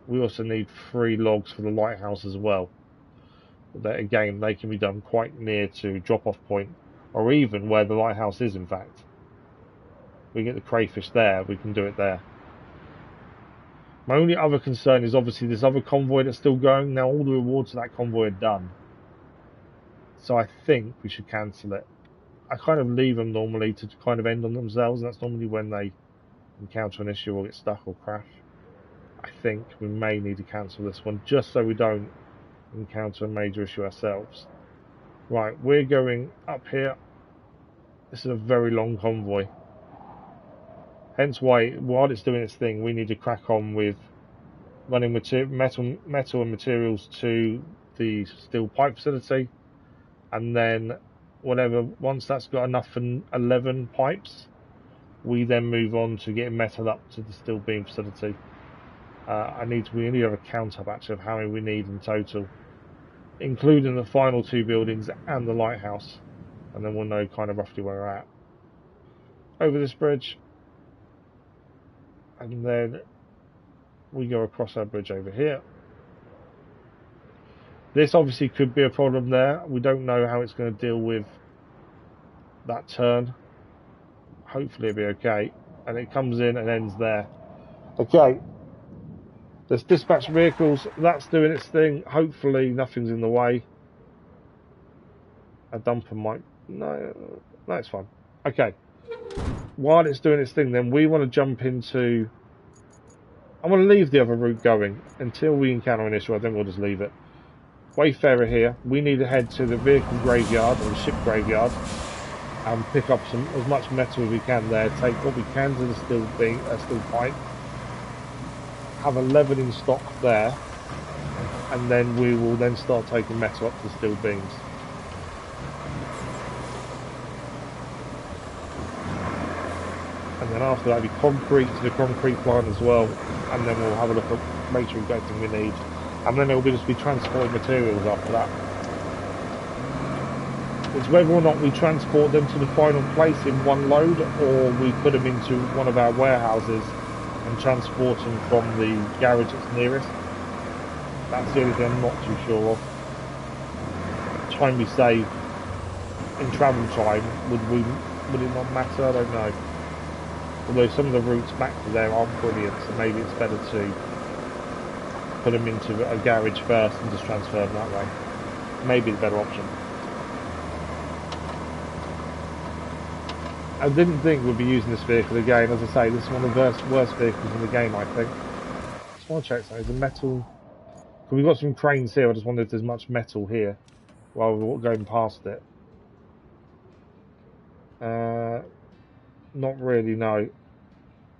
We also need 3 logs for the lighthouse as well. That, again, they can be done quite near to drop-off point, or even where the lighthouse is, in fact. We get the crayfish there, we can do it there. My only other concern is obviously this other convoy that's still going. Now all the rewards for that convoy are done, so I think we should cancel it. I kind of leave them normally to kind of end on themselves, and that's normally when they encounter an issue or get stuck or crash. I think we may need to cancel this one just so we don't encounter a major issue ourselves. Right, we're going up here. This is a very long convoy. Hence why, while it's doing its thing, we need to crack on with running metal and materials to the steel pipe facility, and then once that's got enough for 11 pipes, we then move on to getting metal up to the steel beam facility. We need to have a count up actually of how many we need in total, including the final 2 buildings and the lighthouse, and then we'll know kind of roughly where we're at. Over this bridge, and then we go across our bridge over here. This obviously could be a problem there. We don't know how it's going to deal with that turn. Hopefully it'll be okay. And it comes in and ends there. Okay. There's dispatch vehicles. That's doing its thing. Hopefully nothing's in the way. A dumper might... No, it's fine. Okay. While it's doing its thing, then we want to jump into... I want to leave the other route going until we encounter an issue. I think we'll just leave it. Wayfarer here. We need to head to the vehicle graveyard or the ship graveyard and pick up as much metal as we can there. Take what we can to the steel pipe. Have 11 in stock there, and then we will then start taking metal up to the steel beams. And then after that, we concrete to the concrete plant as well, and then we'll have a look at make sure we've got everything we need. And then it'll just be transporting materials after that. It's whether or not we transport them to the final place in one load, or we put them into one of our warehouses and transport them from the garage that's nearest. That's the only thing I'm not too sure of. Time we save in travel time, would it not matter? I don't know. Although some of the routes back to there aren't brilliant, so maybe it's better to put them into a garage first and just transfer them that way. Maybe the better option. I didn't think we'd be using this vehicle again. As I say, this is one of the worst vehicles in the game, I think. Just want to check something. Is the metal... We've got some cranes here. I just wonder if there's much metal here while we're going past it. Not really, no.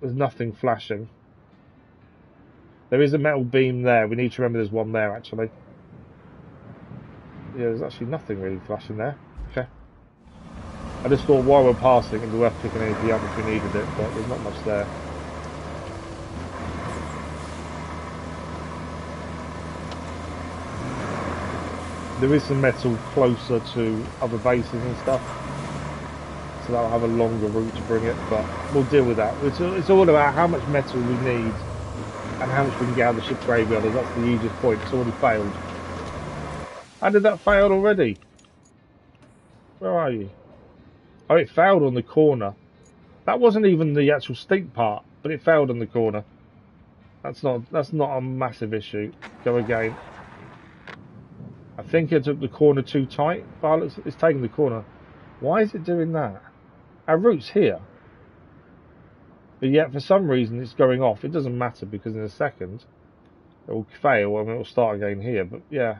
There's nothing flashing. There is a metal beam there. We need to remember there's one there, actually. Yeah, there's actually nothing really flashing there. Okay. I just thought while we're passing it'd be worth picking anything up if we needed it, but there's not much there. There is some metal closer to other bases and stuff, so that'll have a longer route to bring it, but we'll deal with that. It's all about how much metal we need and how much we can get out of the ship's graveyard. That's the easiest point. It's already failed. How did that fail already? Where are you? Oh, it failed on the corner. That wasn't even the actual steep part, but it failed on the corner. That's not a massive issue. Go again. I think it took the corner too tight. But it's taking the corner. Why is it doing that? Our route's here. But yet, for some reason, it's going off. It doesn't matter because in a second, it will fail and it will start again here. But yeah,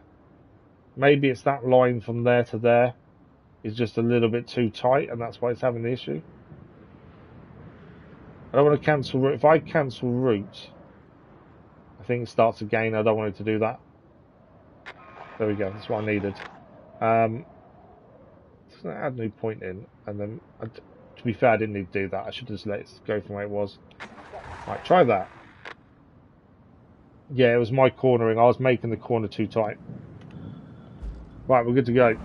maybe it's that line from there to there is just a little bit too tight and that's why it's having the issue. I don't want to cancel route. If I cancel route, I think it starts again. I don't want it to do that. There we go. That's what I needed. Just gonna add a new point in, and then to be fair, I didn't need to do that. I should just let it go from where it was. Right, try that. Yeah, it was my cornering. I was making the corner too tight. Right, we're good to go.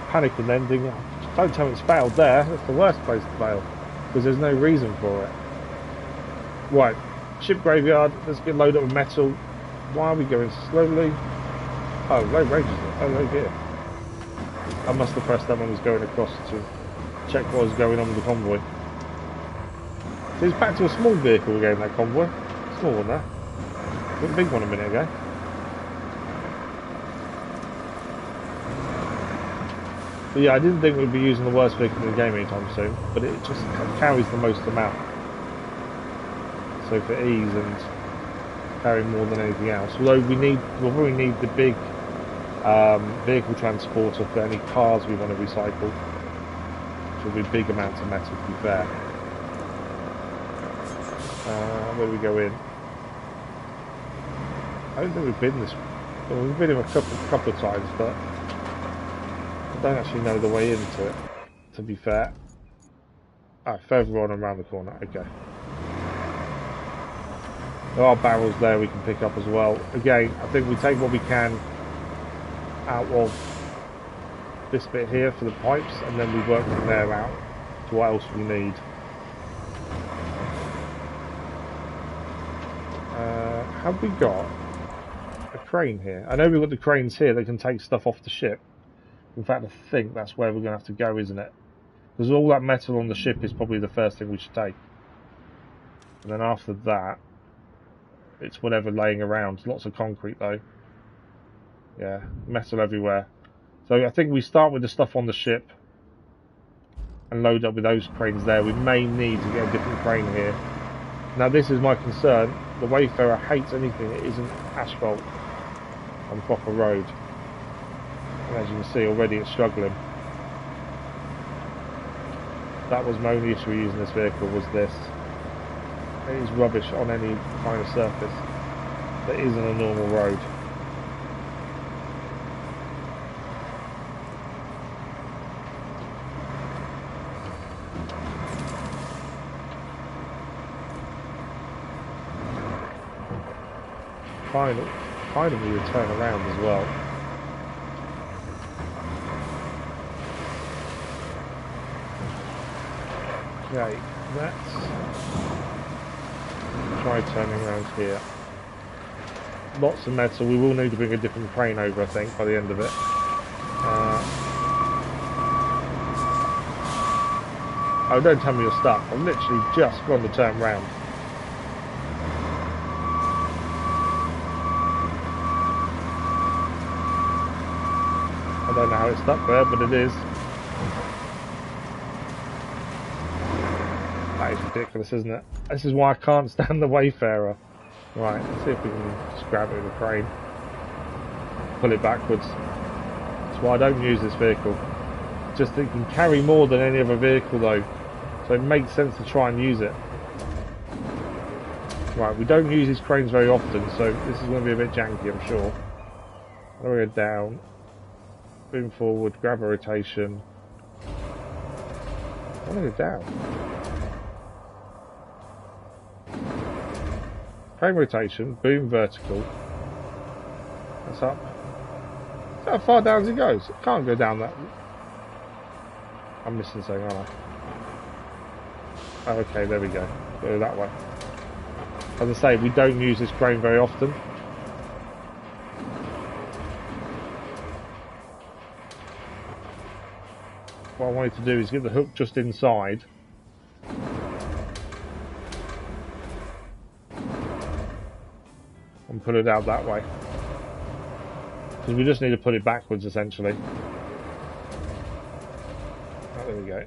Panicking then, thinking, don't tell me it's failed there. That's the worst place to fail because there's no reason for it. Right, ship graveyard. Let's get loaded up with metal. Why are we going slowly? Oh, low range. Oh, low gear. I must have pressed that when I was going across to check what was going on with the convoy. So it's back to a small vehicle again, that convoy. Small one there. Got a big one a minute ago. But yeah, I didn't think we'd be using the worst vehicle in the game anytime soon, but it just carries the most amount. So for ease and carrying more than anything else. Although we'll probably need the big vehicle transporter for any cars we want to recycle. Which will be big amounts of metal, to be fair. Where do we go in? I don't think we've been this. Well, we've been in a couple of times, but I don't actually know the way into it, to be fair. Ah, further on around the corner. Okay. There are barrels there we can pick up as well. Again, I think we take what we can out of this bit here for the pipes, and then we work from there out to what else we need. Have we got a crane here? I know we've got the cranes here that can take stuff off the ship. In fact, I think that's where we're going to have to go, isn't it? Because all that metal on the ship is probably the first thing we should take. And then after that, it's whatever laying around. Lots of concrete though. Yeah, metal everywhere. So I think we start with the stuff on the ship and load up with those cranes there. We may need to get a different crane here. Now this is my concern. The Wayfarer hates anything that isn't asphalt on proper road. And as you can see already it's struggling. That was my only issue using this vehicle, was this. It is rubbish on any kind of surface that isn't a normal road. Finally we turn around as well. Okay, let's try turning around here. Lots of metal. We will need to bring a different crane over, I think, by the end of it. Oh, don't tell me you're stuck. I've literally just gone to turn round. I don't know how it's stuck there, but it is. That is ridiculous, isn't it? This is why I can't stand the Wayfarer. Right, let's see if we can just grab it with a crane. Pull it backwards. That's why I don't use this vehicle. Just that it can carry more than any other vehicle though. So it makes sense to try and use it. Right, we don't use these cranes very often, so this is going to be a bit janky, I'm sure. I'm going to go down. Boom forward, grab a rotation. I want to go down. Crane rotation, boom vertical. That's up. That's how far down as it goes. It can't go down that. I'm missing something, aren't I? Oh, okay, there we go. Go that way. As I say, we don't use this crane very often. What I need to do is get the hook just inside. And put it out that way. Because we just need to put it backwards, essentially. Oh, there we go.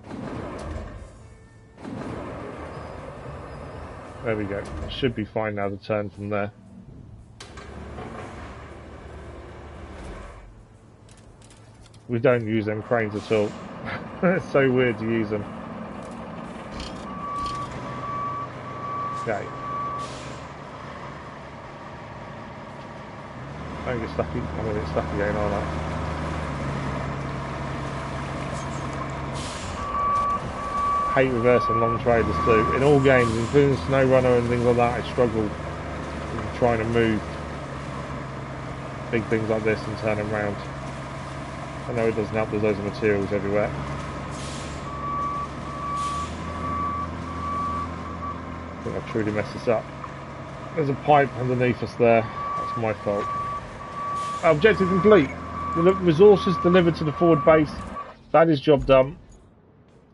There we go. It should be fine now to turn from there. We don't use them cranes at all. It's so weird to use them. Okay. Don't get stuck. I'm going to get stuck again, aren't I? Hate reversing long trailers too. In all games, including SnowRunner and things like that, I struggle with trying to move big things like this and turn them around. I know it doesn't help, there's loads of materials everywhere. I think I've truly messed this up. There's a pipe underneath us there. That's my fault. Objective complete. Resources delivered to the forward base. That is job done.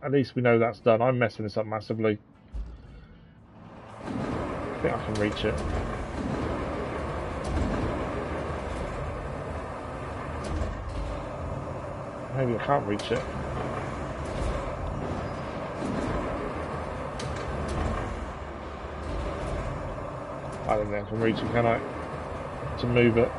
At least we know that's done. I'm messing this up massively. I think I can reach it. Maybe I can't reach it. I don't think I can reach it, can I? To move it.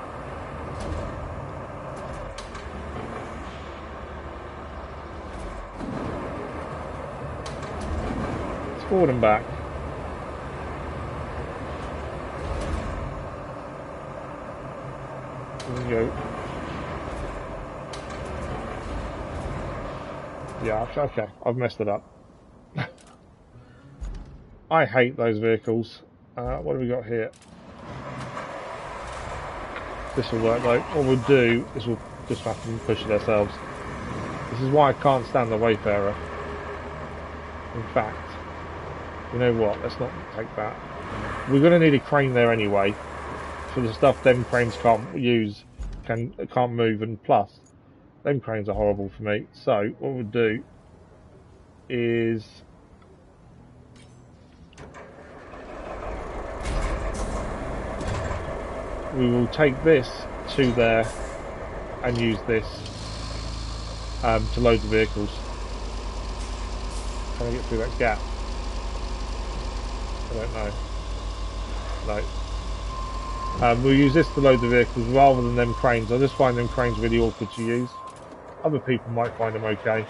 It's forward and back. There we go. Yeah, okay, I've messed it up. I hate those vehicles. What have we got here? This will work though. What we'll do is we'll just have to push it ourselves. This is why I can't stand the Wayfarer. In fact, you know what? Let's not take that. We're going to need a crane there anyway. For the stuff them cranes can't use, can't move, and plus, them cranes are horrible for me. So what we'll do is we will take this to there and use this to load the vehicles. Can I get through that gap? I don't know. No. We'll use this to load the vehicles rather than them cranes. I just find them cranes really awkward to use. Other people might find them okay.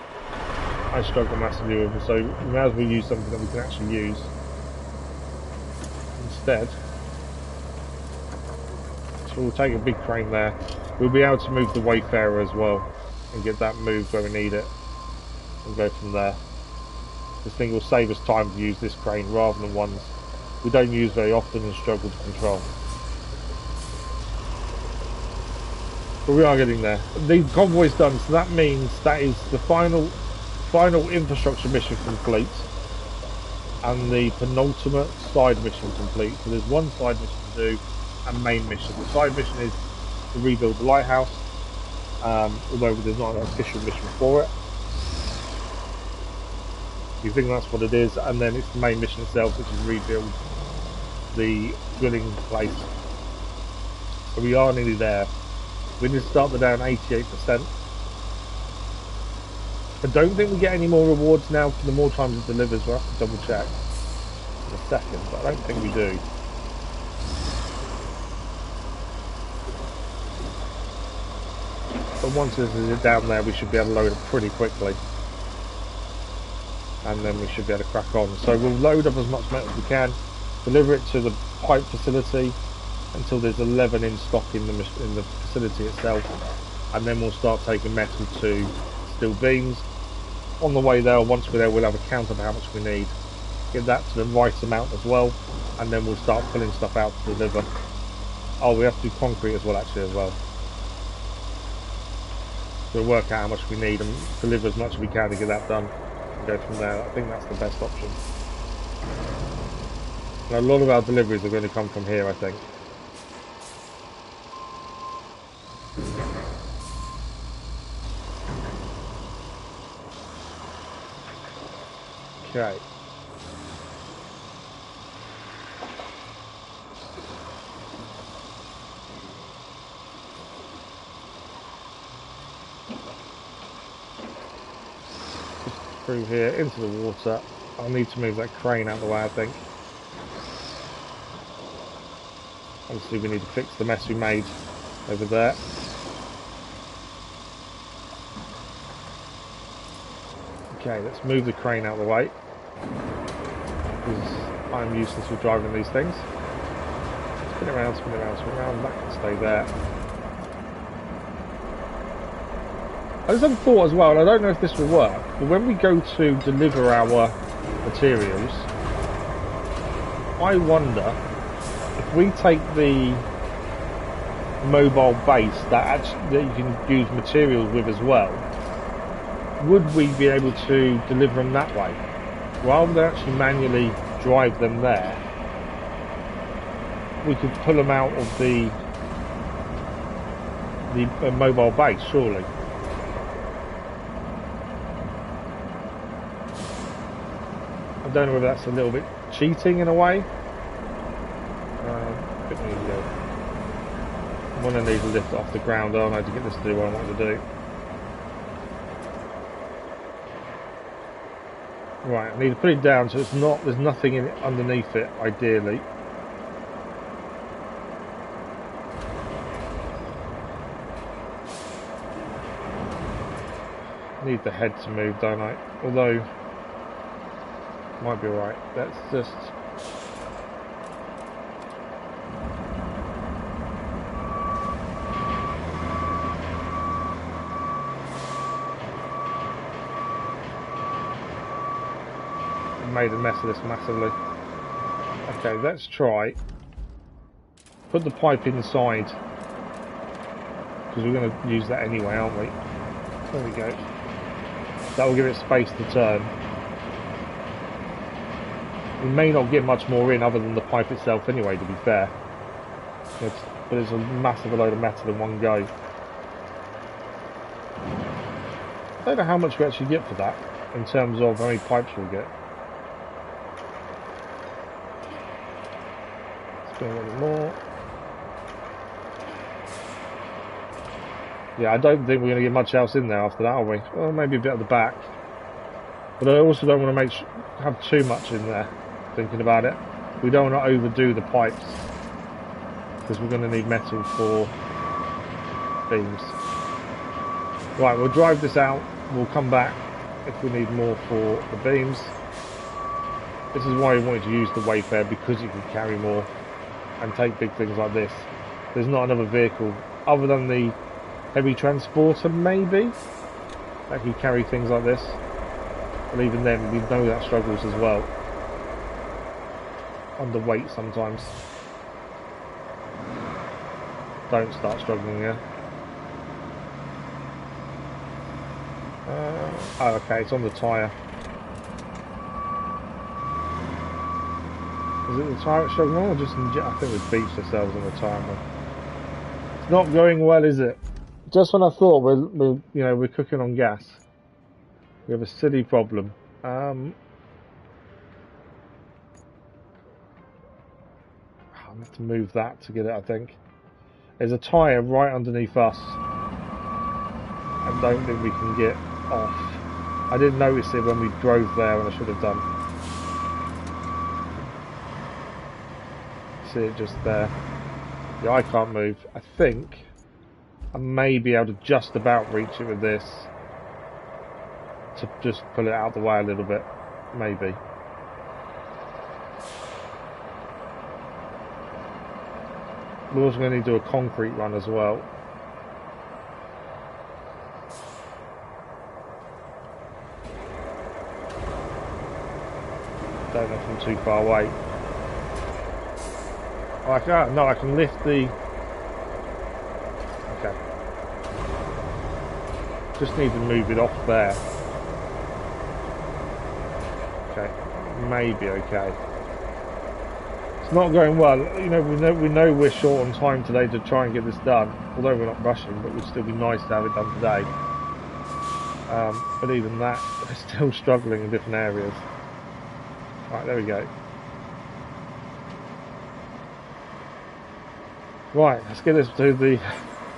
I struggle massively with them, so we may as well use something that we can actually use instead. So we'll take a big crane there. We'll be able to move the Wayfarer as well and get that moved where we need it and go from there. This thing will save us time to use this crane rather than ones we don't use very often and struggle to control. But we are getting there. The convoy's done, so that means that is the final infrastructure mission complete and the penultimate side mission complete. So there's one side mission to do and main mission. The side mission is to rebuild the lighthouse, although there's not an official mission for it. You think that's what it is, and then it's the main mission itself, which is rebuild the drilling place. So we are nearly there. We need to start the day on 88%. I don't think we get any more rewards now for the more times it delivers. We'll have to double check in a second, but I don't think we do. But once this is down there, we should be able to load it pretty quickly. And then we should be able to crack on. So we'll load up as much metal as we can, deliver it to the pipe facility until there's 11 in stock in the facility itself, and then we'll start taking metal to steel beams. On the way there, once we're there, we'll have a count of how much we need. Get that to the right amount as well, and then we'll start pulling stuff out to deliver. Oh, we have to do concrete as well, actually, as well. So we'll work out how much we need and deliver as much as we can to get that done. Go from there. I think that's the best option. And a lot of our deliveries are going to come from here, I think. Okay. Through here into the water. I'll need to move that crane out of the way, I think. Obviously we need to fix the mess we made over there. Okay, let's move the crane out of the way, because I'm useless with driving these things. Spin it around, spin it around, spin it around, that can stay there. I just had a thought as well, and I don't know if this will work, but when we go to deliver our materials, I wonder if we take the mobile base that you can use materials with as well, would we be able to deliver them that way? Rather than actually manually drive them there, we could pull them out of the mobile base, surely. I don't know whether that's a little bit cheating in a way. I'm going to need to lift it off the ground, aren't I, to get this to do what I want to do. Right, I need to put it down so there's nothing in it underneath it, ideally. Need the head to move, don't I? Although, might be alright. Let's just... made a mess of this massively. Okay, let's try. Put the pipe inside, because we're going to use that anyway, aren't we? There we go. That will give it space to turn. We may not get much more in other than the pipe itself anyway, to be fair. But it's a massive load of metal in one go. I don't know how much we actually get for that, in terms of how many pipes we'll get. Let's go a little more. Yeah, I don't think we're going to get much else in there after that, are we? Well, maybe a bit at the back. But I also don't want to have too much in there, thinking about it. We don't want to overdo the pipes, because we're going to need metal for beams. Right, we'll drive this out. We'll come back if we need more for the beams. This is why we wanted to use the Wayfarer, because you can carry more and take big things like this. There's not another vehicle, other than the heavy transporter maybe, that can carry things like this. But even then, we know that struggles as well. Underweight sometimes. Don't start struggling here. Oh, okay, it's on the tyre. Is it the tyre that's struggling or just I think we've beached ourselves on the tyre. It's not going well, is it? Just when I thought we're cooking on gas, we have a silly problem. I'll have to move that to get it, I think. There's a tyre right underneath us. I don't think we can get off. I didn't notice it when we drove there, and I should have done. See it just there. Yeah, I can't move. I think I may be able to just about reach it with this, to just pull it out of the way a little bit, maybe. We're also going to need to do a concrete run as well. Don't know if I'm too far away. Oh, I can't. No, I can lift the... Okay. Just need to move it off there. Okay. Maybe okay. It's not going well. You know, we know we're short on time today to try and get this done. Although we're not rushing, but it would still be nice to have it done today. But even that, we're still struggling in different areas. Right, there we go. Right, let's get this to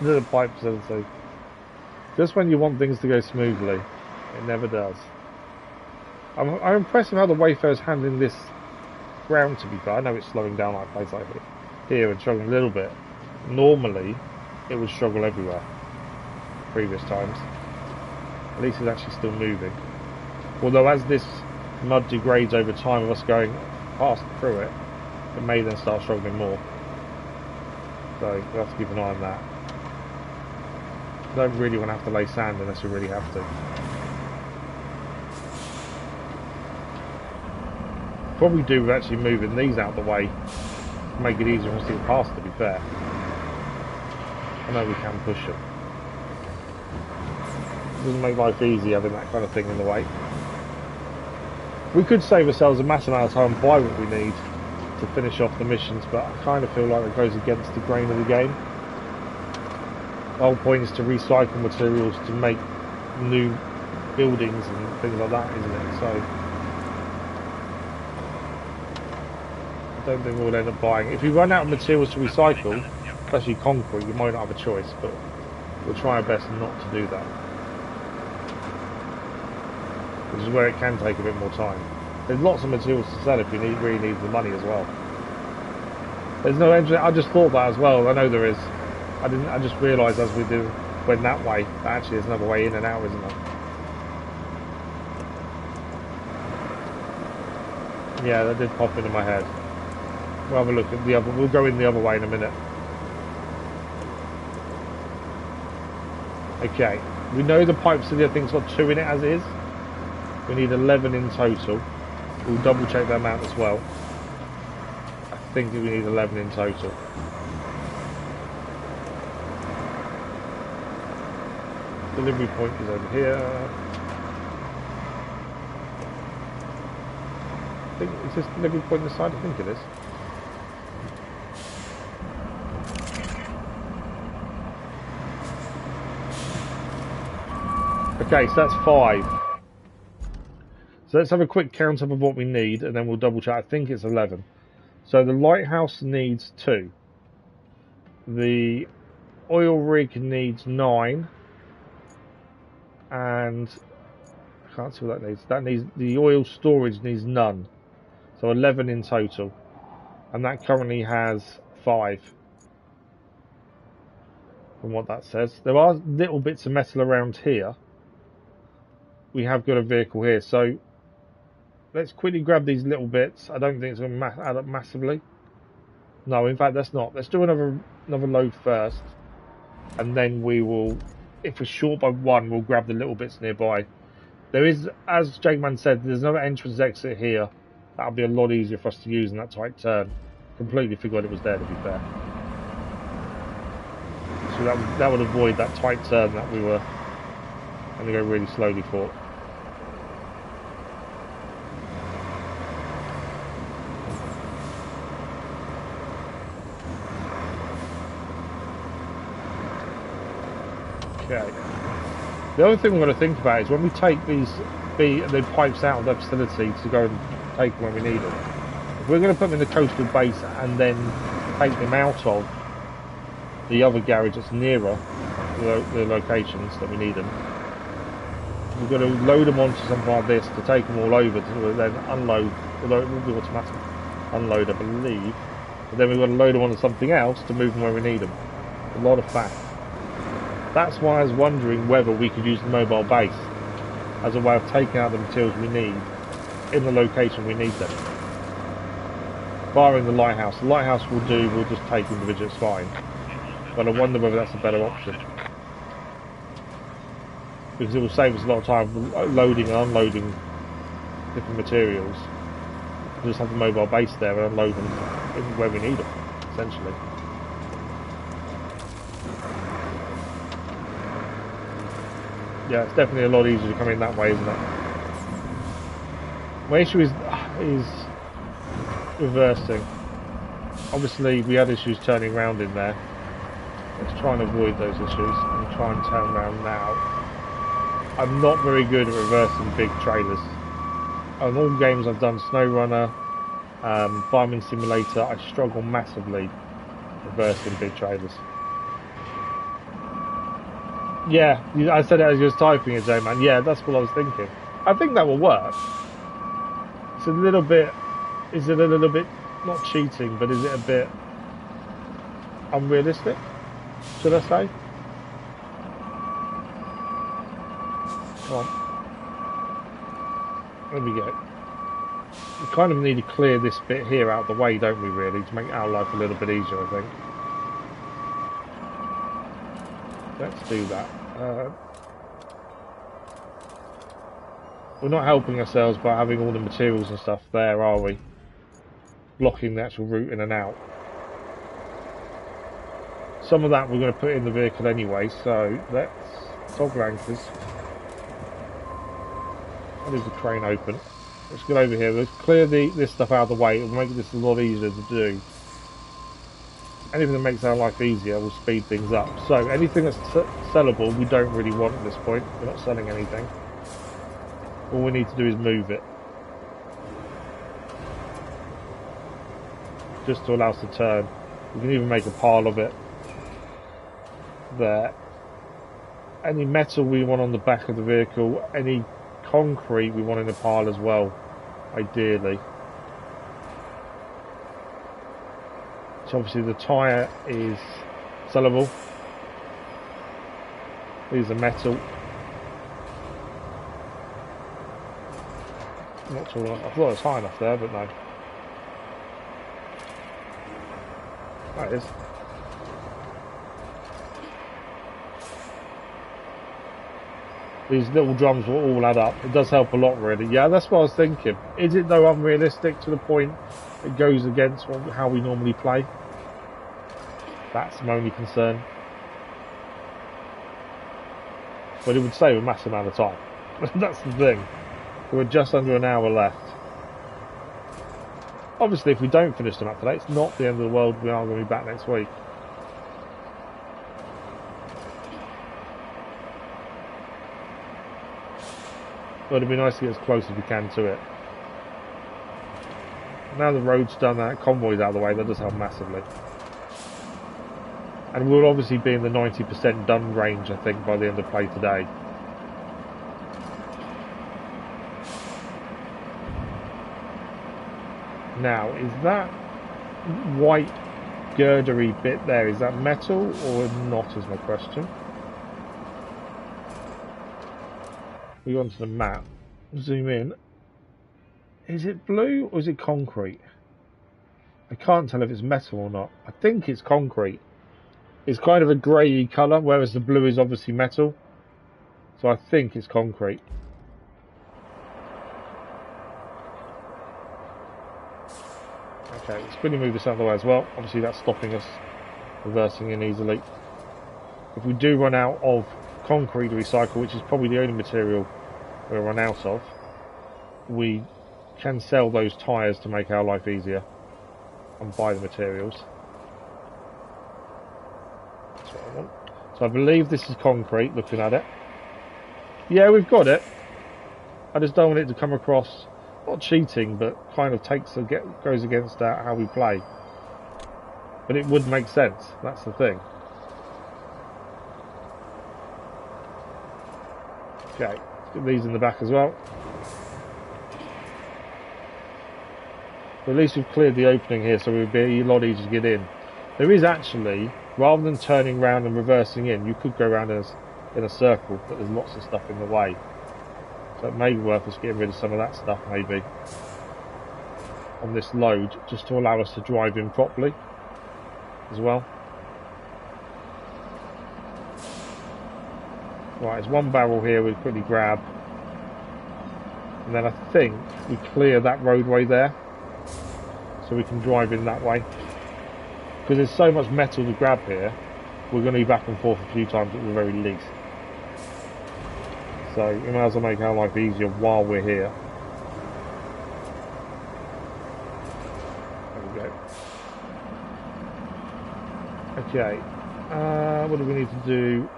the pipe facility. Just when you want things to go smoothly, it never does. I'm impressed with how the Wayfarer's handling this ground, to be fair. I know it's slowing down like a place like here and struggling a little bit. Normally, it would struggle everywhere. Previous times. At least it's actually still moving. Although as this mud degrades over time of us going past through it, it may then start struggling more. So we'll have to keep an eye on that. Don't really want to have to lay sand unless you really have to. Probably do with actually moving these out of the way to make it easier for us to get past, to be fair. I know we can push them. It doesn't make life easy having that kind of thing in the way. We could save ourselves a massive amount of time and buy what we need to finish off the missions, but I kind of feel like it goes against the grain of the game. The whole point is to recycle materials to make new buildings and things like that, isn't it? So I don't think we'll end up buying. If we run out of materials to recycle, especially concrete, we might not have a choice, but we'll try our best not to do that. Which is where it can take a bit more time. There's lots of materials to sell if you really need the money as well. There's no engine. I just thought that as well. I know there is. I just realised as we went that way, that actually there's another way in and out, isn't there? Yeah, that did pop into my head. We'll have a look at the other. We'll go in the other way in a minute. Okay, we know the pipe city I think's got 2 in it as is. We need 11 in total. We'll double check that amount as well. I think we need 11 in total. Delivery point is over here. I think, is this delivery point this side? I think it is. Okay, so that's 5. So let's have a quick count up of what we need and then we'll double check. I think it's 11. So the lighthouse needs 2. The oil rig needs 9. And I can't see what that needs. That needs, the oil storage needs none. So 11 in total. And that currently has 5. From what that says. There are little bits of metal around here. We have got a vehicle here. So let's quickly grab these little bits. I don't think it's going to add up massively. No, in fact, that's not. Let's do another load first. And then we will, if we're short by 1, we'll grab the little bits nearby. There is, as Jake Man said, there's another entrance exit here. That'll be a lot easier for us to use in that tight turn. Completely forgot it was there, to be fair. So that would avoid that tight turn that we were going to go really slowly for. Okay. The other thing we're going to think about is when we take the pipes out of the facility to go and take them when we need them. If we're going to put them in the coastal base and then take them out of the other garage that's nearer the locations that we need them, we've got to load them onto something like this to take them all over to then unload, although it will be automatic unload, I believe. But then we've got to load them onto something else to move them where we need them. A lot of faff. That's why I was wondering whether we could use the mobile base as a way of taking out the materials we need in the location we need them. Barring the lighthouse. The lighthouse will do, we'll just take individuals, fine. But I wonder whether that's a better option. Because it will save us a lot of time loading and unloading different materials. We'll just have the mobile base there and unload them where we need them, essentially. Yeah, it's definitely a lot easier to come in that way, isn't it? My issue is reversing. Obviously, we had issues turning around in there. Let's try and avoid those issues and try and turn around now. I'm not very good at reversing big trailers. on all games I've done, SnowRunner, Farming Simulator, I struggle massively reversing big trailers. Yeah, I said it as you was typing it, J-Man. Yeah, that's what I was thinking. I think that will work. It's a little bit... Is it a little bit... Not cheating, but is it a bit... unrealistic? Should I say? Come on. There we go. We kind of need to clear this bit here out of the way, don't we, really, to make our life a little bit easier, I think. Let's do that. We're not helping ourselves by having all the materials and stuff there, are we? Blocking the actual route in and out. Some of that we're going to put in the vehicle anyway, so let's toggle anchors. I'll leave the crane open. Let's get over here. Let's clear this stuff out of the way. It'll make this a lot easier to do. Anything that makes our life easier will speed things up. So anything that's sellable, we don't really want at this point. We're not selling anything. All we need to do is move it. Just to allow us to turn. We can even make a pile of it. There. Any metal we want on the back of the vehicle, any concrete we want in the pile as well, ideally. So obviously the tyre is sellable. These are metal. Not tall enough. I thought it was high enough there, but no. That is. These little drums will all add up. It does help a lot, really. Yeah, that's what I was thinking. Is it, though, unrealistic to the point it goes against how we normally play? That's my only concern. But it would save a massive amount of time. That's the thing. We're just under an hour left. Obviously, if we don't finish them up today, it's not the end of the world. We are going to be back next week. But it'd be nice to get as close as we can to it. Now the road's done, that convoy's out of the way, that does help massively. And we'll obviously be in the 90% done range, I think, by the end of play today. Now, is that white girdery bit there, is that metal or not, is my question. We go onto the map, zoom in. Is it blue or is it concrete? I can't tell if it's metal or not. I think it's concrete. It's kind of a grey colour, whereas the blue is obviously metal. So I think it's concrete. Okay, let's quickly move this out of the way as well. Obviously that's stopping us reversing in easily. If we do run out of concrete to recycle, which is probably the only material we'll run out of, we can sell those tyres to make our life easier and buy the materials. That's what I want. So I believe this is concrete, looking at it. Yeah, we've got it. I just don't want it to come across, not cheating, but kind of goes against how we play. But it would make sense, that's the thing. Okay, let's get these in the back as well. But at least we've cleared the opening here, so it would be a lot easier to get in. There is actually, rather than turning around and reversing in, you could go around in a circle, but there's lots of stuff in the way. So it may be worth us getting rid of some of that stuff, maybe, on this load, just to allow us to drive in properly, as well. Right, there's one barrel here we'll quickly grab. And then I think we clear that roadway there, so we can drive in that way. Because there's so much metal to grab here, we're going to be back and forth a few times at the very least. So we might as well make our life easier while we're here. There we go. Okay, what do we need to do?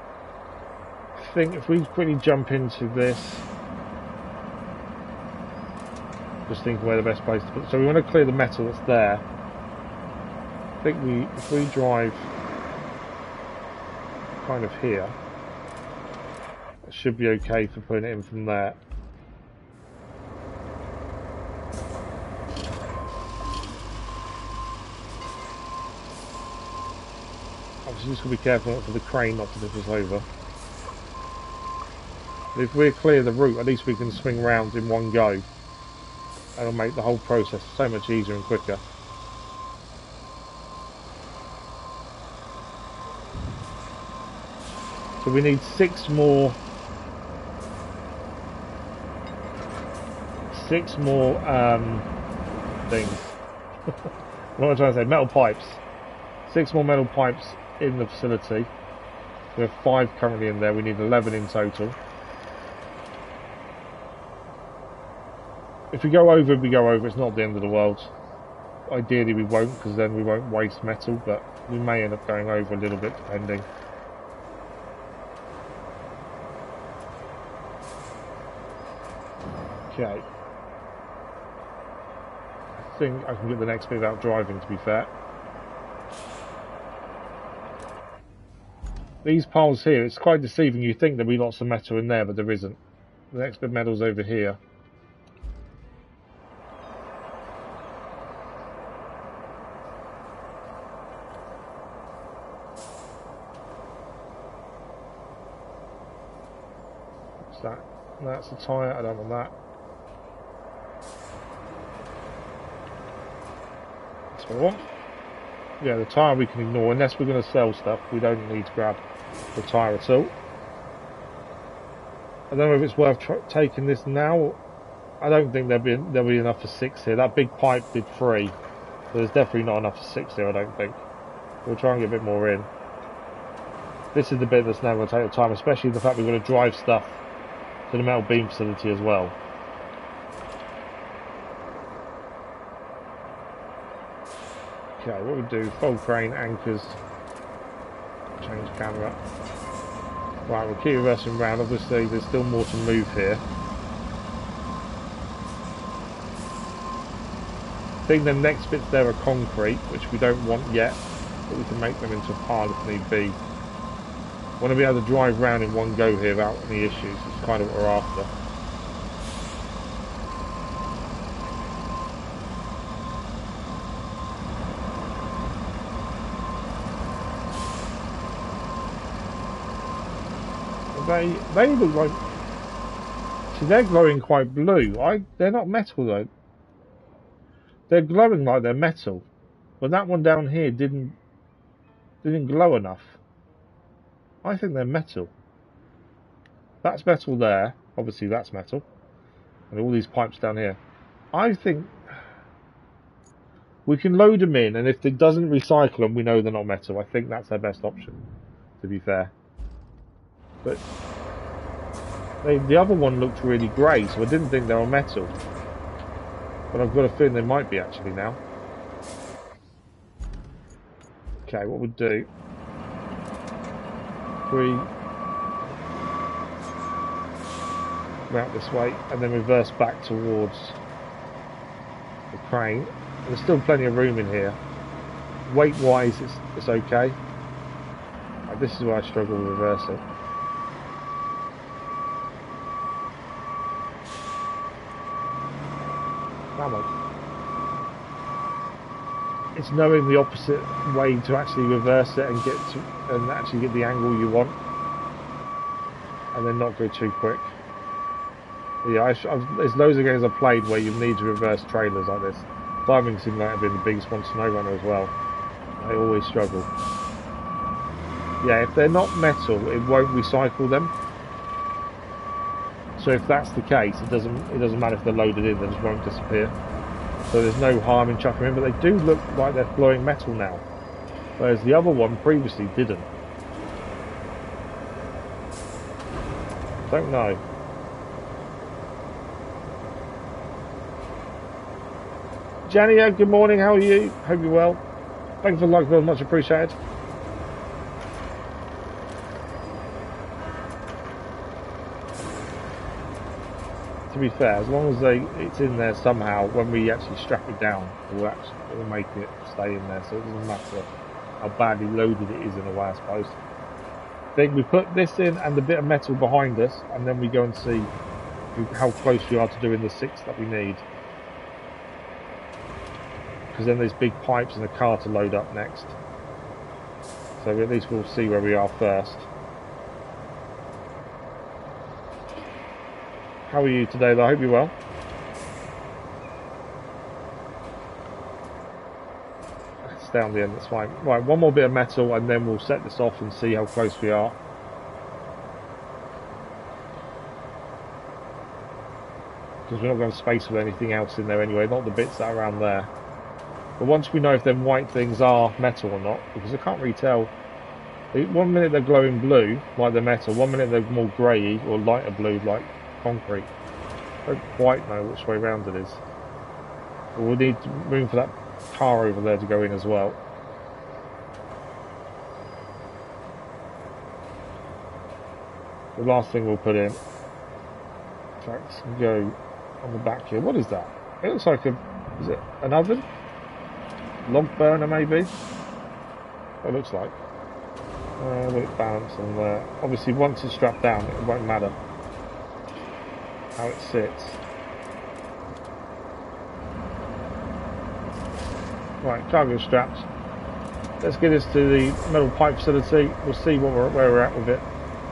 I think if we quickly jump into this, Just thinking where the best place to put. So we want to clear the metal that's there. I think if we drive kind of here, it should be okay for putting it in from there. Obviously, just got to be careful for the crane not to tip us over. But if we're clear the route, at least we can swing round in one go. That'll make the whole process so much easier and quicker. So we need 6 more things. What am I trying to say? Metal pipes. 6 more metal pipes in the facility. We have 5 currently in there. We need 11 in total. If we go over, we go over. It's not the end of the world. Ideally we won't, because then we won't waste metal, but we may end up going over a little bit depending. Okay. I think I can get the next bit without driving, to be fair. These piles here, it's quite deceiving. You think there'll be lots of metal in there, but there isn't. The next bit of metal's over here. What's that? That's a tyre, I don't want that. That's what I want. Yeah, the tyre we can ignore, unless we're going to sell stuff. We don't need to grab the tyre at all. I don't know if it's worth taking this now. I don't think there'll be enough for 6 here. That big pipe did 3. So there's definitely not enough for 6 here, I don't think. We'll try and get a bit more in. This is the bit that's now going to take the time, especially the fact we've got to drive stuff to the metal beam facility as well. Okay, what we do, fold crane, anchors, change camera. Right, we'll keep reversing round. Obviously there's still more to move here. I think the next bits there are concrete, which we don't want yet, but we can make them into a pile if need be. Want to be able to drive round in one go here without any issues. It's kind of what we're after. They look like... See, they're glowing quite blue. They're not metal though. They're glowing like they're metal. But that one down here didn't glow enough. I think they're metal. That's metal there. Obviously that's metal. And all these pipes down here. I think we can load them in, and if it doesn't recycle them, we know they're not metal. I think that's our best option, to be fair. But the other one looked really grey, so I didn't think they were metal. But I've got a feeling they might be actually now. Okay, what we'll do... We route this way and then reverse back towards the crane. There's still plenty of room in here. Weight wise it's okay. This is where I struggle with reversing. Come on. It's knowing the opposite way to actually reverse it and actually get the angle you want, and then not go too quick. But yeah, there's loads of games I've played where you need to reverse trailers like this. Diving Simulator being the biggest one, SnowRunner as well. I always struggle. Yeah, if they're not metal, it won't recycle them. So if that's the case, it doesn't matter if they're loaded in; they just won't disappear. So there's no harm in chucking them in, but they do look like they're glowing metal now, whereas the other one previously didn't. Don't know. Jania, good morning, how are you? Hope you're well. Thanks for the like, very much appreciated. be fair, as long as it's in there somehow, when we actually strap it down, it'll make it stay in there, so it doesn't matter how badly loaded it is in a way, I suppose. I think we put this in and a bit of metal behind us, and then we go and see how close we are to doing the 6 that we need. Because then there's big pipes and a car to load up next. So at least we'll see where we are first. How are you today though? I hope you're well. It's down the end, that's fine. Right, one more bit of metal and then we'll set this off and see how close we are. Because we're not going to space with anything else in there anyway, not the bits that are around there. But once we know if them white things are metal or not, because I can't really tell. One minute they're glowing blue, like they're metal, one minute they're more grey or lighter blue, like concrete. I don't quite know which way round it is. But we'll need room for that car over there to go in as well. The last thing we'll put in. Tracks can go on the back here. What is that? It looks like is it an oven? Log burner maybe? It looks like. Will it balance on there? Obviously once it's strapped down it won't matter how it sits. Right, cargo strapped. Let's get this to the metal pipe facility. We'll see where we're at with it,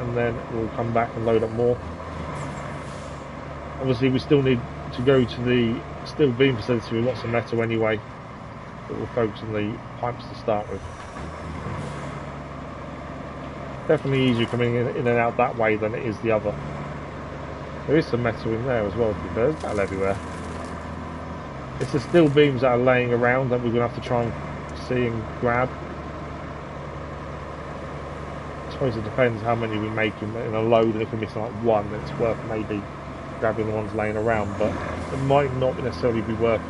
and then we'll come back and load up more. Obviously we still need to go to the steel beam facility with lots of metal anyway, but we'll focus on the pipes to start with. Definitely easier coming in and out that way than it is the other. There is some metal in there as well, to be fair. There's metal everywhere. It's the steel beams that are laying around that we're going to have to try and see and grab. I suppose it depends how many we make in a load, and if we're missing like one, then it's worth maybe grabbing the ones laying around, but it might not necessarily be worth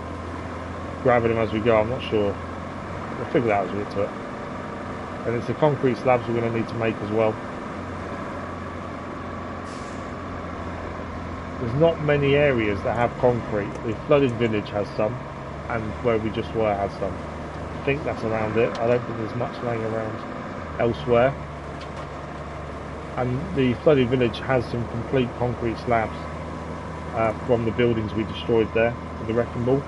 grabbing them as we go. I'm not sure. We'll figure that out as we get to it. And it's the concrete slabs we're going to need to make as well. There's not many areas that have concrete. The flooded village has some, and where we just were has some. I think that's around it. I don't think there's much laying around elsewhere. And the flooded village has some complete concrete slabs from the buildings we destroyed there with the wrecking ball.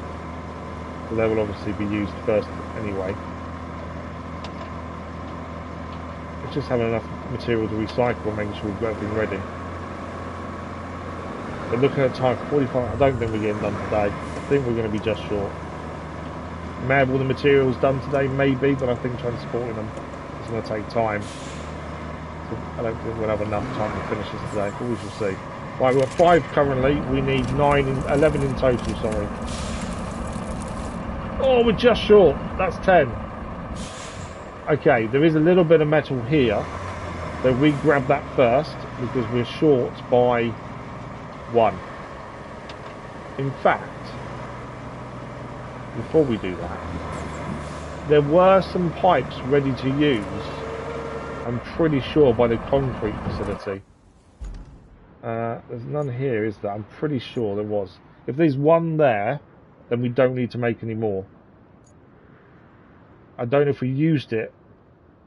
So they will obviously be used first anyway. It's just having enough material to recycle and making sure we've got everything ready. But looking at time, 45, I don't think we're getting done today. I think we're going to be just short. We may have all the materials done today, maybe, but I think transporting them is going to take time. So I don't think we'll have enough time to finish this today, but we shall see. Right, we've got 5 currently. We need 11 in total, sorry. Oh, we're just short. That's 10. Okay, there is a little bit of metal here. So we grab that first because we're short by 1. In fact, before we do that, there were some pipes ready to use, I'm pretty sure, by the concrete facility. There's none here, is there? I'm pretty sure there was. If there's one there, then we don't need to make any more. I don't know if we used it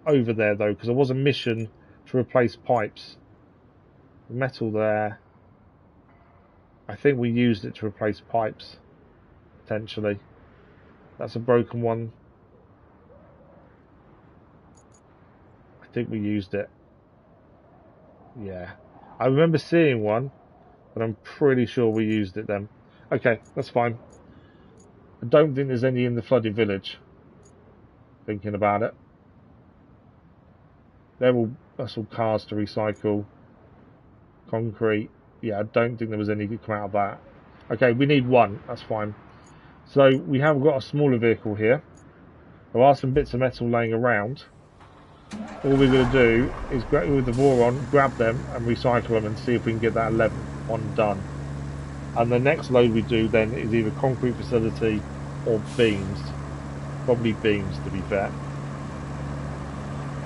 over there though, because there was a mission to replace pipes. Metal there. I think we used it to replace pipes, potentially. That's a broken one. I think we used it. Yeah. I remember seeing one, but I'm pretty sure we used it then. Okay, that's fine. I don't think there's any in the flooded village. Thinking about it. That's all cars to recycle. Concrete. Yeah, I don't think there was any good come out of that. Okay, we need 1. That's fine. So we have got a smaller vehicle here. There are some bits of metal laying around. All we're going to do is, with the Voron, grab them and recycle them and see if we can get that 11 one done. And the next load we do then is either concrete facility or beams. Probably beams, to be fair.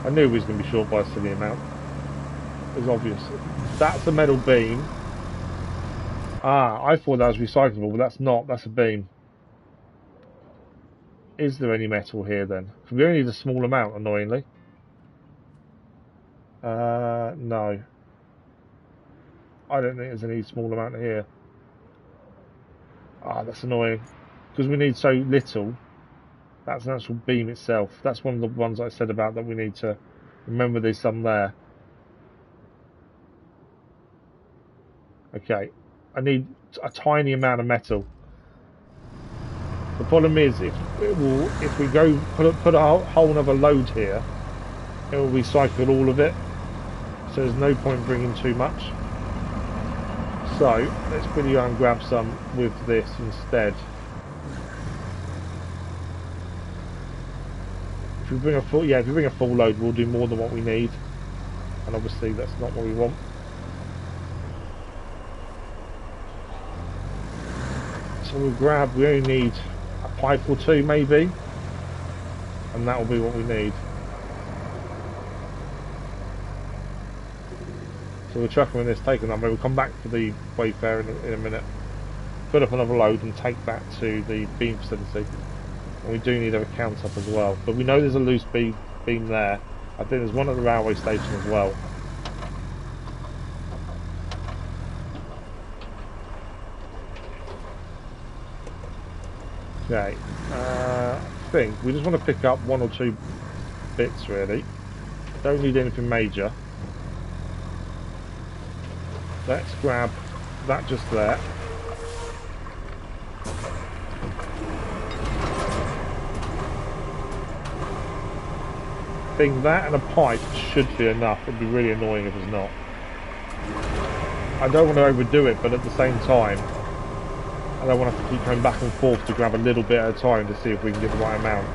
I knew we was going to be short by a silly amount. It was obvious. That's a metal beam. Ah, I thought that was recyclable, but that's not. That's a beam. Is there any metal here then? We only need a small amount, annoyingly. No. I don't think there's any small amount here. Ah, that's annoying. Because we need so little. That's an actual beam itself. That's one of the ones I said about that we need to remember there's some there. Okay. I need a tiny amount of metal. The problem is if we go put a whole another load here, it will recycle all of it. So there's no point bringing too much. So let's quickly go and grab some with this instead. If we bring a full, if we bring a full load, we'll do more than what we need, and obviously that's not what we want. So we'll grab. We only need a pipe or two, maybe, and that will be what we need. So we'll chuck them in this, take a number. We'll come back for the Wayfarer in a minute. Fill up another load and take that to the beam facility. And we do need a count up as well. But we know there's a loose beam there. I think there's one at the railway station as well. Okay. I think we just want to pick up one or two bits really. Don't need anything major. Let's grab that just there. I think that and a pipe should be enough. It'd be really annoying if it's not. I don't want to overdo it, but at the same time, I don't want to have to keep going back and forth to grab a little bit at a time to see if we can get the right amount.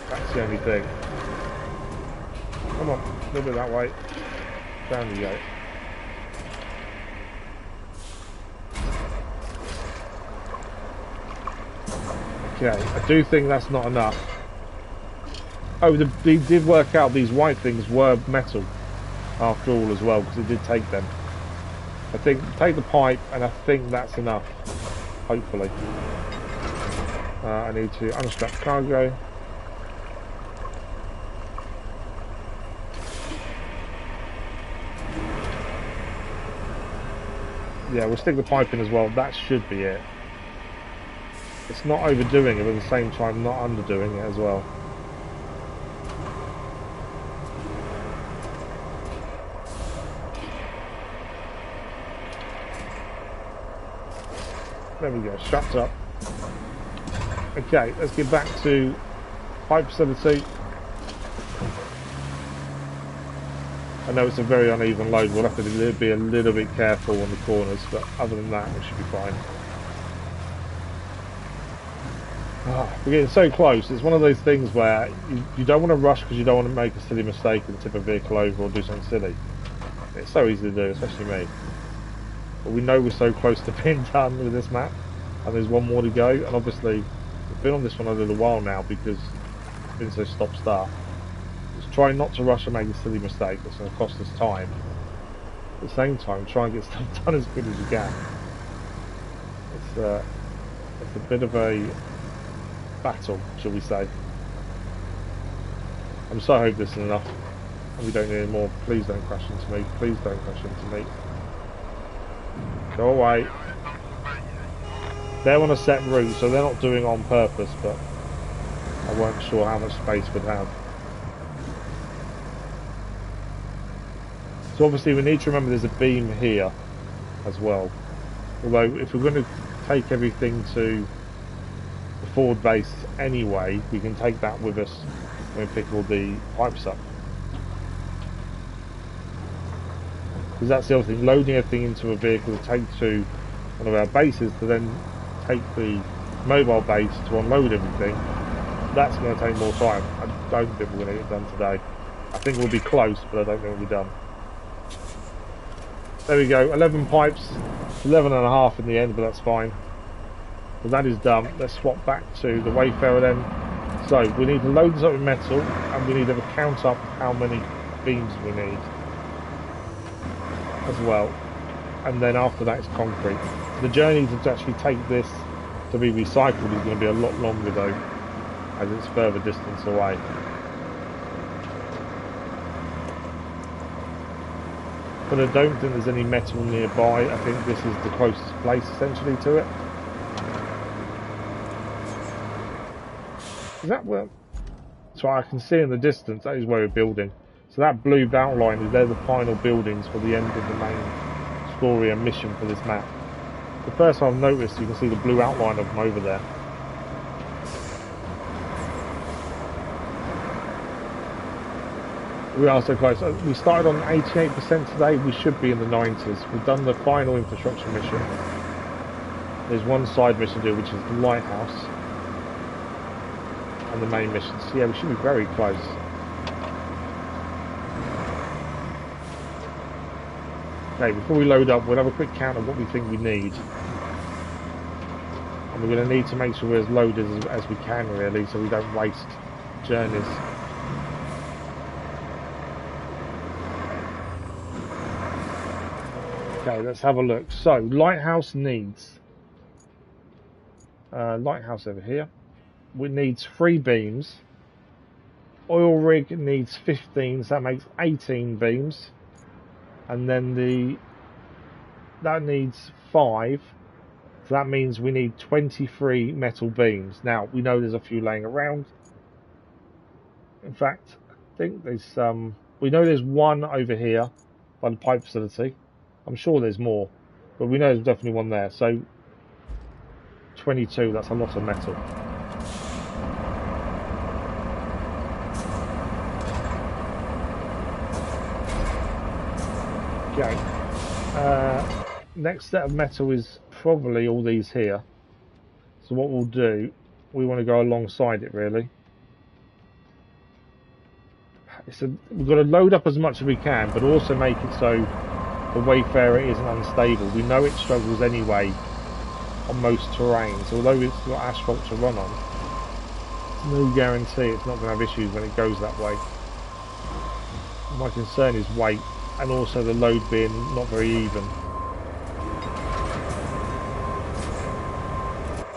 That's the only thing. Come on, a little bit that way. Down you go. Okay, I do think that's not enough. Oh, they did work out these white things were metal after all as well, because it did take them. I think take the pipe, and I think that's enough. Hopefully. I need to unstrap cargo. Yeah, we'll stick the pipe in as well. That should be it. It's not overdoing it, but at the same time not underdoing it as well. There we go, strapped up. Okay, let's get back to pipe facility. I know it's a very uneven load, we'll have to be a little bit careful on the corners, but other than that, we should be fine. We're getting so close. It's one of those things where you don't want to rush because you don't want to make a silly mistake and tip a vehicle over or do something silly. It's so easy to do, especially me. But we know we're so close to being done with this map, and there's one more to go. And obviously, we've been on this one a little while now because it's been so stop-start. Just try not to rush and make a silly mistake that's going to cost us time. At the same time, try and get stuff done as good as you can. It's a bit of a battle, shall we say. I'm so hope this is enough and we don't need any more. Please don't crash into me. Please don't crash into me. Go away. They're on a set route, so they're not doing it on purpose, but I weren't sure how much space we'd have. So obviously we need to remember there's a beam here as well. Although if we're going to take everything to the forward base anyway, we can take that with us when we pick all the pipes up. Because that's the other thing, loading everything into a vehicle to take to one of our bases to then take the mobile base to unload everything, that's going to take more time. I don't think we're going to get it done today. I think we'll be close, but I don't think we'll be done. There we go, 11 pipes, 11 and a half in the end, but that's fine. So that is done. Let's swap back to the Wayfarer then. So we need to load this up with metal, and we need to count up how many beams we need. as well, and then after that it's concrete. The journey to actually take this to be recycled is going to be a lot longer though, as it's further distance away. But I don't think there's any metal nearby. I think this is the closest place essentially to it. Is that where? So I can see in the distance that is where we're building. So that blue outline is they're the final buildings for the end of the main story and mission for this map. The first one I've noticed, you can see the blue outline of them over there. We are so close. We started on 88% today. We should be in the 90s. We've done the final infrastructure mission. There's one side mission to do, which is the lighthouse and the main mission. So yeah, we should be very close. Okay, before we load up, we'll have a quick count of what we think we need. And we're going to need to make sure we're as loaded as we can, really, so we don't waste journeys. Okay, let's have a look. So, lighthouse needs... lighthouse over here. It needs 3 beams. Oil rig needs 15, so that makes 18 beams. And then that needs 5. So that means we need 23 metal beams. Now, we know there's a few laying around. In fact, I think there's we know there's one over here by the pipe facility. I'm sure there's more, but we know there's definitely one there. So 22, that's a lot of metal. Okay. Next set of metal is probably all these here. So what we'll do, we want to go alongside it really. We've got to load up as much as we can, but also make it so the Wayfarer isn't unstable. We know it struggles anyway on most terrains, although it's got asphalt to run on. There's no guarantee it's not going to have issues when it goes that way. My concern is weight, and also the load being not very even.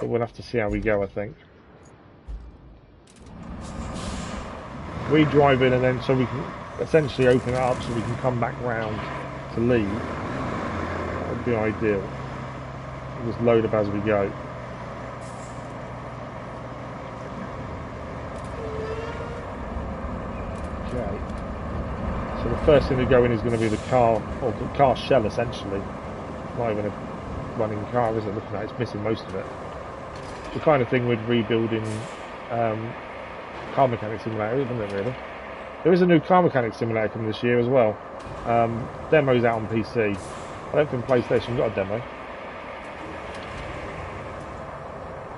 But we'll have to see how we go, I think. We drive in and then so we can essentially open it up so we can come back round to leave. That would be ideal. We'll just load up as we go. Okay. So the first thing to go in is going to be the car, or the car shell essentially. Not even a running car, is it? Looking at it, it's missing most of it. The kind of thing we'd rebuild in car mechanic simulator, isn't it really? There is a new car mechanic simulator coming this year as well. Demo's out on PC. I don't think PlayStation got a demo.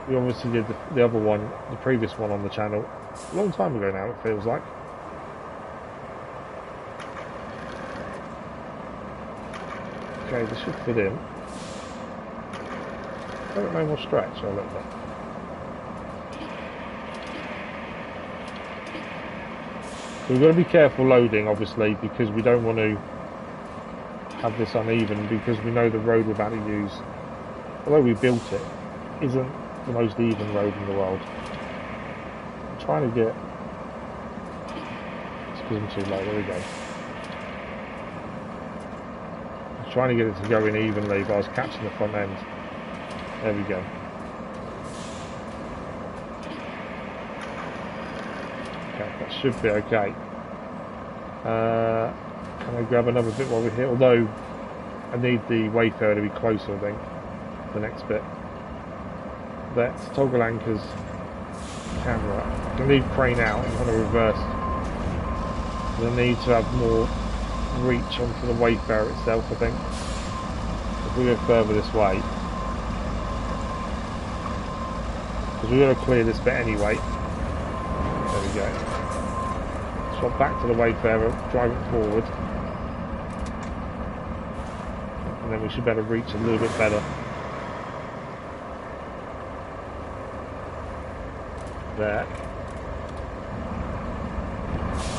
We obviously did the other one, the previous one on the channel, a long time ago now, it feels like. Okay, this should fit in. No more stretch, I'll let that. So we've got to be careful loading, obviously, because we don't want to have this uneven, because we know the road we're about to use, although we built it, isn't the most even road in the world. I'm trying to get... It's because I'm too low, there we go. I'm trying to get it to go in evenly, but I was catching the front end. There we go. Okay, that should be okay. Can I grab another bit while we're here? Although, I need the Wayfarer to be closer, I think, the next bit. Let's toggle anchors, camera. I can leave crane out and kind of reverse. I need to have more reach onto the Wayfarer itself, I think. If we go further this way. Because we've got to clear this bit anyway. There we go. Swap back to the Wayfarer, drive it forward. And then we should be able to reach a little bit better. There.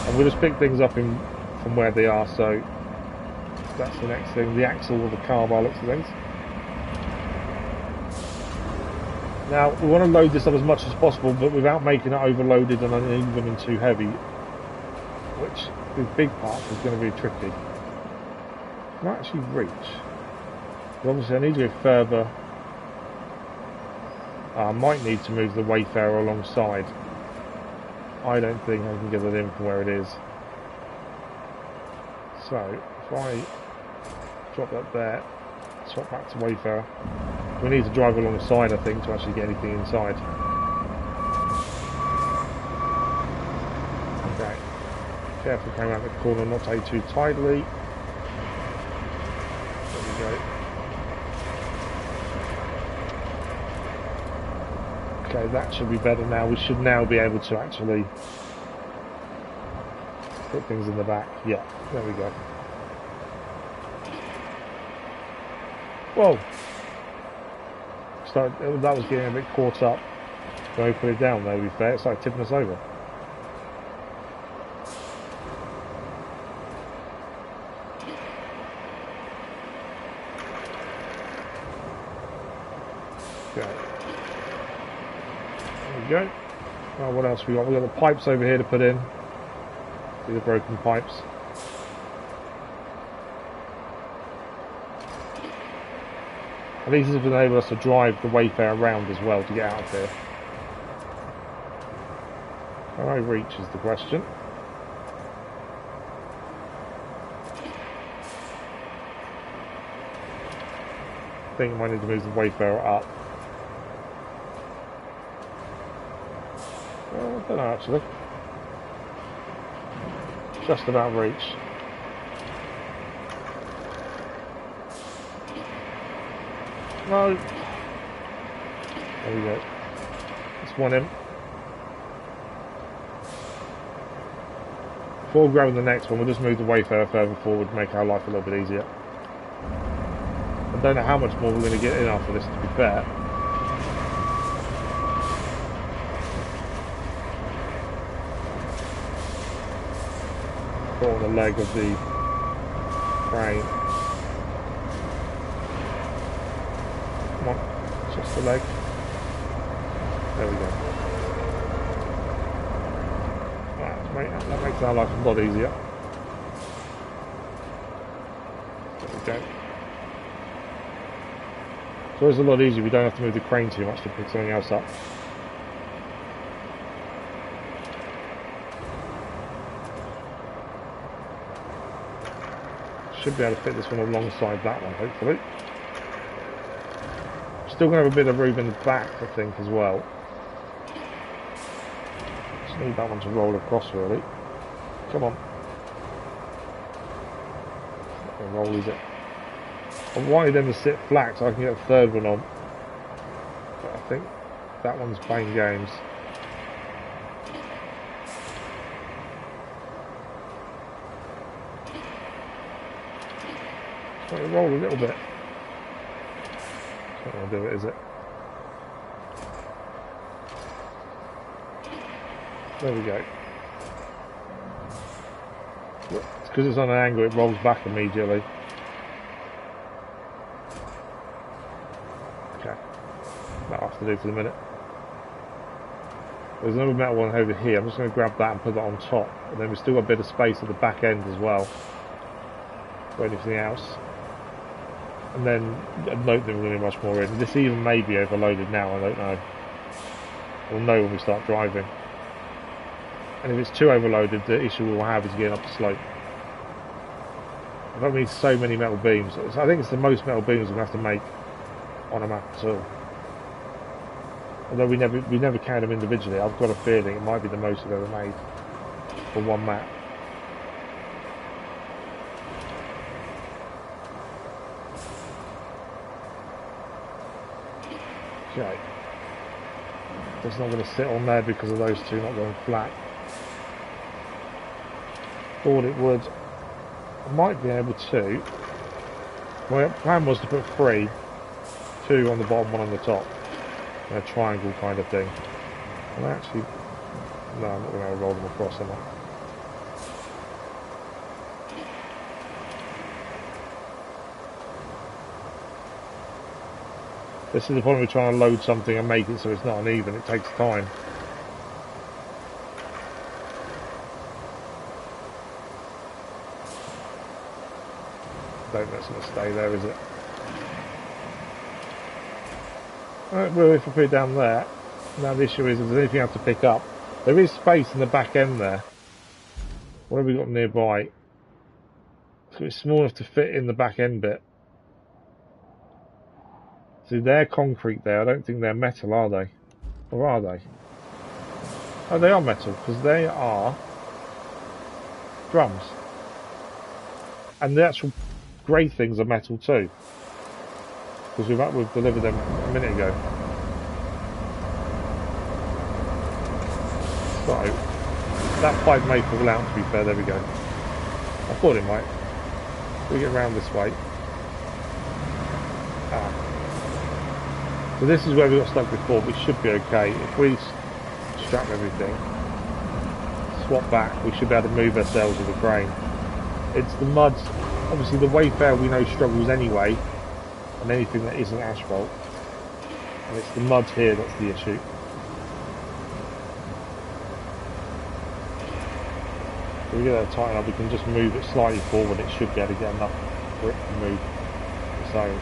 And we'll just pick things up from where they are, so That's the next thing, the axle of the car by the looks of things. Now, we want to load this up as much as possible, but without making it overloaded and uneven and too heavy, which, with big parts, is going to be tricky. Can I actually reach? But obviously, I need to go further. I might need to move the Wayfarer alongside. I don't think I can get it in from where it is. So, if I drop that there, swap back to Wayfarer, we need to drive alongside, I think, to actually get anything inside. Okay. Careful coming around the corner, not take too tidily. There we go. Okay, that should be better now. We should now be able to actually put things in the back. Yeah, there we go. Whoa! So that was getting a bit caught up when we put it down there, to be fair. It started tipping us over. Okay. There we go. Well, what else we got? We got the pipes over here to put in. See the broken pipes. And these have enabled us to drive the Wayfarer around as well to get out of here. Can I reach is the question. I think I might need to move the Wayfarer up. Well, I don't know actually. Just about reach. No. There we go. That's one in. Before grabbing the next one, we'll just move the Wayfarer further forward to make our life a little bit easier. I don't know how much more we're going to get in after this, to be fair. Put on the leg of the crane. Come on, just the leg. There we go. Right, that makes our life a lot easier. There we go. So it's a lot easier, we don't have to move the crane too much to pick something else up. Should be able to fit this one alongside that one, hopefully. Still going to have a bit of room in the back, I think, as well. Just need that one to roll across, really. Come on. What roll is it? I wanted them to sit flat so I can get a third one on. But I think that one's playing games. Just want to roll a little bit. Not going to do it, is it? There we go. It's because it's on an angle, it rolls back immediately. Okay. That'll have to do for the minute. There's another metal one over here. I'm just going to grab that and put that on top. And then we've still got a bit of space at the back end as well for anything else. And then I don't think we're going to be much more in. This even may be overloaded now, I don't know. We'll know when we start driving. And if it's too overloaded, the issue we'll have is getting up the slope. I've only so many metal beams. I think it's the most metal beams we're going to have to make on a map at all. Although we never count them individually, I've got a feeling it might be the most we've ever made for one map. Okay. It's not going to sit on there because of those two not going flat. Thought it would. I might be able to. My plan was to put 3, 2 on the bottom, 1 on the top. In a triangle kind of thing. And actually, no, I'm not going to roll them across, am I? This is the point we're trying to load something and make it so it's not uneven. It takes time. Don't think that's going to stay there, is it? Right, well, if I put it down there, now the issue is if there's anything I have to pick up, there is space in the back end there. What have we got nearby? So it's small enough to fit in the back end bit. See, they're concrete there. I don't think they're metal, are they? Or are they? Oh, they are metal, because they are drums. And the actual grey things are metal too. Because we've delivered them a minute ago. So, that pipe may fall out, to be fair. There we go. I thought it might. We get around this way. So this is where we got stuck before, but it should be okay. If we strap everything, swap back, we should be able to move ourselves with the crane. It's the mud, obviously the Wayfarer we know struggles anyway, and anything that isn't asphalt. And it's the mud here that's the issue. If we get that tighten up, we can just move it slightly forward. It should be able to get enough for it to move its own.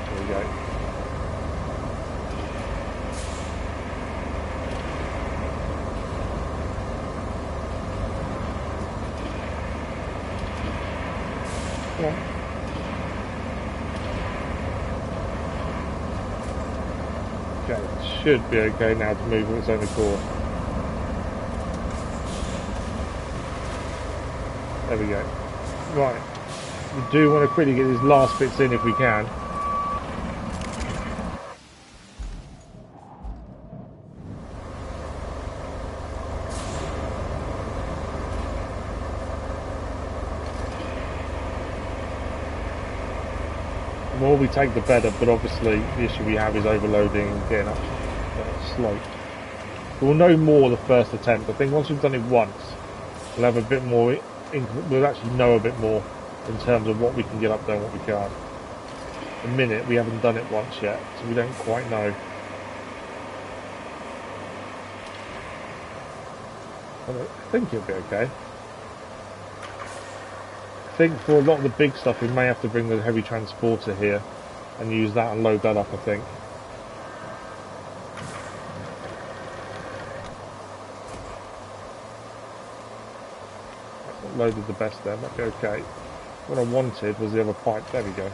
There we go. Come on. Okay, it should be okay now to move of its own accord. There we go. Right, we do want to quickly get these last bits in if we can. The more we take, the better, but obviously the issue we have is overloading and getting up that slope. We'll know more the first attempt. I think once we've done it once, we'll have a bit more. We'll actually know a bit more in terms of what we can get up there and what we can't. At the minute, we haven't done it once yet, so we don't quite know. I think it'll be okay. I think for a lot of the big stuff, we may have to bring the heavy transporter here and use that and load that up, I think. Loaded the best there, might be okay. What I wanted was the other pipe. There we go.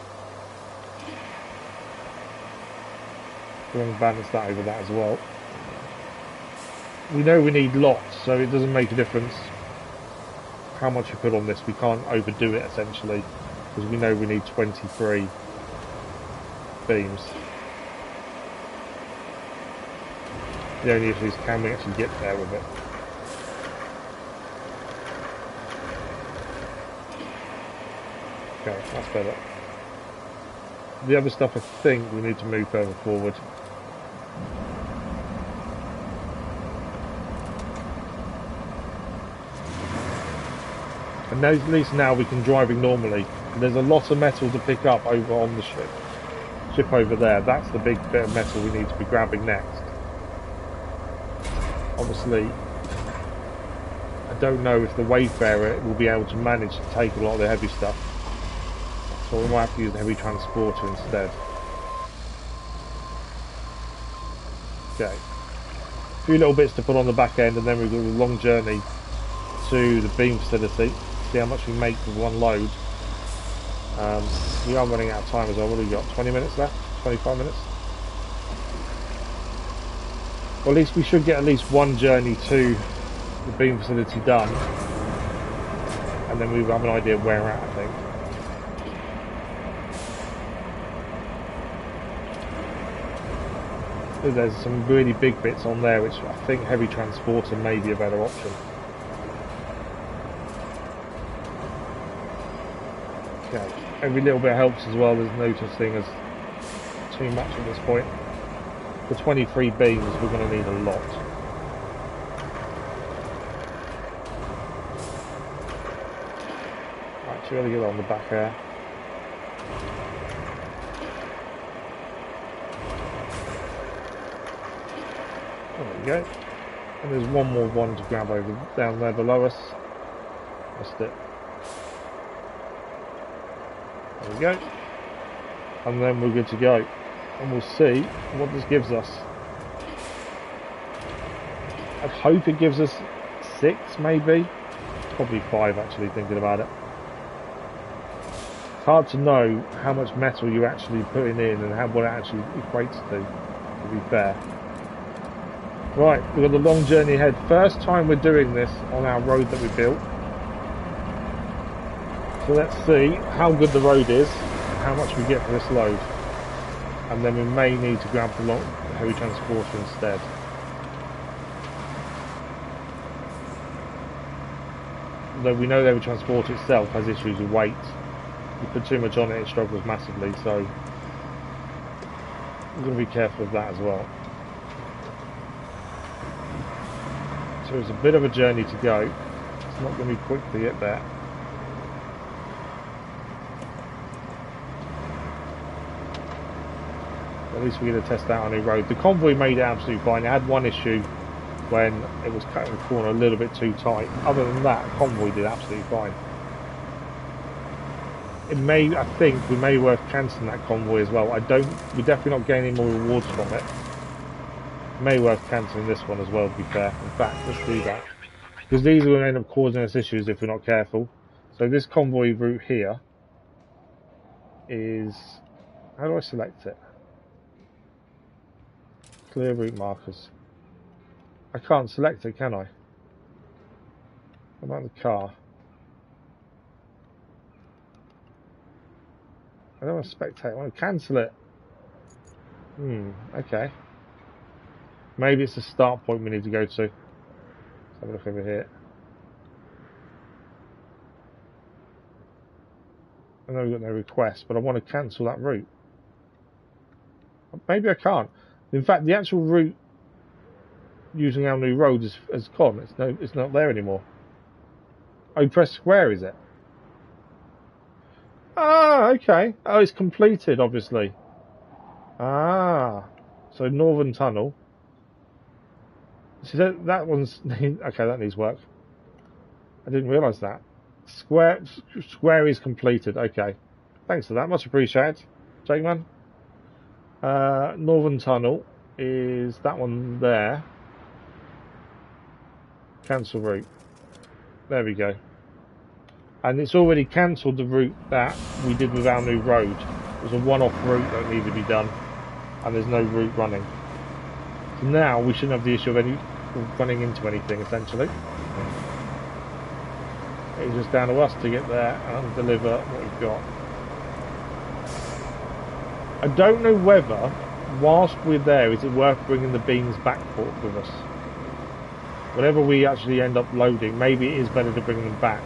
We're going to balance that over that as well. We know we need lots, so it doesn't make a difference how much you put on this. We can't overdo it essentially, because we know we need 23 beams. The only issue is, can we actually get there with it? Okay, that's better. The other stuff, I think we need to move further forward. And at least now we can drive it normally. And there's a lot of metal to pick up over on the ship over there. That's the big bit of metal we need to be grabbing next. Obviously, I don't know if the Wayfarer will be able to manage to take a lot of the heavy stuff. So we might have to use the heavy transporter instead. Okay. A few little bits to put on the back end, and then we've got a long journey to the beam facility. See how much we make with one load. We are running out of time as well. What have we got? 20 minutes left? 25 minutes? Well, at least we should get at least one journey to the beam facility done. And then we have an idea where we're at, I think. There's some really big bits on there, which I think heavy transporter may be a better option. Okay, every little bit helps as well. There's no such thing as too much at this point. For 23 beams, we're going to need a lot. Right, so we're going to get on the back here. There we go. And there's one more one to grab over down there below us. Missed it. There we go. And then we're good to go. And we'll see what this gives us. I'd hope it gives us 6 maybe. Probably 5 actually, thinking about it. It's hard to know how much metal you're actually putting in and what it actually equates to be fair. Right, we've got the long journey ahead. First time we're doing this on our road that we built. So let's see how good the road is and how much we get for this load. And then we may need to grab the heavy transporter instead. Though we know the heavy transporter itself has issues with weight. You put too much on it, it struggles massively, so we're going to be careful of that as well. So it's a bit of a journey to go. It's not going to be quick to get there. At least we're going to test out on a road. The convoy made it absolutely fine. It had one issue when it was cutting the corner a little bit too tight. Other than that, the convoy did absolutely fine. I think we may be worth cancelling that convoy as well. We're definitely not gaining more rewards from it. May be worth cancelling this one as well, to be fair. In fact, let's do that. Because these will end up causing us issues if we're not careful. So this convoy route here is... How do I select it? Clear route markers. I can't select it, can I? What about the car? I don't want to spectate, I want to cancel it. Okay. Maybe it's the start point we need to go to. Let's have a look over here. I know we've got no request, but I want to cancel that route. Maybe I can't. In fact, the actual route using our new road has gone. It's not there anymore. Oh, you press square, is it? Ah, okay. Oh, it's completed, obviously. Ah, so Northern Tunnel. See, that one's... Okay, that needs work. I didn't realise that. Square is completed. Okay. Thanks for that. Much appreciated, Jakeman. Northern Tunnel is that one there. Cancel route. There we go. And it's already cancelled the route that we did with our new road. It was a one-off route that needed to be done, and there's no route running. So now we shouldn't have the issue of running into anything, essentially. It's just down to us to get there and deliver what we've got. I don't know whether, whilst we're there, is it worth bringing the beams back with us. Whenever we actually end up loading, maybe it is better to bring them back.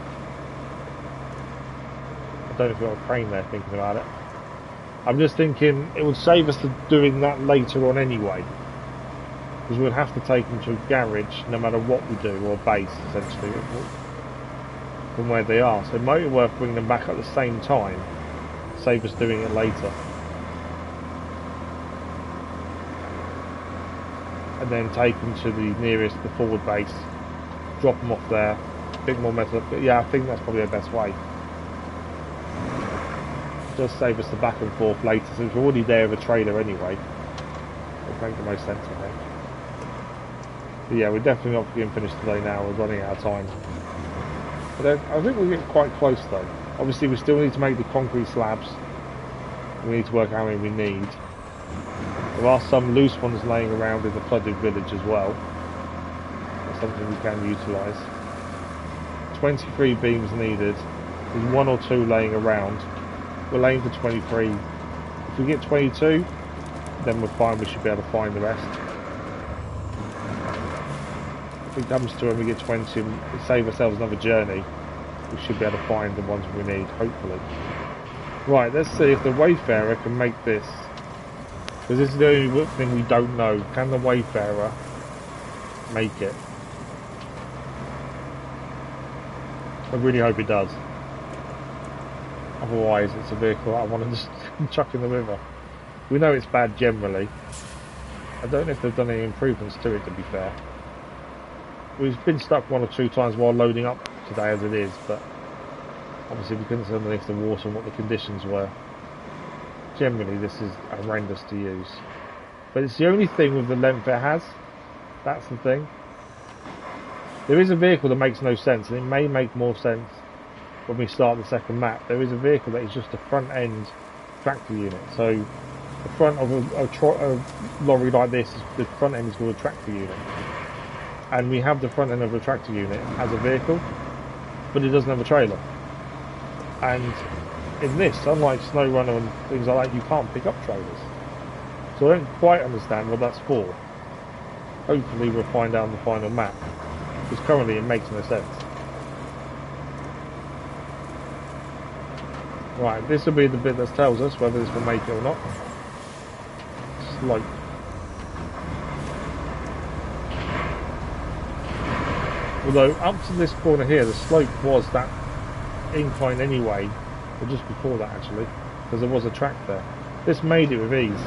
I don't know if we've got a crane there thinking about it. I'm just thinking it would save us doing that later on anyway. Because we'd have to take them to a garage no matter what we do, or a base essentially, from where they are. So it might be worth bringing them back at the same time, save us doing it later. And then take them to the nearest, the forward base, drop them off there, a bit more metal. But yeah, I think that's probably the best way. Just save us the back and forth later, since we're already there with a trailer anyway. It'll make the most sense, I think. But yeah, we're definitely not getting finished today now, we're running out of time. But I think we're getting quite close though. Obviously we still need to make the concrete slabs. We need to work out how many we need. There are some loose ones laying around in the flooded village as well. That's something we can utilise. 23 beams needed. There's 1 or 2 laying around. We'll aim for 23. If we get 22, then we're fine, we should be able to find the rest. If it comes to when we get 20 and save ourselves another journey, we should be able to find the ones we need, hopefully. Right, let's see if the Wayfarer can make this. Because this is the only thing we don't know. Can the Wayfarer make it? I really hope it does. Otherwise it's a vehicle I want to just chuck in the river. We know it's bad generally. I don't know if they've done any improvements to it, to be fair. We've been stuck 1 or 2 times while loading up today as it is, but obviously we couldn't see underneath the water and what the conditions were. Generally this is horrendous to use. But it's the only thing with the length it has. That's the thing. There is a vehicle that makes no sense, and it may make more sense when we start the second map. There is a vehicle that is just a front end tractor unit. So the front of a lorry like this, the front end is called a tractor unit. And we have the front end of a tractor unit as a vehicle, but it doesn't have a trailer. And in this, unlike SnowRunner and things like that, you can't pick up trailers. So I don't quite understand what that's for. Hopefully we'll find out on the final map, because currently it makes no sense. Right, this will be the bit that tells us whether this will make it or not. Slope. Although up to this corner here, the slope was that incline anyway, or just before that actually, because there was a track there. This made it with ease.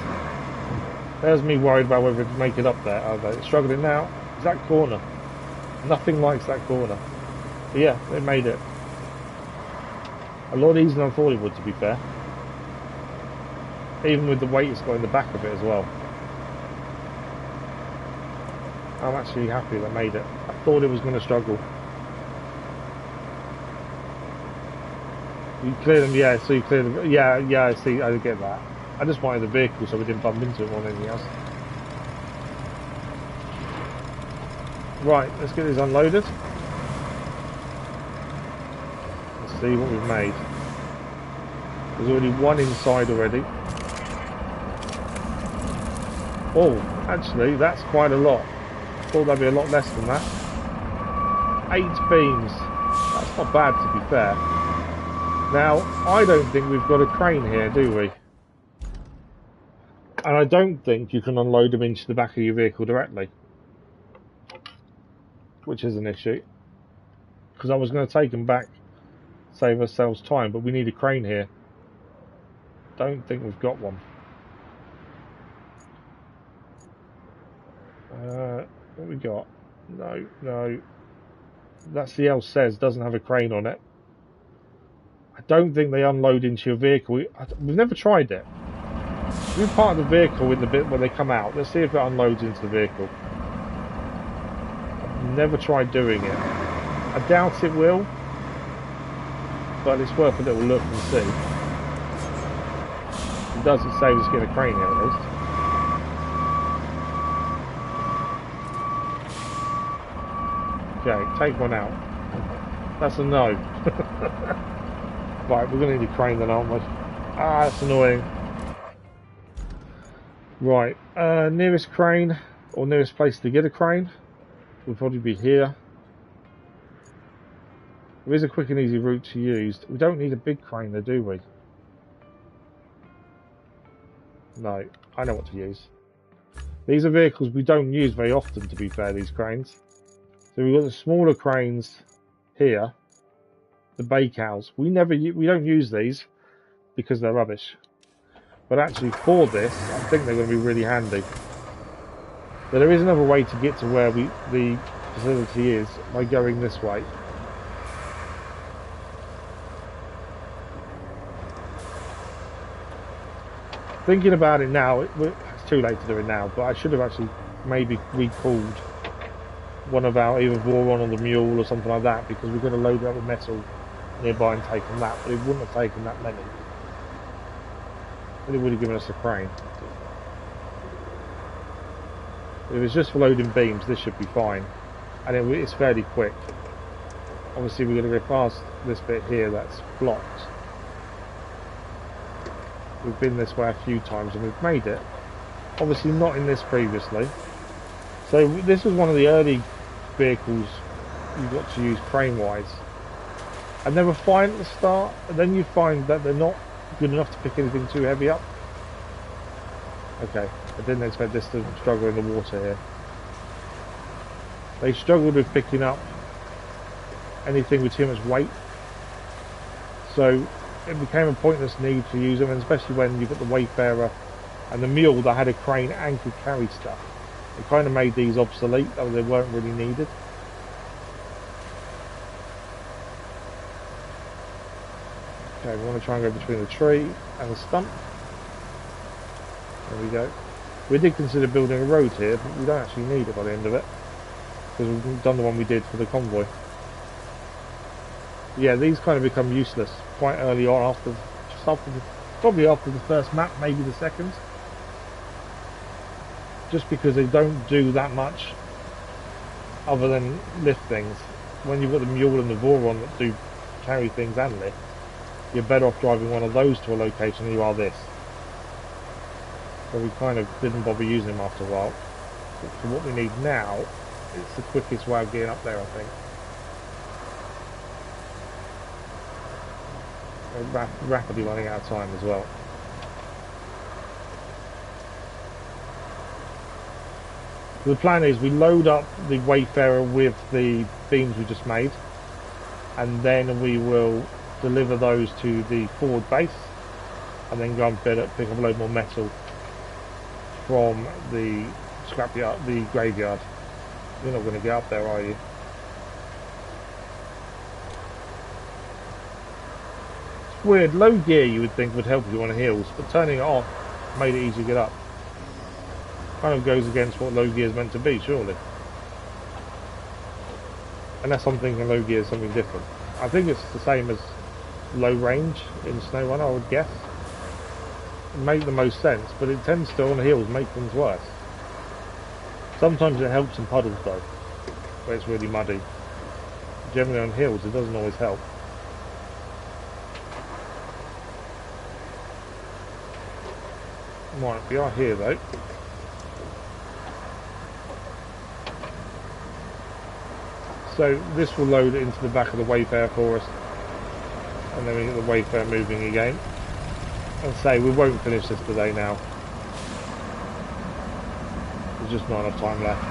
There's me worried about whether it'd make it up there. Are they struggling now? Is that corner? Nothing likes that corner. But yeah, it made it. A lot easier than I thought it would, to be fair. Even with the weight it's got in the back of it as well. I'm actually happy that made it. I thought it was going to struggle. You clear them, yeah, so you clear them, yeah, I see, I get that. I just wanted the vehicle so we didn't bump into it more than anything else. Right, let's get these unloaded. Let's see what we've made. There's already one inside already. Oh, actually, that's quite a lot. Thought that'd be a lot less than that. 8 beams. That's not bad, to be fair. Now, I don't think we've got a crane here, do we? And I don't think you can unload them into the back of your vehicle directly, which is an issue. Because I was going to take them back, save ourselves time, but we need a crane here. Don't think we've got one. What we got? No. That CL says doesn't have a crane on it. I don't think they unload into your vehicle. We've never tried it. We park the vehicle in the bit where they come out. Let's see if it unloads into the vehicle. I've never tried doing it. I doubt it will, but it's worth a little look and see. It doesn't say let's get a crane here at least. Okay, take one out. That's a no. Right, we're going to need a crane then, aren't we? Ah, that's annoying. Right, nearest crane, or nearest place to get a crane, will probably be here. There is a quick and easy route to use. We don't need a big crane though, do we? No, I know what to use. These are vehicles we don't use very often, to be fair, these cranes. So we've got the smaller cranes here, the bay cows. We don't use these because they're rubbish. But actually for this, I think they're going to be really handy. But there is another way to get to where the facility is by going this way. Thinking about it now, it's too late to do it now, but I should have actually maybe recalled one of our either Voron or the Mule or something like that, because we're going to load it up with metal nearby and take them that, but it wouldn't have taken that many. But it would have given us a crane. If it's just for loading beams, this should be fine. And it's fairly quick. Obviously we're going to go past this bit here that's blocked. We've been this way a few times and we've made it. Obviously not in this previously. So this was one of the early vehicles you got to use crane wise. And they were fine at the start, and then you find that they're not good enough to pick anything too heavy up. Okay, I didn't expect this to struggle in the water here. They struggled with picking up anything with too much weight. So it became a pointless need to use them, and especially when you've got the Wayfarer And the mule that had a crane and could carry stuff. It kind of made these obsolete, though they weren't really needed. Okay, we want to try and go between the tree and the stump. There we go. We did consider building a road here, but we don't actually need it by the end of it, because we've done the one we did for the convoy. Yeah, these kind of become useless quite early on, probably after the first map, maybe the second. Just because they don't do that much other than lift things. When you've got the mule and the Voron that do carry things and lift, you're better off driving one of those to a location than you are this. So we kind of didn't bother using them after a while. But for what we need now, it's the quickest way of getting up there, I think. We're rapidly running out of time as well. The plan is we load up the Wayfarer with the beams we just made, and then we will deliver those to the forward base, and then go and pick up a load more metal from the scrapyard, the graveyard. You're not going to get up there, are you? It's weird. Low gear you would think would help you on the hills, but turning it off made it easy to get up. Kind of goes against what low gear is meant to be, surely. Unless I'm thinking low gear is something different. I think it's the same as low range in SnowRunner, I would guess. It make the most sense, but it tends to, on the hills, make things worse. Sometimes it helps in puddles though, where it's really muddy. Generally on hills it doesn't always help. Right, we are here though. So this will load it into the back of the Wayfarer for us, and then we get the Wayfarer moving again. And say we won't finish this today now. There's just not enough time left.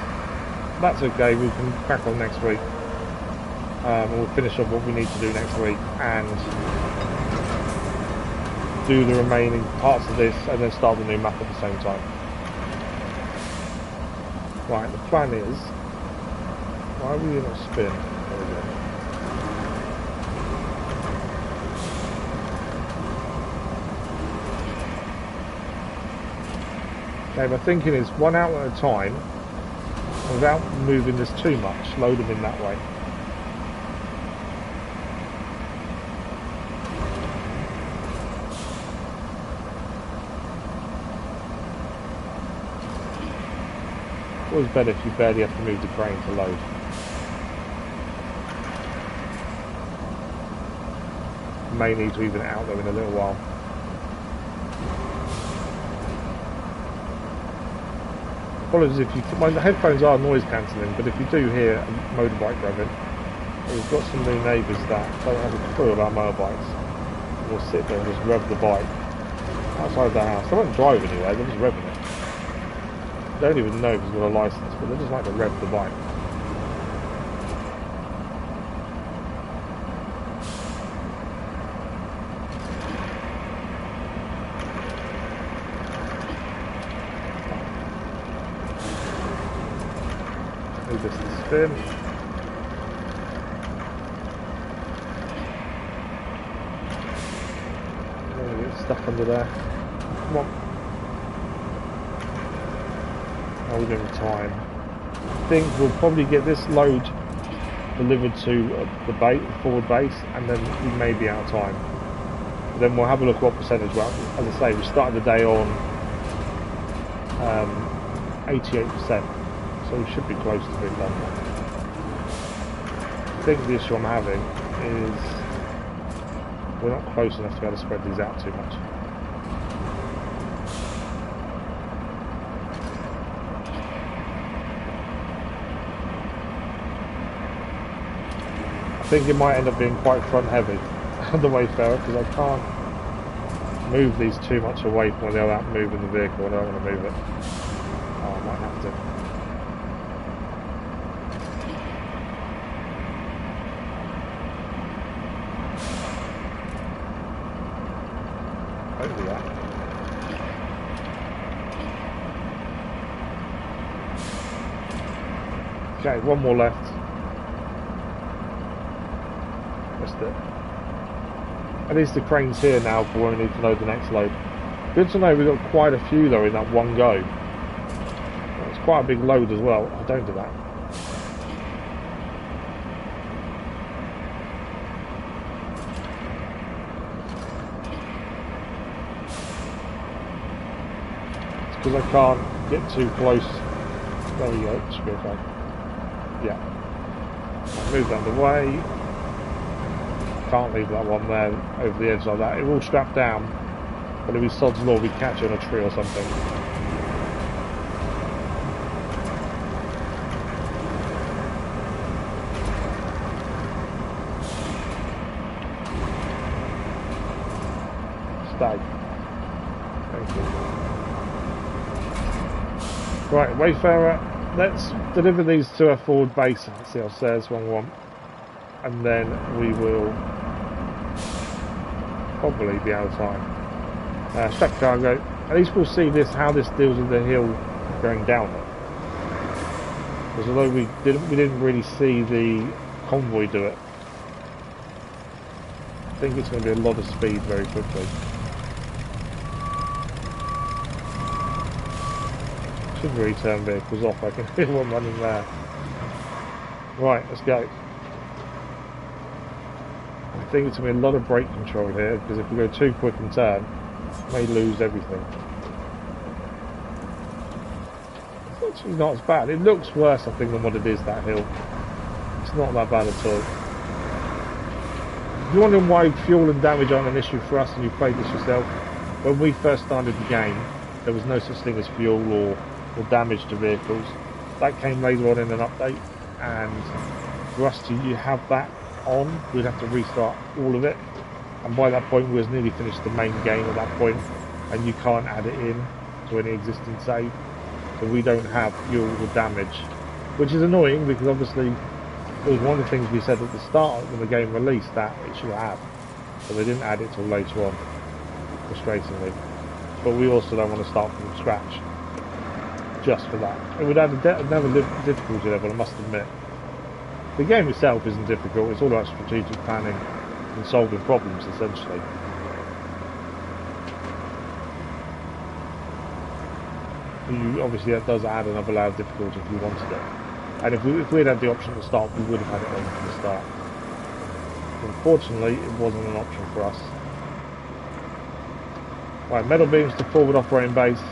That's okay, we can crack on next week. And we'll finish up what we need to do next week and do the remaining parts of this and then start the new map at the same time. Right, the plan is... Why will you not spin? There we go. Okay, my thinking is one out at a time, without moving this too much, load them in that way. Always better if you barely have to move the crane to load. May need to even it out though in a little while. Apologies if you... My headphones are noise cancelling, but if you do hear a motorbike revving, we've got some new neighbours that don't have a clue about motorbikes. We'll sit there and just rev the bike outside the house. They won't drive anyway, they're just revving it. They don't even know if he's got a licence, but they just like to rev the bike. Need this to spin. I'm going to get stuck under there. Come on. How are we doing time? I think we'll probably get this load delivered to the forward base, and then we may be out of time. Then we'll have a look at what percentage. Well, as I say, we started the day on 88%, so we should be close to being done. I think the issue I'm having is we're not close enough to be able to spread these out too much. I think it might end up being quite front heavy on the Wayfarer, because I can't move these too much away from where they're out moving the vehicle. I don't want to move it. Oh, I might have to. Don't do that. Okay, one more left. Missed it. At least the crane's here now for when we need to load the next load. Good to know we've got quite a few though in that one go. It's quite a big load as well. I don't do that. It's because I can't get too close. There we go, it should be okay. Yeah. I'll move that the way. Can't leave that one there over the edge like that. It will strap down, but if we sod's law, we catch it on a tree or something. Stay. Thank you. Right, Wayfarer, let's deliver these to our forward base. Let's see upstairs, one. And then we will probably be out of time. Strap cargo. At least we'll see how this deals with the hill going down it. Because although we didn't really see the convoy do it, I think it's going to be a lot of speed very quickly. Should really turn vehicles off. I can hear one running there. Right, let's go. I think it's going to be a lot of brake control here, because if we go too quick and turn, we may lose everything. It's actually not as bad. It looks worse, I think, than what it is, that hill. It's not that bad at all. If you're wondering why fuel and damage aren't an issue for us and you've played this yourself, when we first started the game, there was no such thing as fuel or damage to vehicles. That came later on in an update, and for us to have that on, we'd have to restart all of it, and by that point we was nearly finished the main game at that point, and you can't add it in to any existing save, so we don't have fuel or damage, which is annoying because obviously it was one of the things we said at the start when the game released that it should have, but they didn't add it till later on, frustratingly. But we also don't want to start from scratch just for that. It would add another difficulty level, I must admit. The game itself isn't difficult, it's all about strategic planning and solving problems, essentially. Obviously that does add another layer of difficulty if we wanted it. And if we had had the option at the start, we would have had it on from the start. Unfortunately, it wasn't an option for us. Right, metal beams to forward operating base.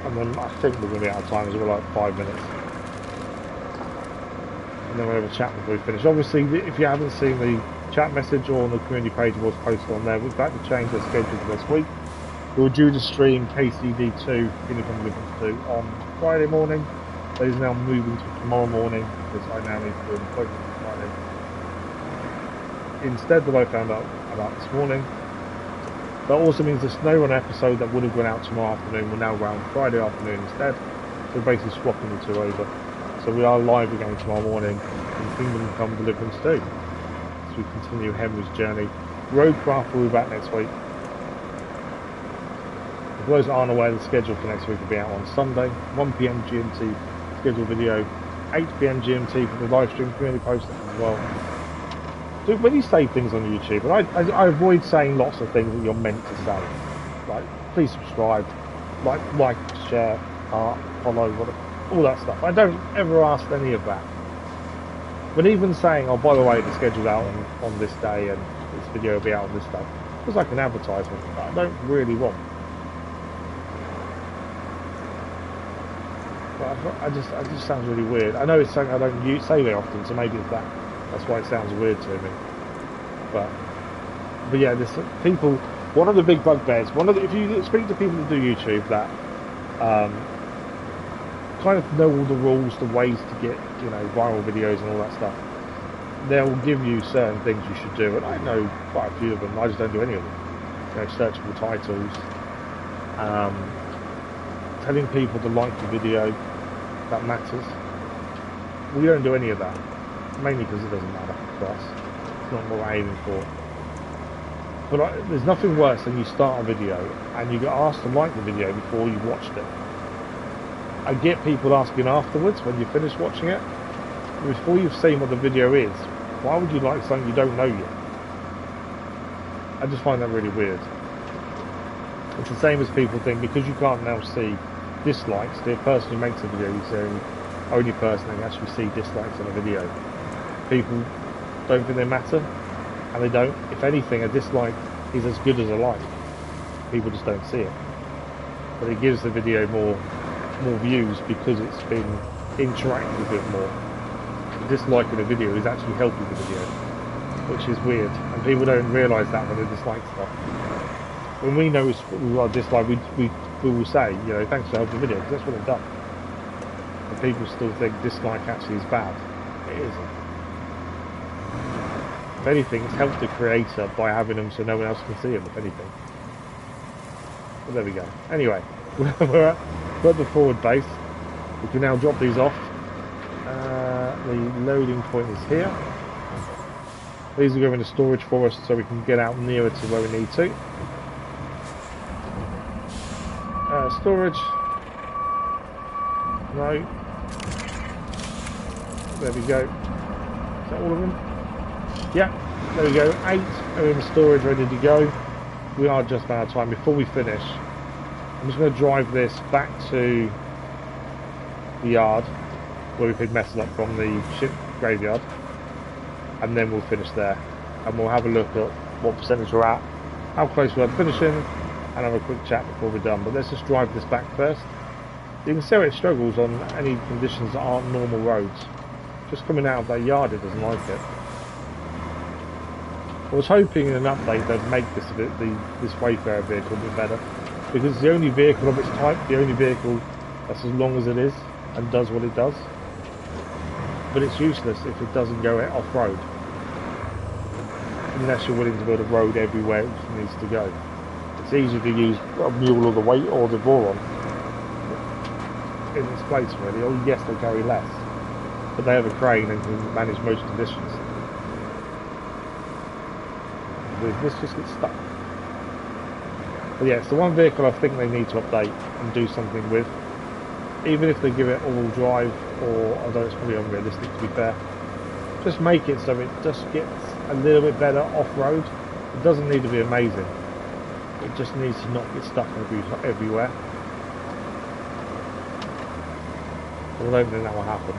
And then I think we're going to be out of time as well, like 5 minutes. And then we'll have a chat before we finish. Obviously, if you haven't seen the chat message or on the community page was posted on there, we've had to change our schedule for this week. We were due to stream KCD2, Unicorn Deliverance 2, on Friday morning. That is now moving to tomorrow morning, because I now need to do an appointment on Friday. Instead, that I found out about this morning. That also means the SnowRun episode that would have gone out tomorrow afternoon will now go out Friday afternoon instead. So basically swapping the two over. So we are live again tomorrow morning in Kingdom Come Deliverance 2. As we continue Henry's journey. RoadCraft will be back next week. For those that aren't aware, the schedule for next week will be out on Sunday, 1 PM GMT scheduled video, 8 PM GMT for the live stream community post as well. So when you say things on YouTube, and I avoid saying lots of things that you're meant to say, like please subscribe, like, share, heart, follow, all that stuff. I don't ever ask any of that. But even saying, oh, by the way, the schedule's out on this day and this video will be out on this day, it's like an advertisement that I don't really want. But I just sounds really weird. I know it's something I don't say very often, so maybe it's that. That's why it sounds weird to me. But yeah, there's people. One of the big bugbears. If you speak to people that do YouTube that kind of know all the rules, the ways to get viral videos and all that stuff, they'll give you certain things you should do, and I know quite a few of them. I just don't do any of them. Searchable titles, telling people to like the video, that matters. We don't do any of that. Mainly because it doesn't matter for us. It's not what we're aiming for. But there's nothing worse than you start a video and you get asked to like the video before you've watched it. I get people asking afterwards when you finish watching it, before you've seen what the video is, why would you like something you don't know yet? I just find that really weird. It's the same as people think, because you can't now see dislikes, the person who makes a video is the only person that can actually see dislikes on a video. People don't think they matter, and they don't. If anything, a dislike is as good as a like. People just don't see it. But it gives the video more views because it's been interacted a bit more. Disliking a video is actually helping the video, which is weird, and people don't realise that when they dislike stuff. When we know we've got a dislike, we will say, you know, thanks for helping the video, because that's what they've done. And people still think dislike actually is bad. It isn't. If anything, it's helped the creator by having them so no one else can see them, if anything. But there we go. Anyway, we're at the forward base. We can now drop these off. The loading point is here. These will go into storage for us so we can get out nearer to where we need to. Storage. No. There we go. Is that all of them? Yeah, there we go. 8 are in storage, ready to go. We are just about out of time. Before we finish, I'm just going to drive this back to the yard where we picked metal up from the ship graveyard, and then we'll finish there, and we'll have a look at what percentage we're at, how close we are to finishing, and have a quick chat before we're done. But let's just drive this back first. You can see how it struggles on any conditions that aren't normal roads. Just coming out of that yard, it doesn't like it. I was hoping in an update they'd make this this Wayfarer vehicle a bit better, because it's the only vehicle of its type, the only vehicle that's as long as it is and does what it does. But it's useless if it doesn't go off-road, unless you're willing to build a road everywhere it needs to go. It's easy to use a mule or the weight or the Voron in its place, really. Oh yes, they carry less, but they have a crane and can manage most conditions. This just gets stuck. But yeah, it's the one vehicle I think they need to update and do something with. Even if they give it all-wheel drive, or although it's probably unrealistic to be fair, just make it so it just gets a little bit better off-road. It doesn't need to be amazing. It just needs to not get stuck everywhere. I don't think that will happen.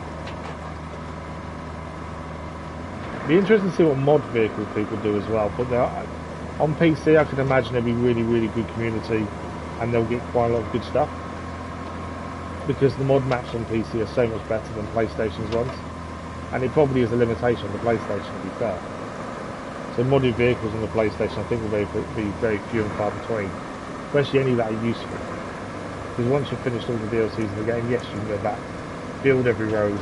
It'd be interesting to see what mod vehicles people do as well. But on PC, I can imagine there'll be really good community, and they'll get quite a lot of good stuff, because the mod maps on PC are so much better than PlayStation's ones, and it probably is a limitation on the PlayStation, to be fair. So modded vehicles on the PlayStation I think will be very few and far between, especially any that are useful, because once you've finished all the DLCs in the game, yes, you can go back, build every road,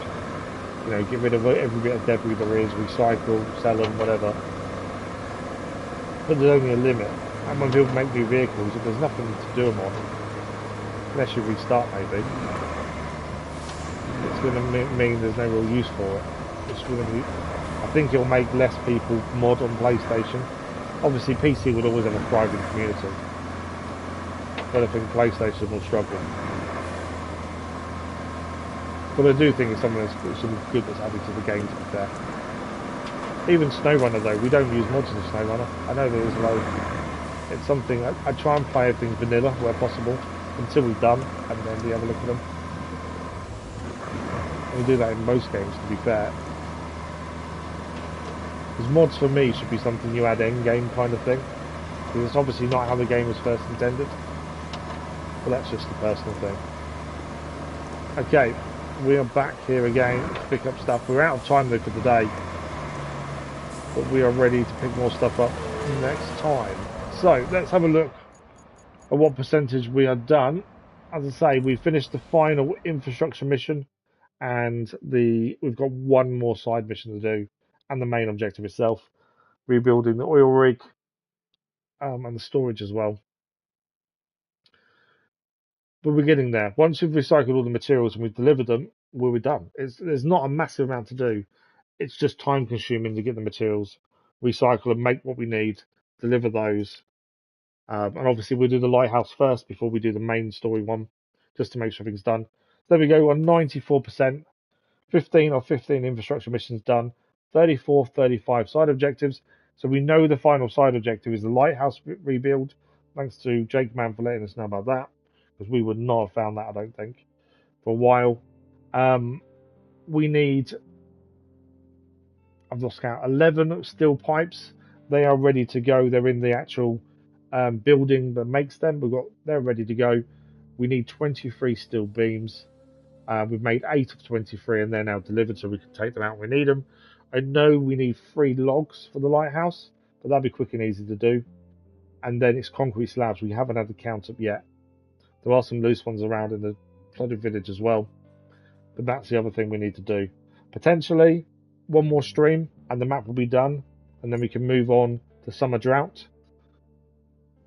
you know, get rid of every bit of debris there is, recycle, sell them, whatever, but there's only a limit. And when people make new vehicles, there's nothing to do them on, unless you restart maybe. It's going to mean there's no real use for it. It's going to be, I think it'll make less people mod on PlayStation. Obviously PC would always have a thriving community, but I think PlayStation will struggle. But I do think it's something that's good that's added to the game, to be fair. Even SnowRunner though, we don't use mods in SnowRunner. I know there is loads. It's something, I try and play everything vanilla where possible, until we're done, and then we have a look at them. And we do that in most games, to be fair. Because mods for me should be something you add end game kind of thing, because it's obviously not how the game was first intended. But that's just a personal thing. Okay, we are back here again to pick up stuff. We're out of time though for today, but we are ready to pick more stuff up next time. So let's have a look at what percentage we are done. As I say, we finished the final infrastructure mission, and we've got one more side mission to do, and the main objective itself, rebuilding the oil rig, and the storage as well. But we're getting there. Once we've recycled all the materials and we've delivered them, we're done. There's not a massive amount to do. It's just time consuming to get the materials, recycle and make what we need, deliver those. And obviously we'll do the lighthouse first before we do the main story one, just to make sure everything's done. There we go, we're on 94%. 15 of 15 infrastructure missions done, 34, 35 side objectives. So we know the final side objective is the lighthouse rebuild. Thanks to Jake Man for letting us know about that, because we would not have found that, I don't think, for a while. We need, I've lost count, 11 steel pipes. They are ready to go. They're in the actual building that makes them. They're ready to go. We need 23 steel beams. We've made 8 of 23 and they're now delivered, so we can take them out when we need them. I know we need 3 logs for the lighthouse, but that'd be quick and easy to do. And then it's concrete slabs. We haven't had the count up yet. There are some loose ones around in the flooded village as well. But that's the other thing we need to do. Potentially, one more stream and the map will be done. And then we can move on to summer drought.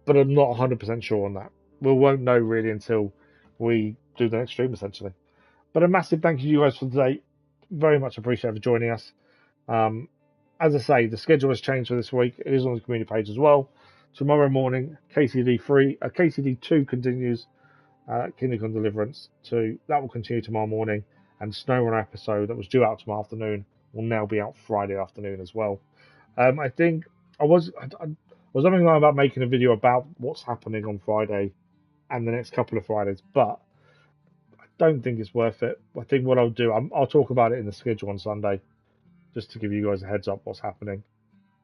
But I'm not 100% sure on that. We won't know really until we do the next stream, essentially. But a massive thank you to you guys for today. Very much appreciate for joining us. As I say, the schedule has changed for this week. It is on the community page as well. Tomorrow morning, KCD 2 continues. Kingdom Come Deliverance 2. That will continue tomorrow morning. And SnowRunner episode that was due out tomorrow afternoon will now be out Friday afternoon as well. I think I was something about making a video about what's happening on Friday and the next couple of Fridays, but I don't think it's worth it. I think what I'll do, I'll talk about it in the schedule on Sunday, just to give you guys a heads up what's happening.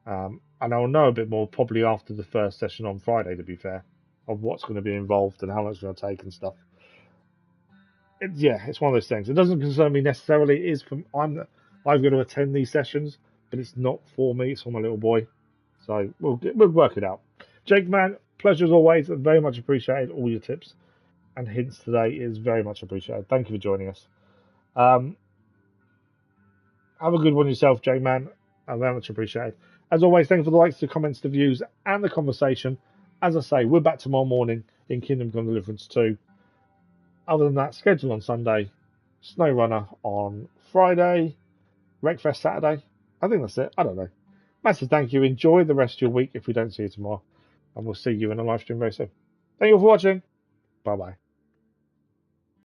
And I'll know a bit more probably after the first session on Friday, to be fair, of what's going to be involved and how long it's going to take and stuff. It's one of those things. It doesn't concern me necessarily. It is I've got to attend these sessions, but it's not for me. It's for my little boy. So we'll work it out. Jake Man, pleasure as always. Very much appreciated all your tips and hints today. Is very much appreciated. Thank you for joining us. Have a good one yourself, Jake Man. Very much appreciated. As always, thank you for the likes, the comments, the views, and the conversation. As I say, we're back tomorrow morning in Kingdom Come Deliverance 2. Other than that, schedule on Sunday, SnowRunner on Friday, Wreckfest Saturday. I think that's it. I don't know. Massive thank you. Enjoy the rest of your week if we don't see you tomorrow. And we'll see you in a live stream very soon. Thank you all for watching. Bye-bye.